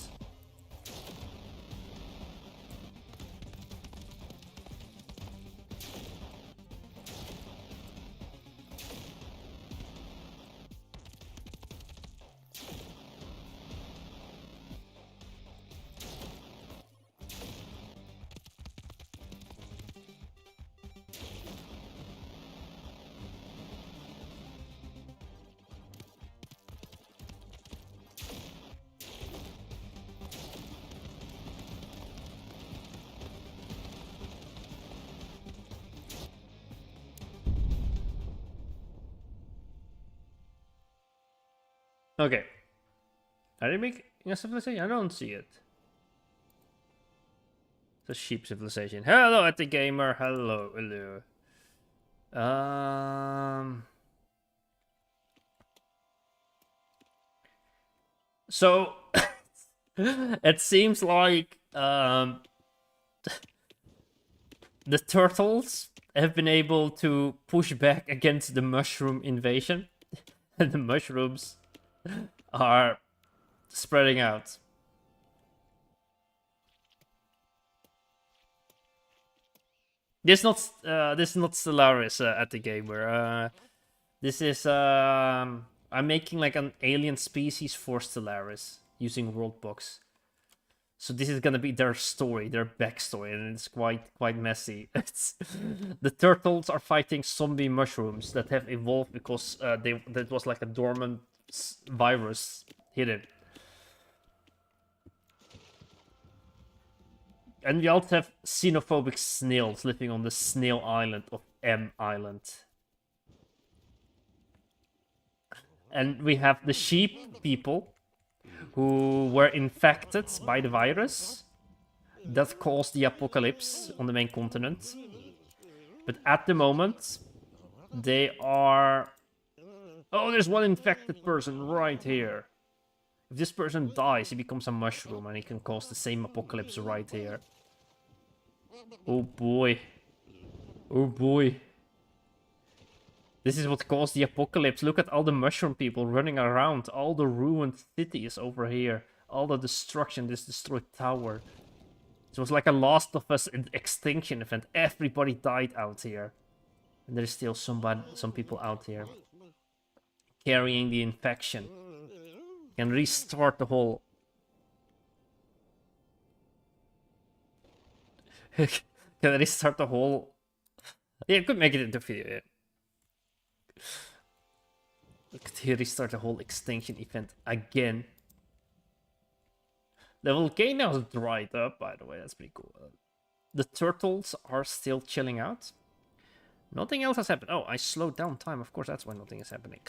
Okay. Are they making a civilization? I don't see it. It's a sheep civilization. Hello, at the gamer. Hello, hello. So it seems like the turtles have been able to push back against the mushroom invasion, and the mushrooms are spreading out. This is not Stellaris at the gamer. This is I'm making like an alien species for Stellaris using Worldbox. So this is gonna be their story, their backstory, and it's quite messy. It's the turtles are fighting zombie mushrooms that have evolved because that was like a dormant virus hidden. And we also have xenophobic snails living on the snail island of M Island. And we have the sheep people who were infected by the virus that caused the apocalypse on the main continent. But at the moment, they are... Oh, there's one infected person right here. If this person dies, he becomes a mushroom and he can cause the same apocalypse right here. Oh boy. Oh boy. This is what caused the apocalypse. Look at all the mushroom people running around. All the ruined cities over here. All the destruction, this destroyed tower. It was like a Last of Us extinction event. Everybody died out here. And there's still some people out here carrying the infection. Can restart the whole Can I restart the whole... Yeah, I could make it into video, yeah. Could he restart the whole extinction event again? The volcano has dried up, by the way. That's pretty cool. The turtles are still chilling out. Nothing else has happened. Oh, I slowed down time. Of course, that's why nothing is happening.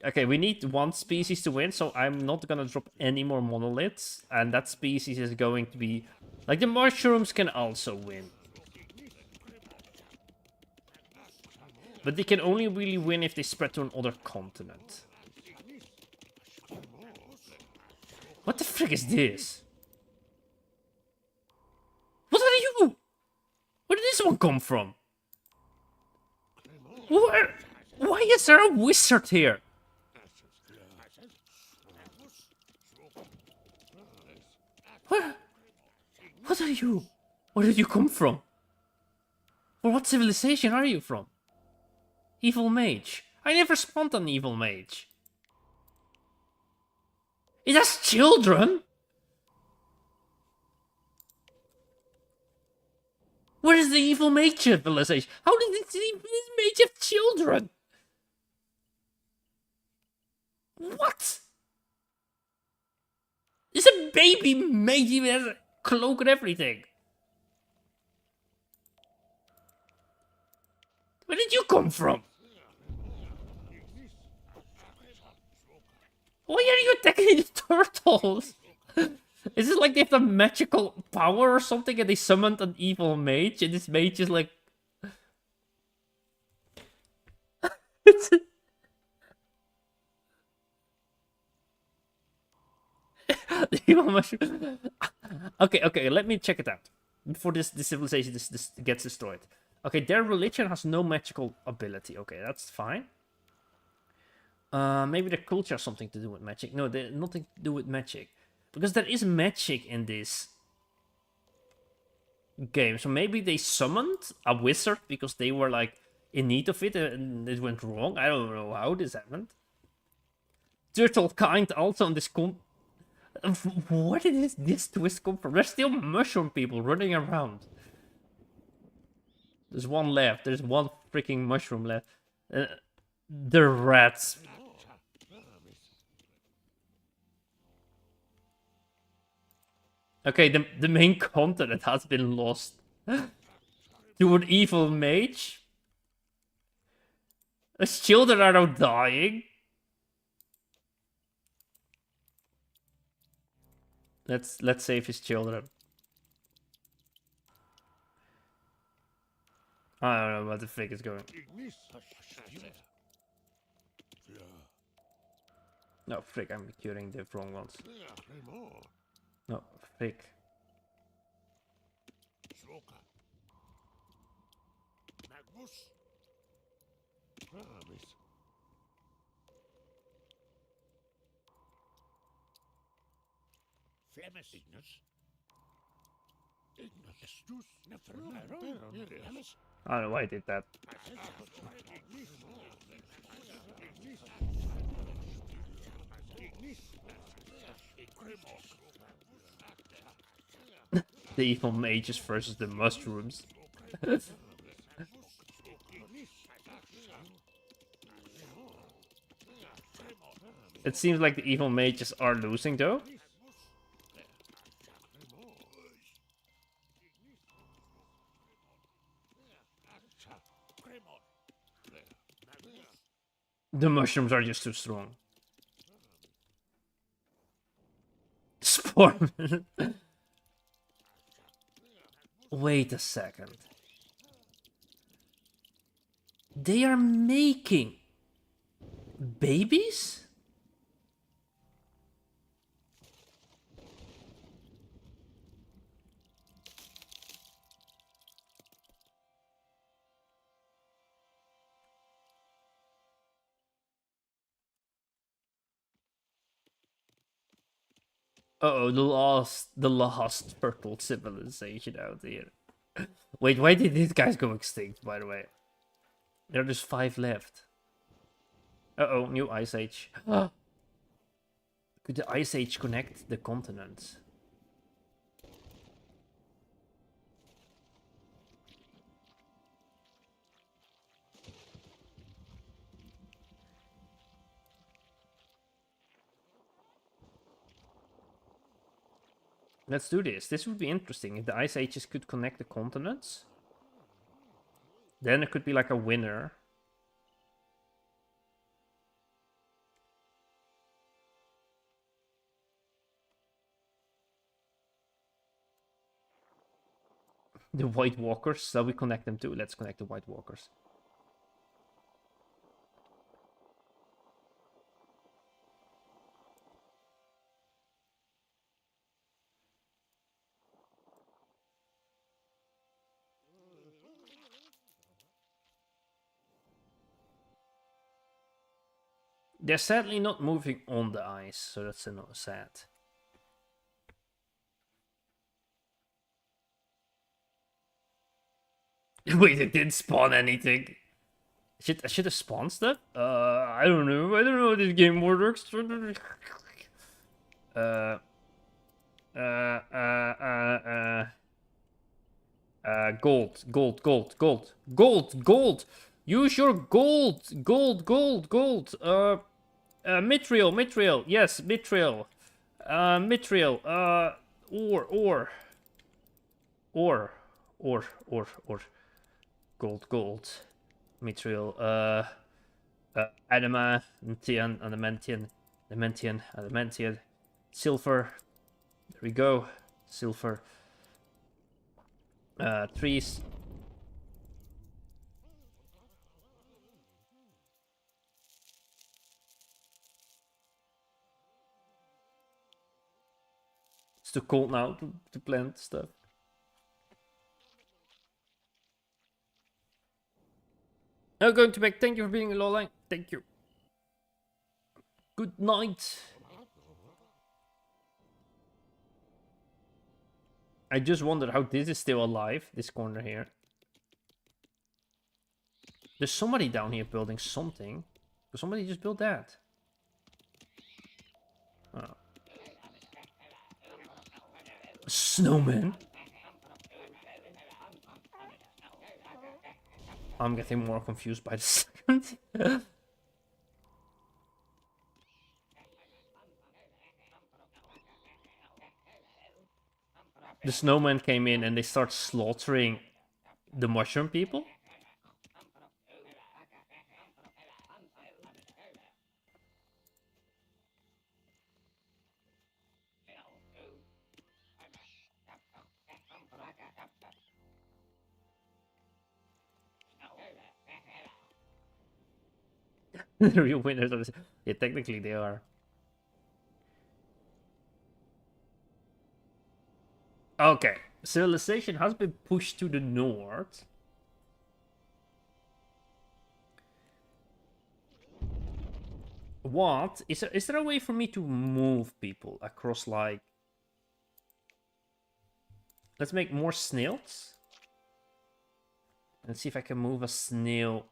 Okay, we need one species to win, so I'm not gonna drop any more monoliths. And that species is going to be... Like, the mushrooms can also win. But they can only really win if they spread to another continent. What the frick is this? What are you? Where did this one come from? Why is there a wizard here? What are you? Where did you come from? Or what civilization are you from? Evil mage. I never spawned an evil mage. It has children? Where is the evil mage civilization? How did this evil mage have children? What? It's a baby mage, even has a cloak and everything. Where did you come from? Why are you attacking the turtles? Is it like they have the magical power or something and they summoned an evil mage and this mage is like... The evil mushroom. Okay, let me check it out. Before this civilization this gets destroyed. Okay, their religion has no magical ability. Okay, that's fine. Maybe their culture has something to do with magic. No, they nothing to do with magic. Because there is magic in this game. So maybe they summoned a wizard because they were like in need of it and it went wrong. I don't know how this happened. Turtle kind also on this where did this twist come from? There's still mushroom people running around. There's one left. There's one freaking mushroom left. The rats. Okay, the main continent has been lost to an evil mage. His children are now dying. Let's save his children. I don't know what the frick is going. No, frick, I'm curing the wrong ones. No, frick. I don't know why I did that. The evil mages versus the mushrooms. It seems like the evil mages are losing though. The mushrooms are just too strong. Spore. Wait a second. They are making babies? Uh-oh, the last turtle civilization out here. Wait, why did these guys go extinct, by the way? There are just 5 left. Uh-oh, new ice age. Could the ice age connect the continents? Let's do this. This would be interesting. If the ice ages could connect the continents, then it could be like a winner. The White Walkers. Shall we connect them too? Let's connect the White Walkers. They're sadly not moving on the ice, so that's not sad. Wait, it didn't spawn anything. I should have spawned stuff? I don't know. I don't know how this game works. Gold. Use your gold. Gold. Mithril. Yes, mithril. Mithril. Ore. Gold. Mithril. Adamantium. Silver. There we go. Silver. Trees. It's too cold now to plant stuff. I'm going to bed. Thank you for being a low line. Thank you. Good night. I just wondered how this is still alive, this corner here. There's somebody down here building something. Somebody just built that. Oh. Snowman? I'm getting more confused by the second. The snowman came in and they start slaughtering the mushroom people. The real winners of this. Yeah, technically they are. Okay, civilization has been pushed to the north. What? Is there a way for me to move people across, like... Let's make more snails. Let's see if I can move a snail.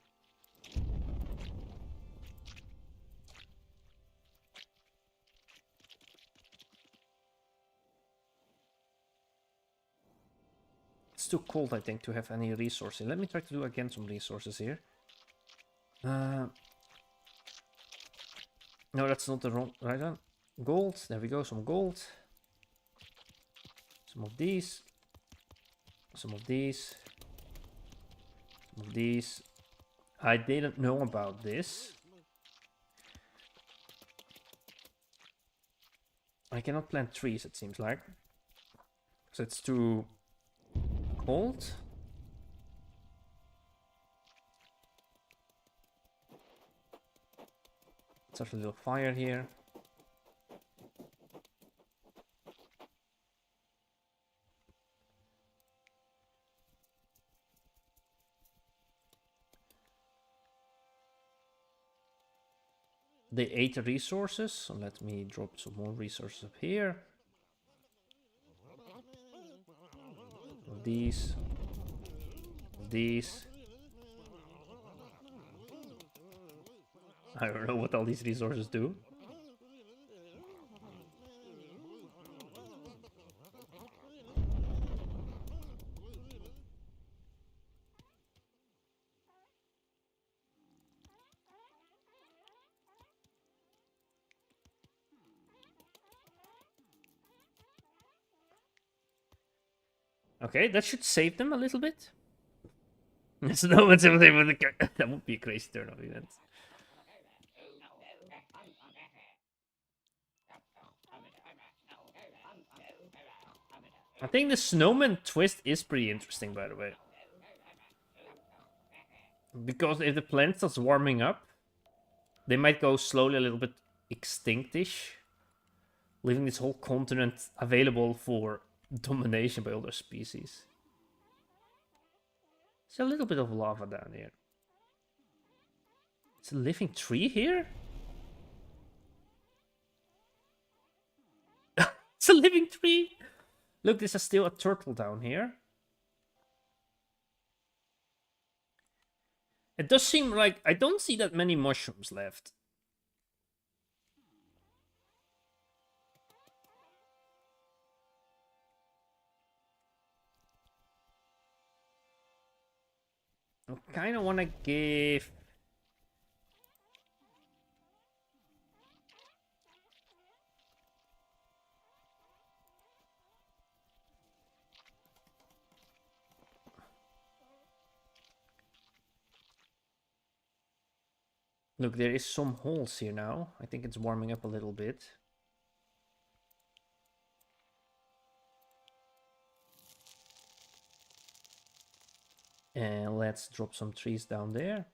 It's too cold, I think, to have any resources. Let me try to do again some resources here. No, that's not the right one. Gold. There we go. Some gold. Some of these. Some of these. Some of these. I didn't know about this. I cannot plant trees, it seems like. So it's too cold. Let's have a little fire here. They ate the resources, so let me drop some more resources up here. These. I don't know what all these resources do. Okay, that should save them a little bit. There's no one's able to... That would be a crazy turn of events. I think the snowman twist is pretty interesting, by the way. Because if the planet starts warming up, they might go slowly a little bit extinctish, leaving this whole continent available for domination by other species. There's a little bit of lava down here. It's a living tree here? It's a living tree! Look, there's still a turtle down here. It does seem like I don't see that many mushrooms left. I kind of want to give... Look, there is some holes here now. I think it's warming up a little bit. And let's drop some trees down there.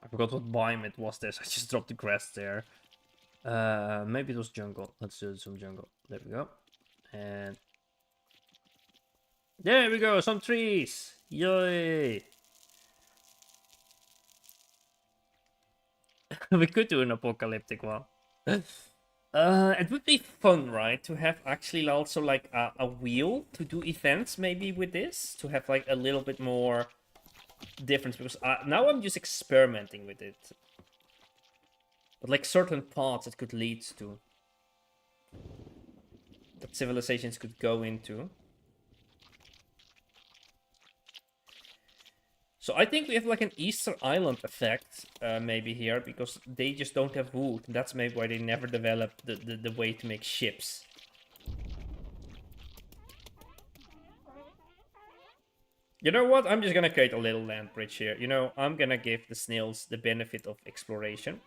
I forgot what biome it was there, so I just dropped the grass there. Maybe it was jungle. Let's do some jungle. There we go. And... there we go, some trees! Yay! We could do an apocalyptic one. It would be fun, right? To have actually also like a wheel to do events maybe with this. To have like a little bit more difference, because now I'm just experimenting with it. But like certain paths it could lead to. That civilizations could go into. So I think we have like an Easter Island effect maybe here, because they just don't have wood. And that's maybe why they never developed the way to make ships. You know what? I'm just gonna create a little land bridge here. You know, I'm gonna give the snails the benefit of exploration.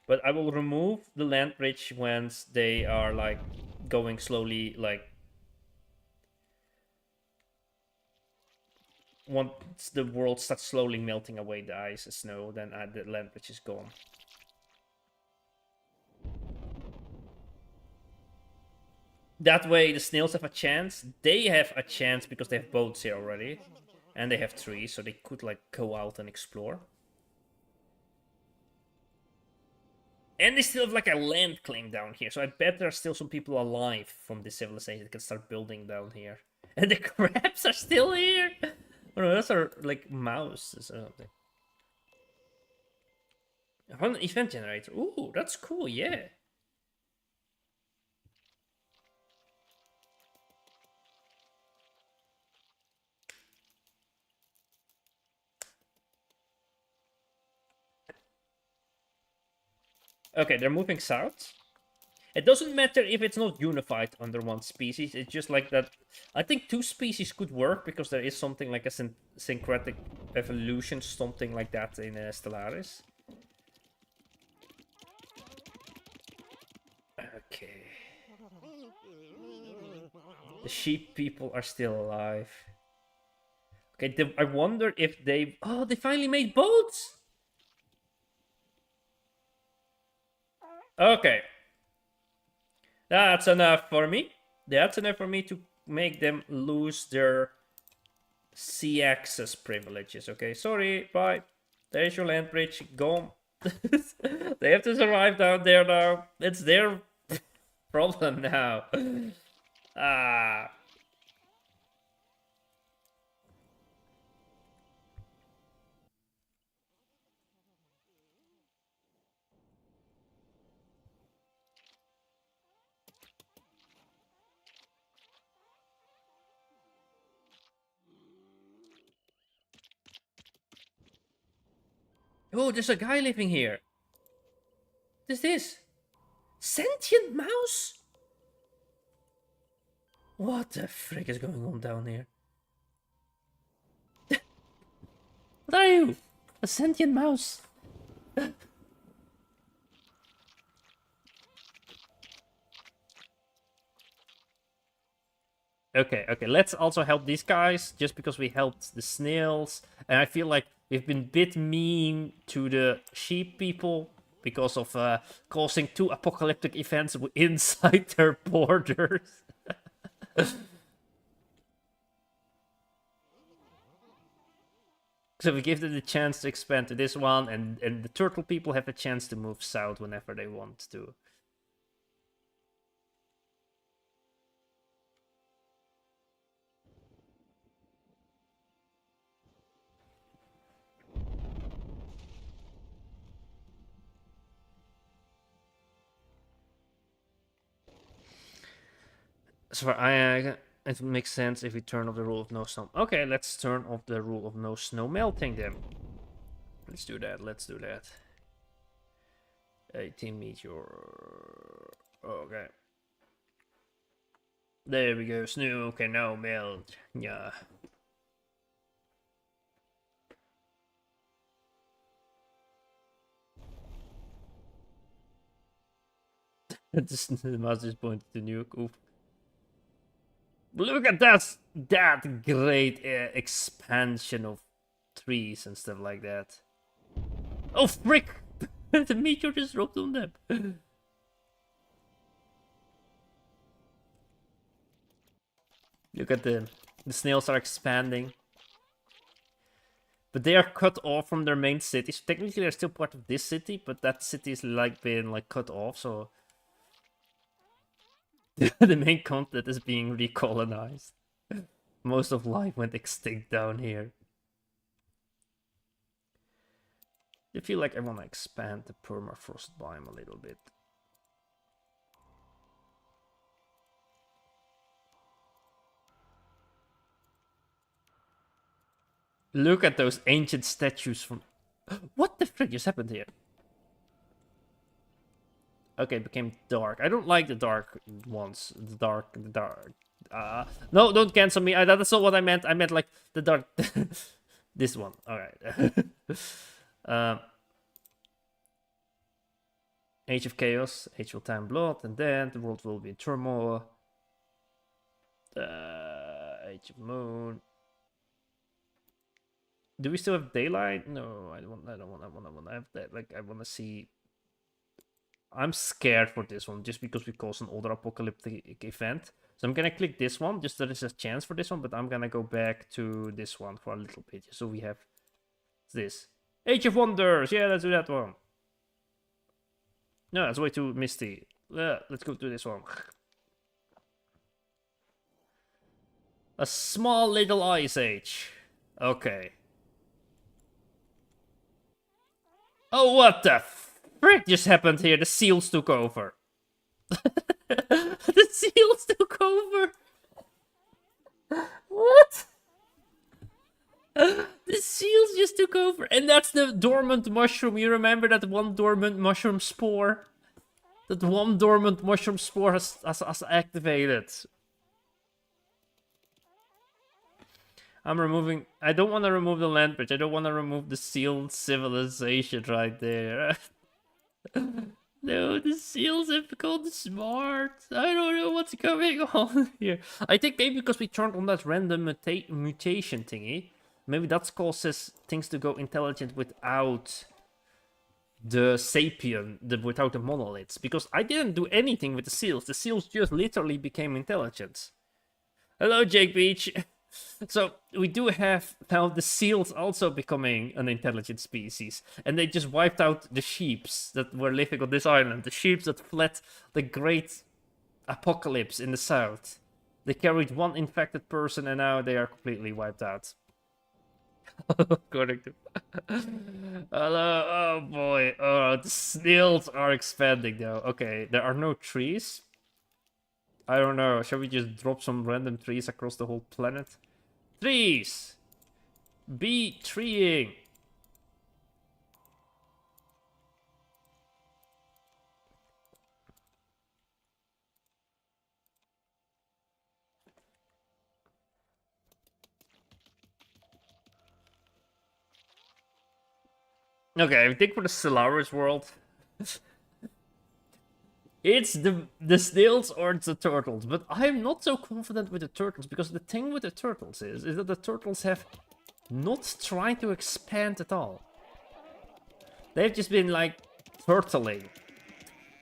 But I will remove the land bridge once they are like going slowly, like once the world starts slowly melting away the ice and snow, then the land bridge is gone. That way the snails have a chance. They have a chance because they have boats here already. And they have trees, so they could like go out and explore. And they still have like a land claim down here, so I bet there are still some people alive from this civilization that can start building down here. And the crabs are still here! Oh no, those are like mouse or something. I found an event generator. Ooh, that's cool, yeah. Okay, they're moving south. It doesn't matter if it's not unified under one species. It's just like that. I think two species could work because there is something like a syncretic evolution, something like that in Stellaris. Okay. The sheep people are still alive. Okay, I wonder if they... oh, they finally made boats! Okay. That's enough for me. That's enough for me to make them lose their sea access privileges. Okay, sorry, bye. There's your land bridge. Go. They have to survive down there now. It's their problem now. Ah. Oh, there's a guy living here. What is this? Sentient mouse? What the frick is going on down here? What are you? A sentient mouse? Okay, let's also help these guys, just because we helped the snails. And I feel like we've been a bit mean to the sheep people because of causing 2 apocalyptic events inside their borders. So we give them the chance to expand to this one, and the turtle people have a chance to move south whenever they want to. So it makes sense if we turn off the rule of no snow. Okay, let's turn off the rule of no snow melting then. Let's do that. 18 meteor. Okay. There we go. Snow can now melt. Yeah. The mouse just pointed to nuke. Oof. Look at that great expansion of trees and stuff like that. Oh frick! The meteor just dropped on them. Look at them. The snails are expanding. But they are cut off from their main city. So technically they're still part of this city, but that city is like being like cut off, so the main continent is being recolonized. Most of life went extinct down here. I feel like I want to expand the permafrost biome a little bit. Look at those ancient statues from... What the frick just happened here? Okay, it became dark. I don't like the dark ones. The dark. No, don't cancel me. That's not what I meant. I meant like the dark... This one. Alright. Age of Chaos, Age of Time Blood, and then the world will be in turmoil. Age of Moon. Do we still have daylight? No, I don't want to have that. Like, I want to see... I'm scared for this one, just because we caused an older apocalyptic event. So I'm gonna click this one, just so there's a chance for this one, but I'm gonna go back to this one for a little bit. So we have this. Age of Wonders! Yeah, let's do that one. No, that's way too misty. Let's go to this one. A small little ice age. Okay. Oh, what the frick just happened here? The seals took over. The seals took over. What? The seals just took over. And that's the dormant mushroom. You remember that one dormant mushroom spore? That one dormant mushroom spore has activated. I'm removing... I don't want to remove the land bridge. I don't want to remove the sealed civilization right there. No, the seals have become smart. I don't know what's going on here. I think maybe because we turned on that random mutation thingy. Maybe that causes things to go intelligent without the sapien, without the monoliths. Because I didn't do anything with the seals. The seals just literally became intelligent. Hello, Jake Beach. So we do have now the seals also becoming an intelligent species, and they just wiped out the sheeps that were living on this island. The sheeps that fled the great apocalypse in the south. They carried one infected person, and now they are completely wiped out. According to... Hello, oh boy, oh, the snails are expanding now. Okay, there are no trees. I don't know, shall we just drop some random trees across the whole planet? Trees! Be treeing! Okay, I think for the Stellaris world, it's the snails or it's the turtles. But I'm not so confident with the turtles, because the thing with the turtles is that the turtles have not tried to expand at all. They've just been like turtling.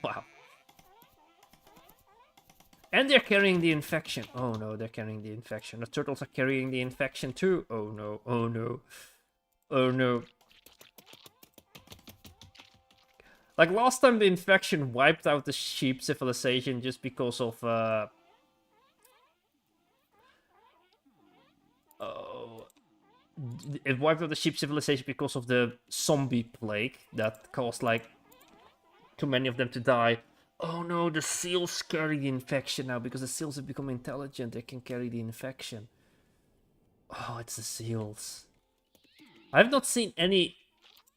Wow. And they're carrying the infection. Oh no, they're carrying the infection. The turtles are carrying the infection too. Oh no, oh no, oh no. Like last time the infection wiped out the sheep civilization just because of oh, it wiped out the sheep civilization because of the zombie plague that caused like too many of them to die. Oh no, the seals carry the infection now because the seals have become intelligent. They can carry the infection. Oh, it's the seals. I've not seen any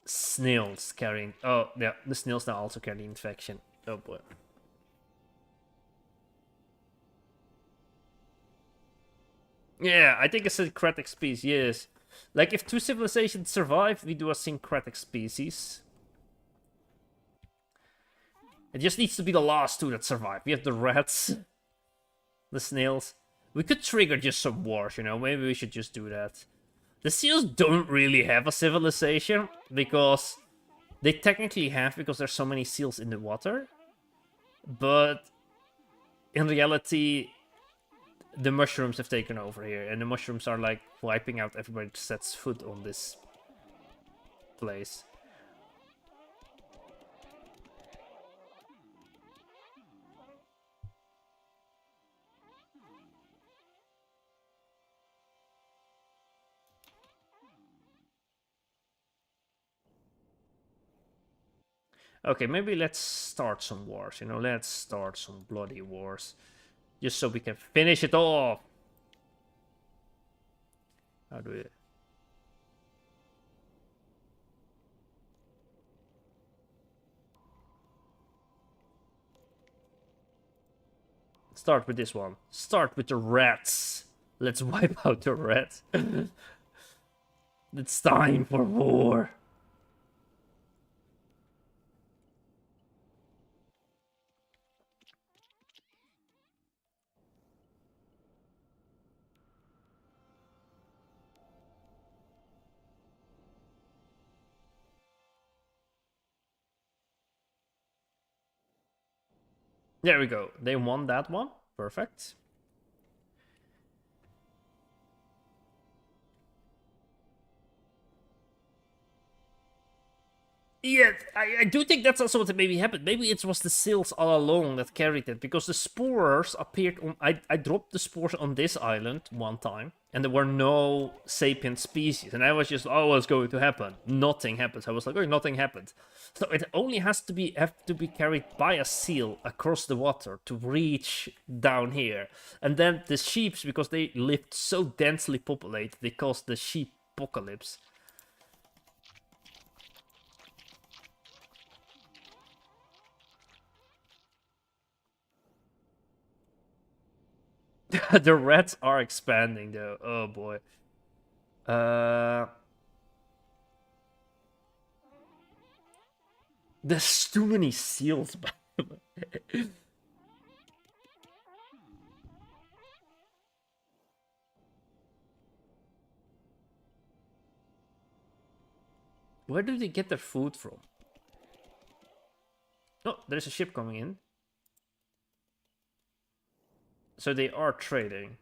snails carrying. Oh, yeah, the snails now also carry the infection. Oh boy. Yeah, I think a syncretic species, yes. Like, if two civilizations survive, we do a syncretic species. It just needs to be the last two that survive. We have the rats, the snails. We could trigger just some wars, you know? Maybe we should just do that. The seals don't really have a civilization, because they technically have, because there's so many seals in the water. But in reality, the mushrooms have taken over here, and the mushrooms are like wiping out everybody that sets foot on this place. Okay, maybe let's start some wars, you know, let's start some bloody wars. Just so we can finish it off. How do we... Start with this one. Start with the rats. Let's wipe out the rats. It's time for war. There we go. They won that one. Perfect. Yeah, I do think that's also what maybe happened. Maybe it was the seals all along that carried it, because the spores appeared on... I dropped the spores on this island one time, and there were no sapient species, and I was just, oh, what's going to happen? Nothing happens. I was like, oh, nothing happened. So it only have to be carried by a seal across the water to reach down here. And then the sheeps, because they lived so densely populated, they caused the sheep apocalypse. The rats are expanding though. Oh boy. There's too many seals. Where do they get their food from? Oh, there's a ship coming in. So they are trading.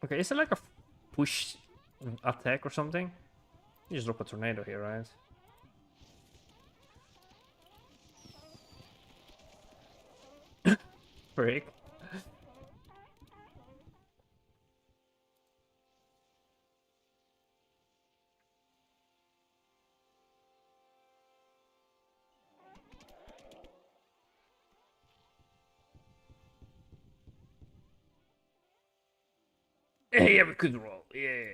Okay, is it like a push attack or something? You just drop a tornado here, right? Frick. Yeah, we could roll. Yeah.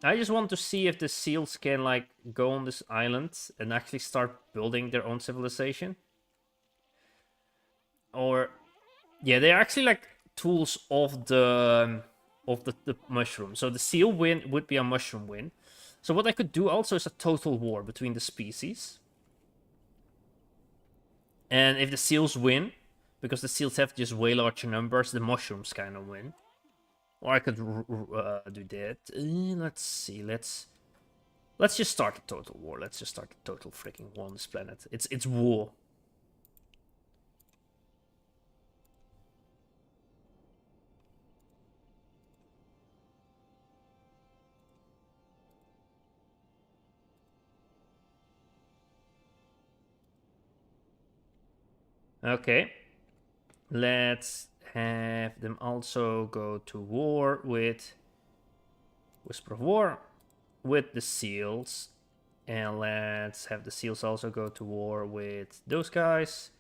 I just want to see if the seals can like go on this island and actually start building their own civilization. Or yeah, they're actually like tools of the mushroom. So the seal win would be a mushroom win. So what I could do also is a total war between the species. And if the seals win, because the seals have just way larger numbers, the mushrooms kind of win. Or I could do that. Let's see. Let's just start a total war. Let's just start a total freaking war on this planet. It's war. Okay. Let's have them also go to war with Whisper of War with the seals. And let's have the seals also go to war with those guys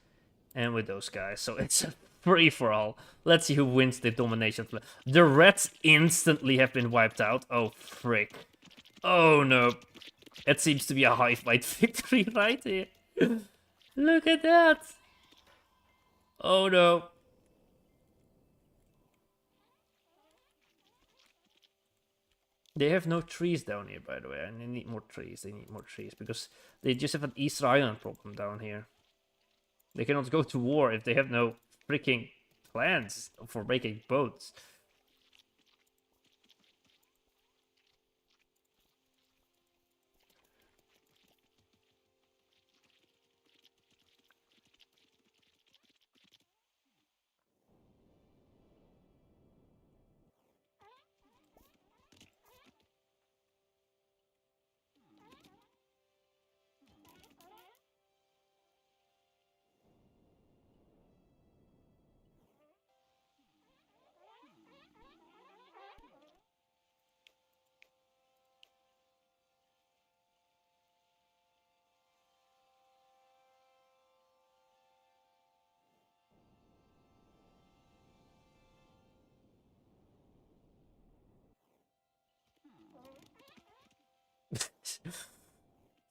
and with those guys. So it's a free for all. Let's see who wins the domination. The reds instantly have been wiped out. Oh, frick. Oh, no. It seems to be a high fight victory right here. Look at that. Oh, no. They have no trees down here, by the way. And they need more trees. They need more trees because they just have an Easter Island problem down here. They cannot go to war if they have no freaking plans for making boats.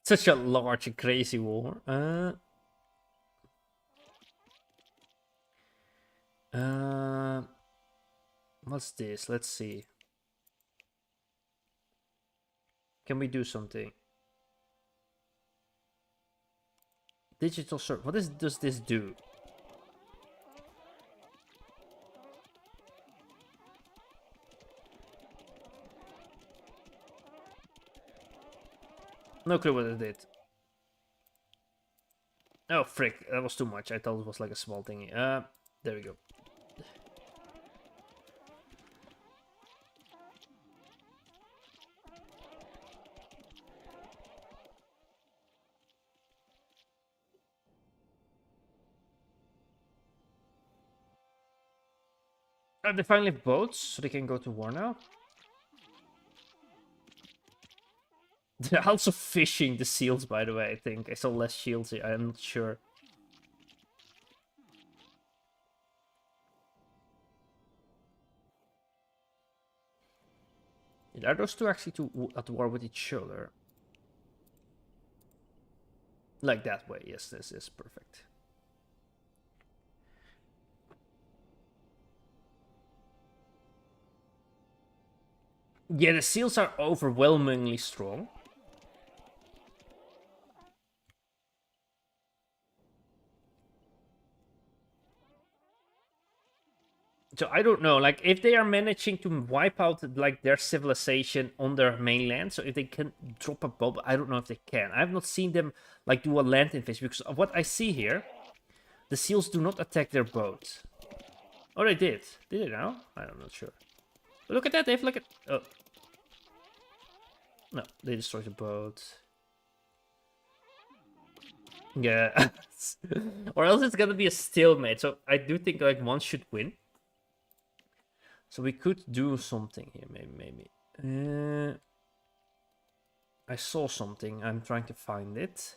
Such a large and crazy war. What's this? Let's see. Can we do something? Digital search. What does this do? No clue what it did. Oh, frick. That was too much. I thought it was like a small thingy. There we go. They finally have boats, so they can go to war now. They're also fishing the seals, by the way, I think. I saw less shields here. I'm not sure. Are those two actually at war with each other? Like that way. Yes, this is perfect. Yeah, the seals are overwhelmingly strong. So I don't know, like if they are managing to wipe out like their civilization on their mainland, so if they can drop a bomb, I don't know if they can. I have not seen them like do a land invasion because of what I see here, the seals do not attack their boat. Oh, they did. Did they now? I'm not sure. But look at that, they have like a... Oh. No, they destroyed the boat. Yeah. Or else it's gonna be a stalemate. So I do think like one should win. So we could do something here, maybe. I saw something. I'm trying to find it.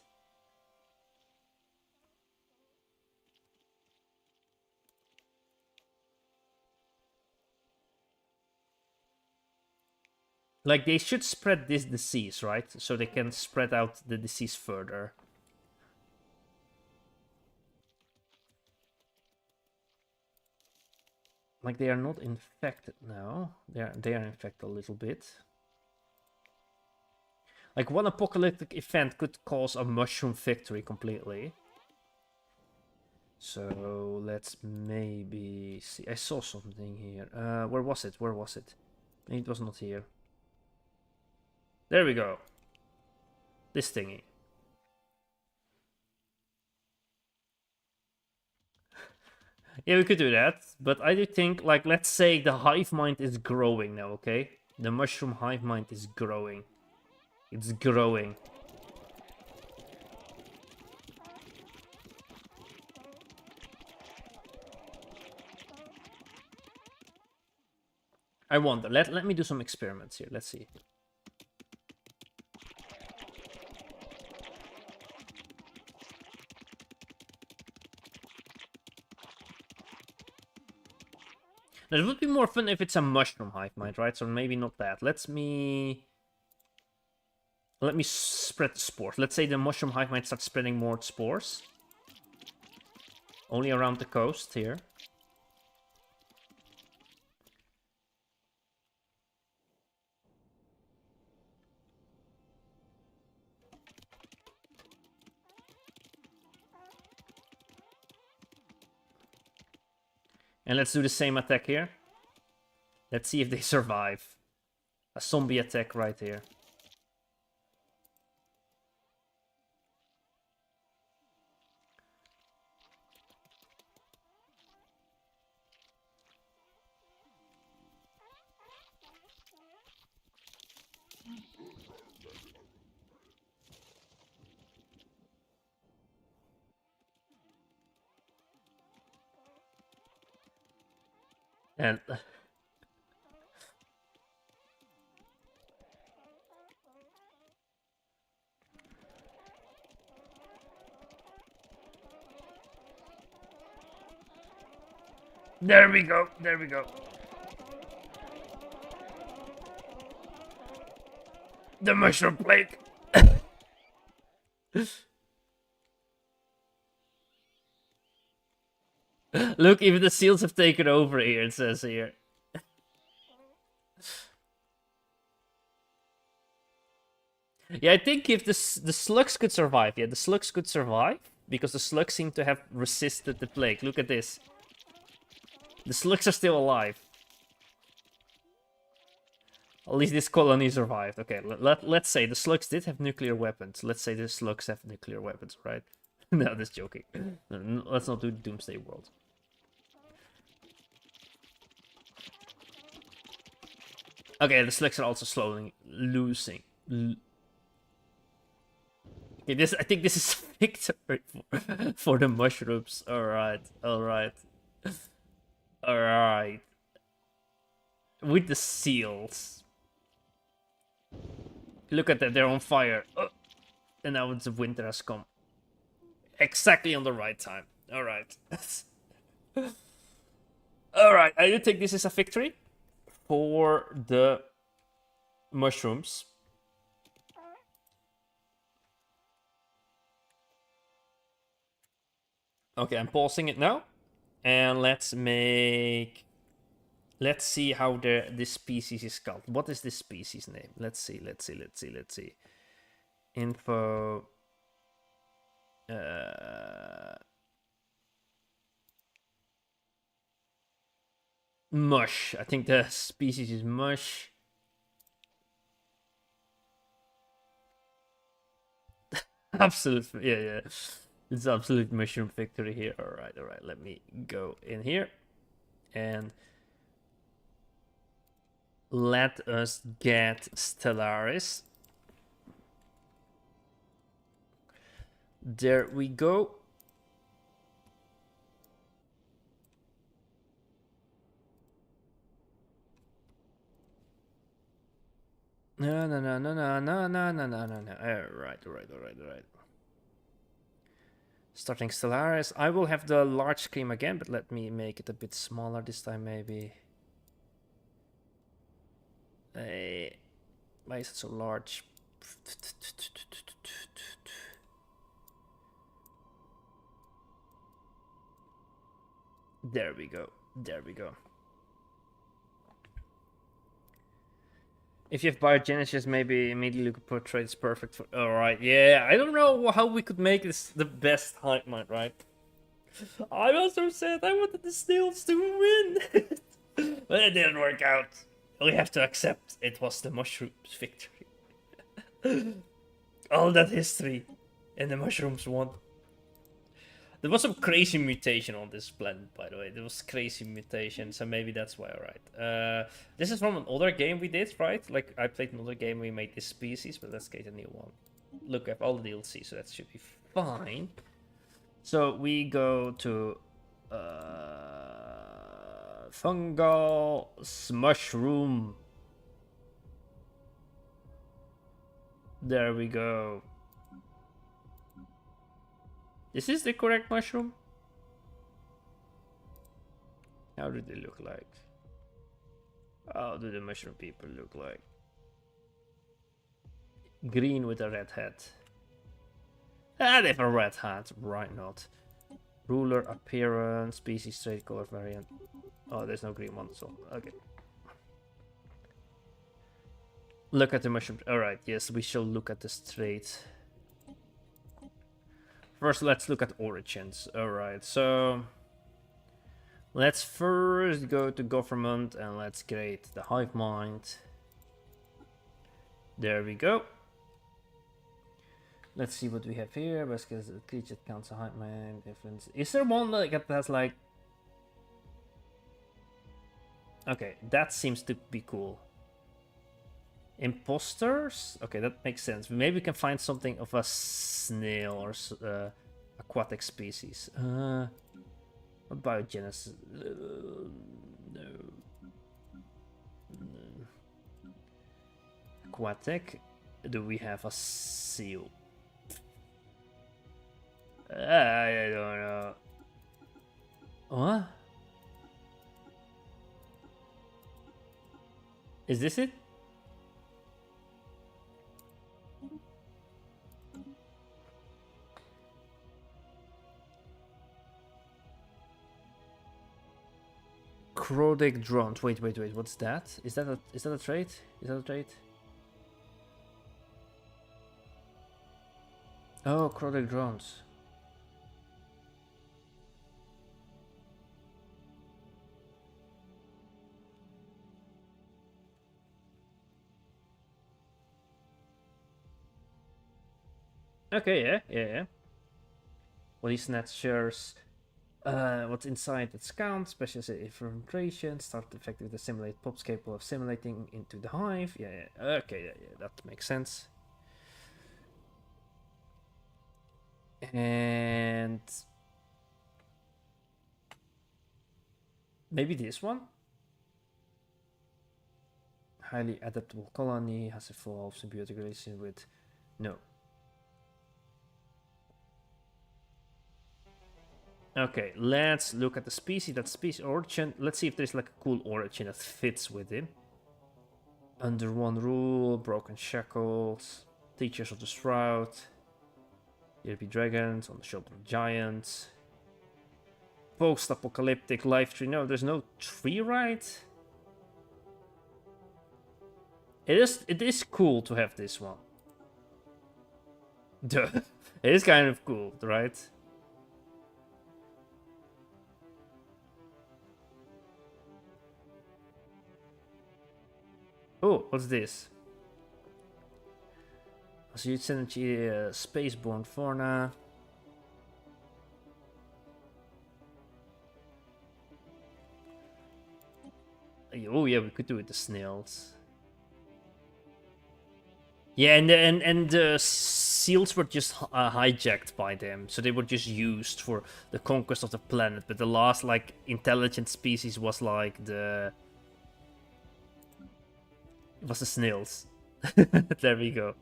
Like, they should spread this disease, right? So they can spread out the disease further. Like, they are not infected now. They are infected a little bit. Like, one apocalyptic event could cause a mushroom victory completely. So let's maybe see. I saw something here. Where was it? Where was it? It was not here. There we go. This thingy. Yeah, we could do that. But I do think, like, let's say the hive mind is growing now, okay? The mushroom hive mind is growing. It's growing. I wonder. Let me do some experiments here. Let's see. Now, it would be more fun if it's a mushroom hive mind, right? So maybe not that. Let me spread the spores. Let's say the mushroom hive might start spreading more spores. Only around the coast here. And let's do the same attack here. Let's see if they survive. A zombie attack right here. And there we go. There we go. The mushroom plague. Look, even the seals have taken over here, it says here. Yeah, I think if the slugs could survive, yeah, the slugs could survive. Because the slugs seem to have resisted the plague. Look at this. The slugs are still alive. At least this colony survived. Okay, let's say the slugs did have nuclear weapons. Let's say the slugs have nuclear weapons, right? No, just joking. No, let's not do Doomsday World. Okay, the slugs are also slowly losing. Okay, I think this is victory for the mushrooms. Alright, alright. Alright. With the seals. Look at that, they're on fire. And now the winter has come. Exactly on the right time. Alright. Alright, I do think this is a victory for the mushrooms. Okay, I'm pausing it now. And let's see how this species is called. What is this species name? Let's see. Info. Mush. I think the species is mush. Absolute. Yeah. It's absolute mushroom victory here. Alright. Let me go in here. And let us get Stellaris. There we go. No. Alright. Starting Stellaris. I will have the large screen again, but let me make it a bit smaller this time, maybe. Why is it so large? There we go. There we go. If you have biogenesis, maybe immediately portray is perfect for. Alright, yeah. I don't know how we could make this the best height mine, right? I also said I wanted the snails to win. But it didn't work out. We have to accept it was the mushrooms' victory. All that history, and the mushrooms won. There was some crazy mutation on this planet, by the way. There was crazy mutation, so maybe that's why, alright. This is from another game we did, right? Like, I played another game, we made this species, but let's get a new one. Look, I have all the DLC, so that should be fine. So, we go to... fungal mushroom. There we go. Is this the correct mushroom? How do they look like? How do the mushroom people look like? Green with a red hat. Ah, they have a red hat. Why not? Ruler, appearance, species, trait, color variant. Oh, there's no green one, so okay. Look at the mushroom. Alright, yes, we shall look at the trait. First, let's look at origins. Alright, so... let's first go to government and let's create the hive mind. There we go. Let's see what we have here. Basically, the creature counts a hive mind difference. Is there one that has like... okay, that seems to be cool. Imposters? Okay, that makes sense. Maybe we can find something of a snail or aquatic species. What biogenesis? No. Aquatic? Do we have a seal? I don't know. What? Is this it? Crodic drones. Wait. What's that? Is that a trait? Is that a trait? Oh, crodic drones. Okay, yeah. Body snatchers. What's inside its count, special infiltration, start effectively to simulate pops capable of simulating into the hive. Yeah. Okay, yeah, that makes sense. And maybe this one? Highly adaptable colony, has evolved symbiotic relation with... no. Okay, let's look at the species. That species origin. Let's see if there's like a cool origin that fits with him. Under one rule, broken shackles, teachers of the shroud, here be dragons on the shoulder of giants. Post-apocalyptic life tree. No, there's no tree, right? It is cool to have this one. Duh. It is kind of cool, right? Oh, what's this? So you'd send spaceborne fauna. Oh yeah, we could do it the snails. Yeah, and the seals were just hijacked by them, so they were just used for the conquest of the planet. But the last like intelligent species was like the... it was the snails. There we go.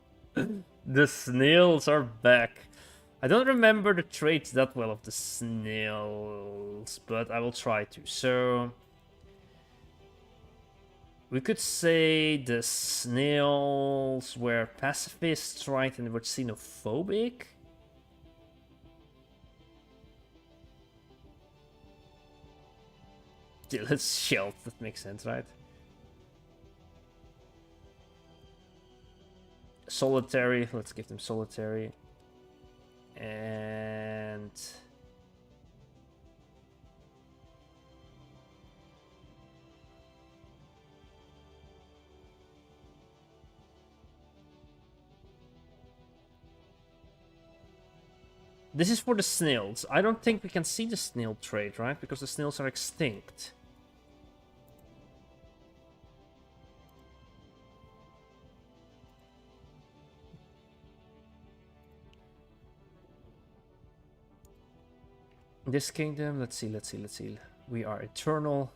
The snails are back. I don't remember the traits that well of the snails, but I will try to. So... We could say the snails were pacifists, right, and were xenophobic. Yeah, let's shelf. That makes sense, right? Solitary. Let's give them solitary. And this is for the snails. I don't think we can see the snail trait, right? Because the snails are extinct. This kingdom, let's see. We are eternal.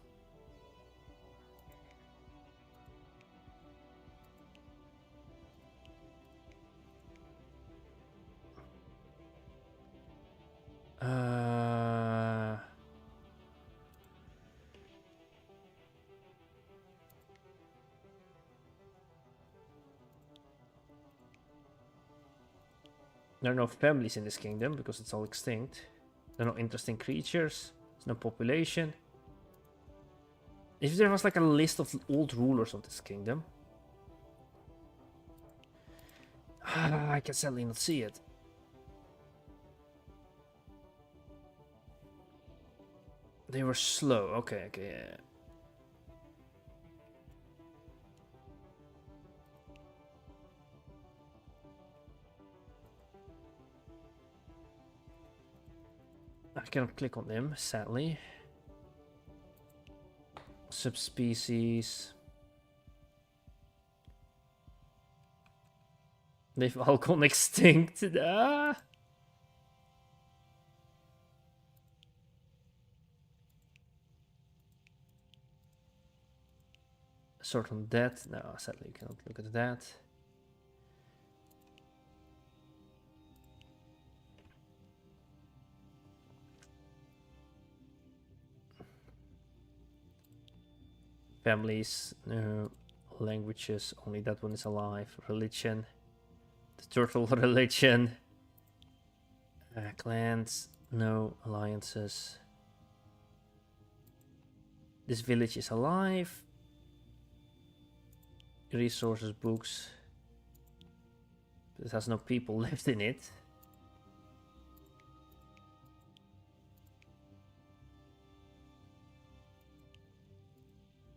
There are no families in this kingdom because it's all extinct. There are no interesting creatures. There's no population. If there was like a list of old rulers of this kingdom. I can sadly not see it. They were slow. Okay, yeah. I cannot click on them, sadly. Subspecies. They've all gone extinct. Ah. Sort on that. No, sadly you cannot look at that. Families, no. Languages, only that one is alive. Religion, the turtle religion. Clans, no. Alliances. This village is alive. Resources, books. But it has no people left in it.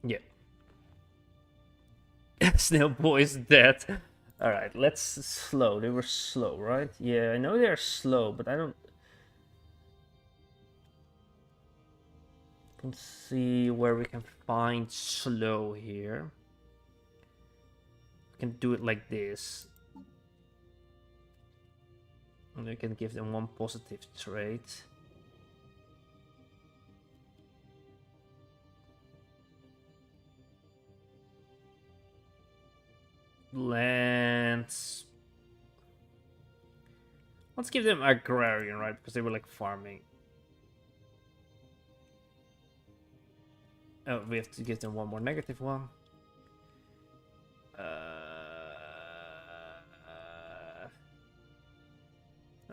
Yeah. Snail boy is dead. Alright, let's slow. They were slow, right? Yeah, I know they're slow, but I don't see where we can find slow here. We can do it like this. And we can give them one positive trait. Lands. Let's give them agrarian, right? Because they were like farming. Oh, we have to give them one more negative one.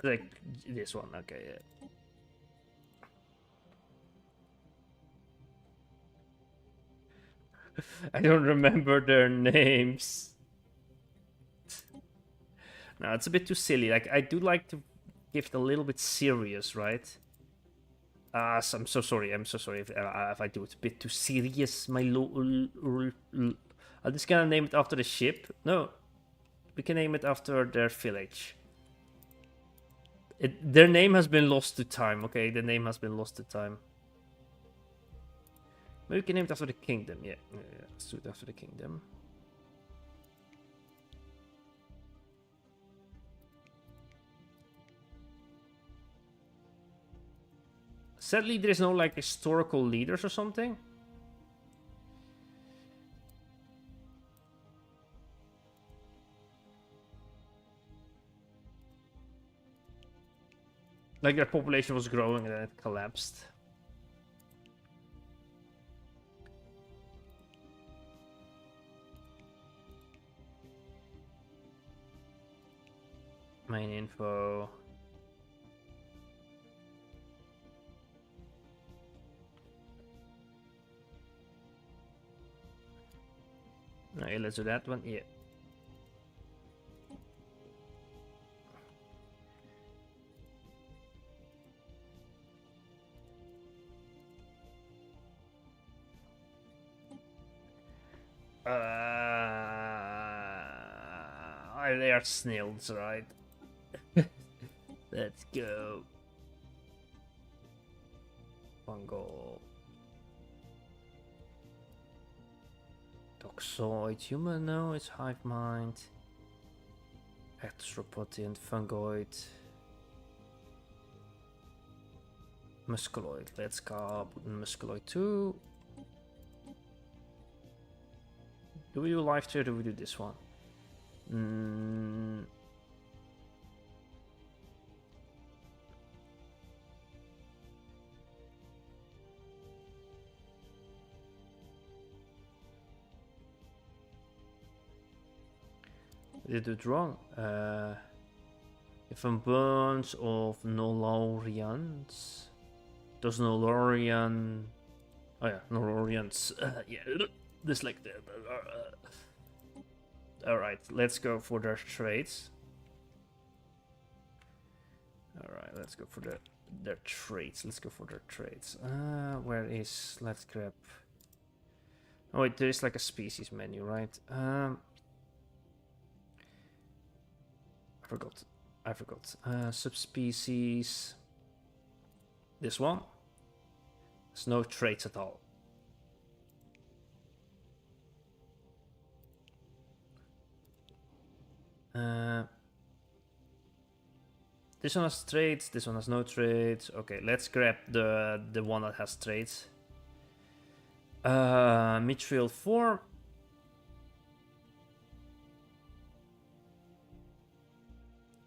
Like this one, okay, yeah. I don't remember their names. No, it's a bit too silly. Like, I do like to give it a little bit serious, right? So I'm so sorry. I'm so sorry if I do it a bit too serious. I'm just gonna name it after the ship. No, we can name it after their village. Their name has been lost to time. Okay, the name has been lost to time. Maybe we can name it after the kingdom. Yeah, let's do it after the kingdom. Sadly, there's no like historical leaders or something. Like their population was growing and then it collapsed. Main info. Okay, let's do that one. Yeah. They are snails, right? Let's go. Fungal. Toxoid. Human, no, it's hive mind. Arthropodian, fungoid. Musculoid. Let's go. Put in musculoid too. Do we do live tree or do we do this one? Did it wrong? If a bunch of Nolorians. Those Nolorian. Oh yeah, Nolorians. Yeah, this like that. Alright, let's go for their traits. Alright, let's go for their traits. Let's go for their traits. Where is... Let's grab... Oh wait, there is like a species menu, right? I forgot. Subspecies. This one. There's no traits at all. This one has traits, this one has no traits. Okay, let's grab the one that has traits. Mithril 4.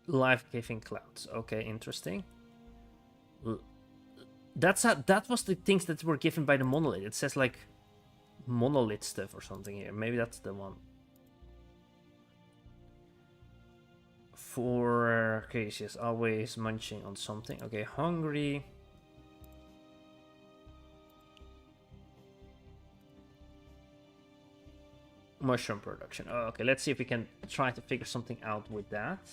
Life-giving clouds. Okay, interesting. That was the things that were given by the monolith. It says like monolith stuff or something here. Maybe that's the one. For cases, always munching on something. Okay, hungry. Mushroom production. Oh, okay, let's see if we can try to figure something out with that.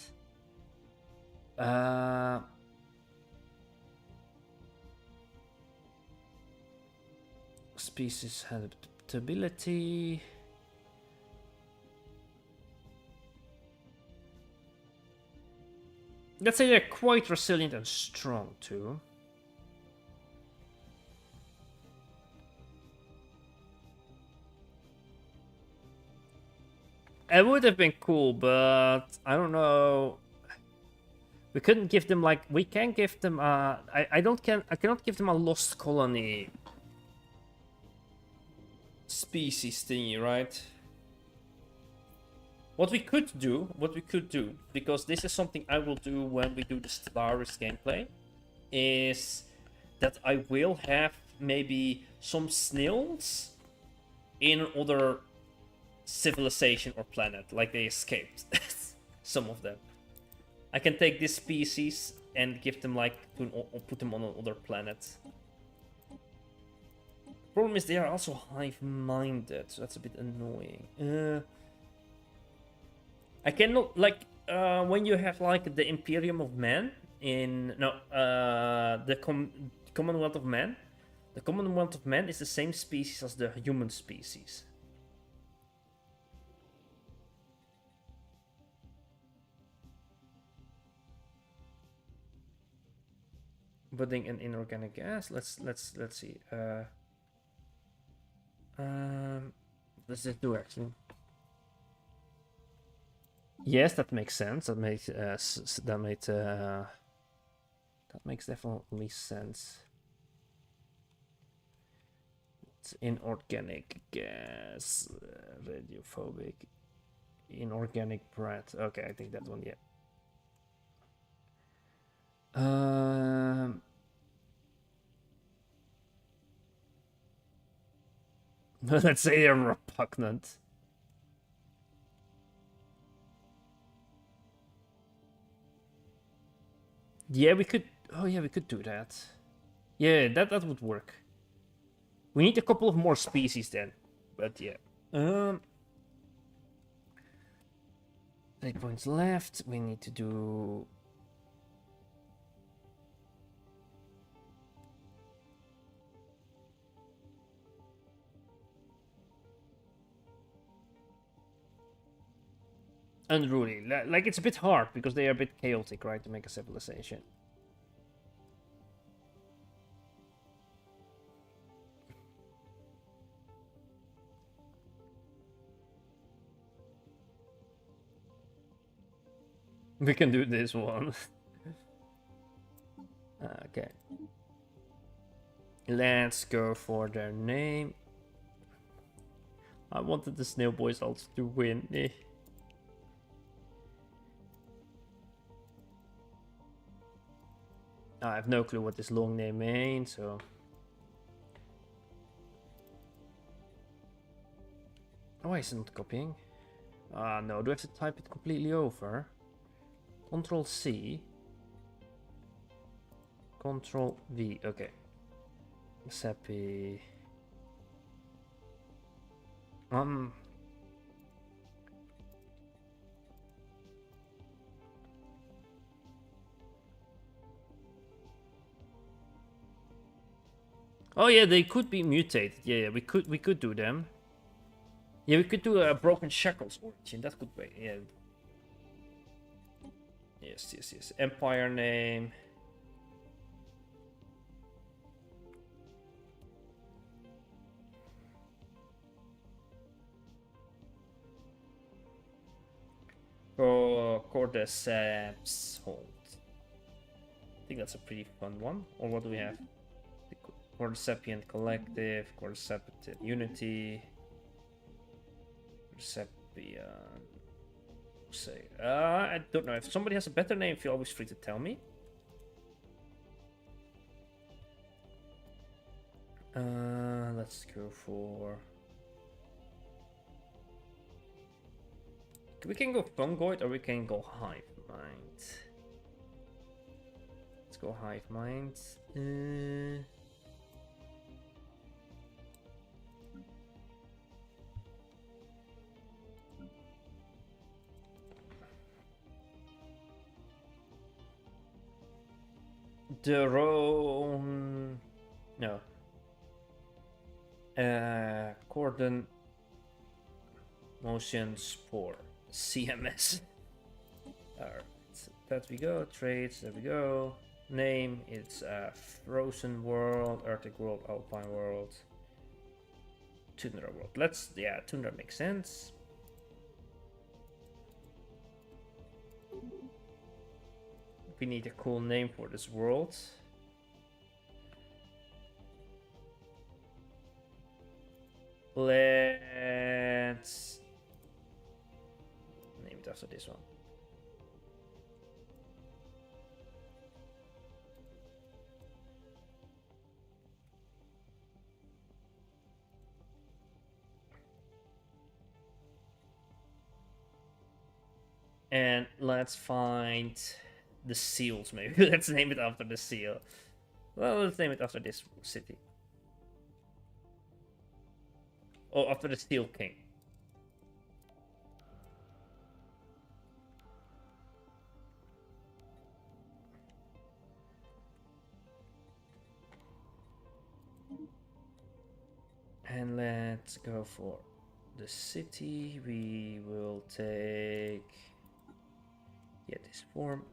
Species adaptability. Let's say they're quite resilient and strong too. It would have been cool, but I don't know. We couldn't give them like we can give them. I cannot give them a lost colony species thingy, right? What we could do, because this is something I will do when we do the Stellaris gameplay, is that I will have maybe some snails in other civilization or planet, like they escaped. Some of them. I can take this species and give them like, put them on another planet. Problem is they are also hive-minded, so that's a bit annoying. I cannot, like, when you have, like, the Imperium of Man in... No, the Commonwealth of Man. The Commonwealth of Man is the same species as the human species. Budding and inorganic gas. Let's see. Let's just do actually. Yes, that makes sense. That makes definitely sense. It's inorganic gas, radiophobic, inorganic bread. Okay, I think that one. Yeah. Let's say they're repugnant. Yeah, we could. Oh yeah, we could do that. Yeah, that would work. We need a couple of more species then. But yeah. 8 points left. We need to do. Unruly. Like, it's a bit hard because they are a bit chaotic, right, to make a civilization. We can do this one. Okay. Let's go for their name. I wanted the Snail Boys also to win. I have no clue what this long name means, so... Why is it not copying? No, do I have to type it completely over? Control C. Control V, okay. Seppi. Oh yeah, they could be mutated. Yeah, we could do them. Yeah, we could do a Broken Shackles origin. That could be. Yeah. Yes. Empire name. Cordyceps hold. I think that's a pretty fun one. Or what do we have? The Cordycepian Collective, Cordycepian Unity, Cordycepian. Say, I don't know. If somebody has a better name, feel always free to tell me. Let's go for. We can go fungoid or we can go hive mind. Let's go hive mind. Drone. No. Cordon motion spore. CMS. Alright, that we go. Traits, there we go. Name, it's Frozen World, Arctic World, Alpine World, Tundra World. Tundra makes sense. We need a cool name for this world. Let's name it after this one. And let's find the seals, maybe. Let's name it after the seal. Well, let's name it after this city. Oh, after the Steel King. And let's go for the city. We will take this form.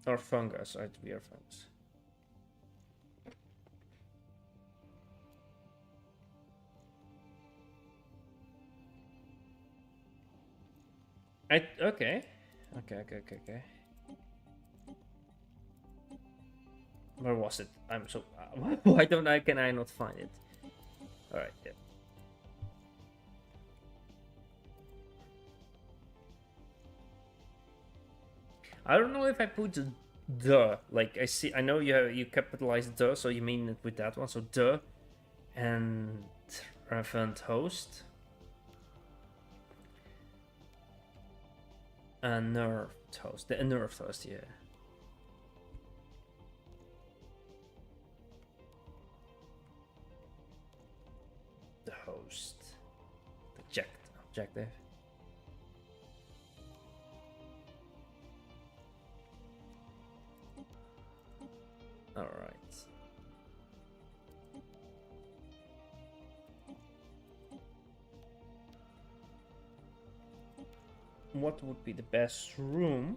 Or fungus, right? We are fungus. Okay. Where was it? I'm so. Why can I not find it? All right. Yeah. I don't know if I put the like I know you capitalized the, so you mean it with that one. So the and relevant host. A nerfed host. The nerfed host, yeah. The host. The objective. Alright. What would be the best room?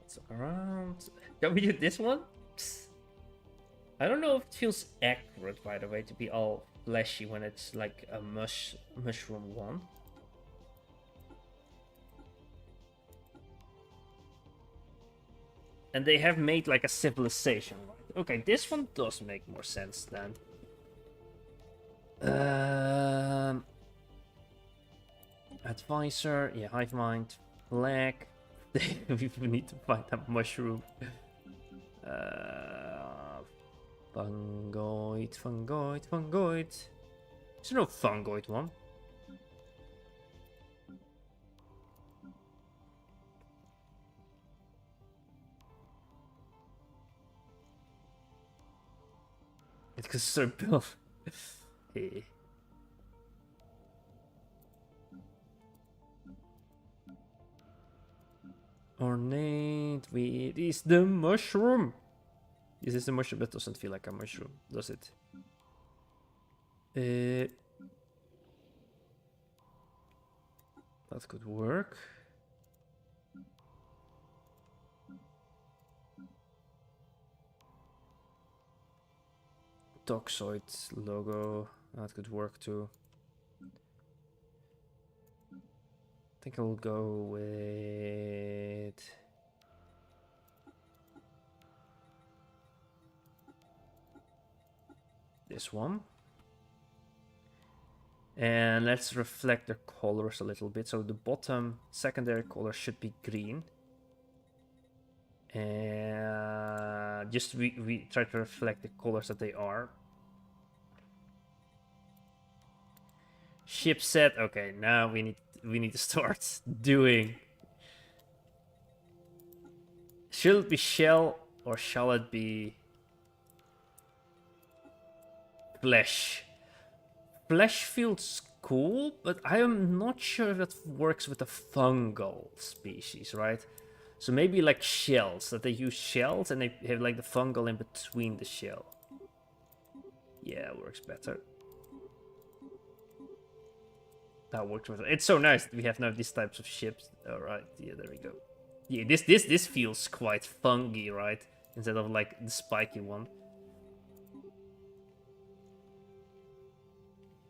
It's around. Can we do this one? Psst. I don't know if it feels accurate, by the way, to be all fleshy when it's like a mushroom one. And they have made like a civilization, right? Okay, this one does make more sense then. Advisor, yeah, hive mind, flag. We need to find that mushroom. Fungoid. Is there no fungoid one? It's because so built. Hey. Ornate, it is the mushroom. This is the mushroom. That doesn't feel like a mushroom, does it? That could work. Toxoid logo, that could work too. I think I will go with this one. And let's reflect the colors a little bit. So the bottom secondary color should be green. And just we try to reflect the colors that they are. Ship set. Okay, now we need to start doing. Should it be shell or shall it be flesh? Flesh feels cool, but I am not sure if that works with the fungal species, right? So maybe like shells, that they use shells and they have like the fungal in between the shell. Yeah, it works better. That works better. It's so nice that we have now these types of ships. Alright, yeah, there we go. Yeah, this feels quite fungy, right? Instead of like the spiky one.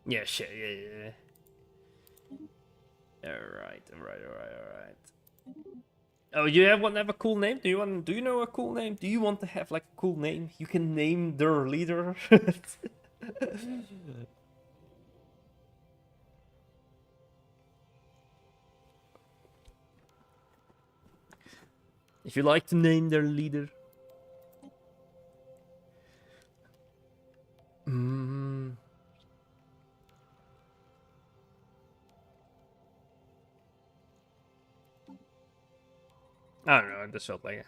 Yeah, shit, yeah. Alright. Oh, you have a cool name? Do you know a cool name? Do you want to have like a cool name? You can name their leader. If you like to name their leader. I don't know, it just felt like it.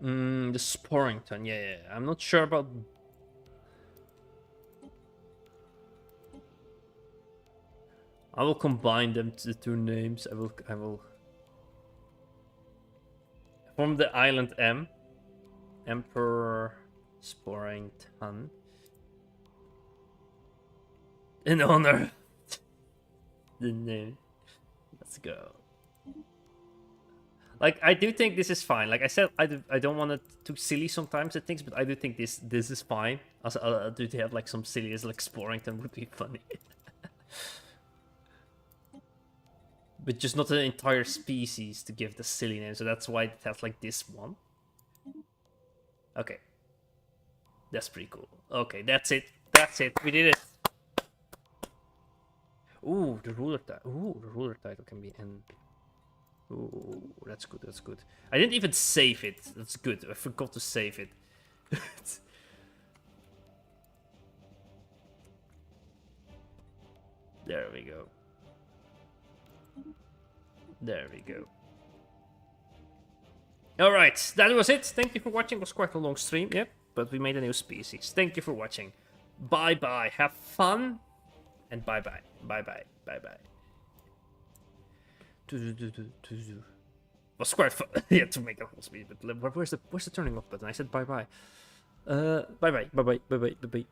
The Sporrington, yeah. I'm not sure about. I will combine them to the two names. I will. From the island M, Emperor Sporrington. In honor of the name. Let's go. Like, I do think this is fine. Like I said, I don't want it too silly sometimes at things, but I do think this is fine. Also, I do have like some silliness, like Sporrington would be funny. But just not an entire species to give the silly name, so that's why it has like this one. Okay. That's pretty cool. Okay, that's it. We did it. Ooh, the ruler title. Ooh, the ruler title can be N. Ooh, that's good, that's good. I didn't even save it. That's good. I forgot to save it. There we go. There we go. Alright, that was it. Thank you for watching. It was quite a long stream, yep. But we made a new species. Thank you for watching. Bye-bye. Have fun. And bye-bye. Bye-bye. Bye-bye. Was quite fun. Yeah, to make a whole speed. But where's the turning off button? I said bye-bye. Bye-bye. Bye-bye. Bye-bye. Bye-bye.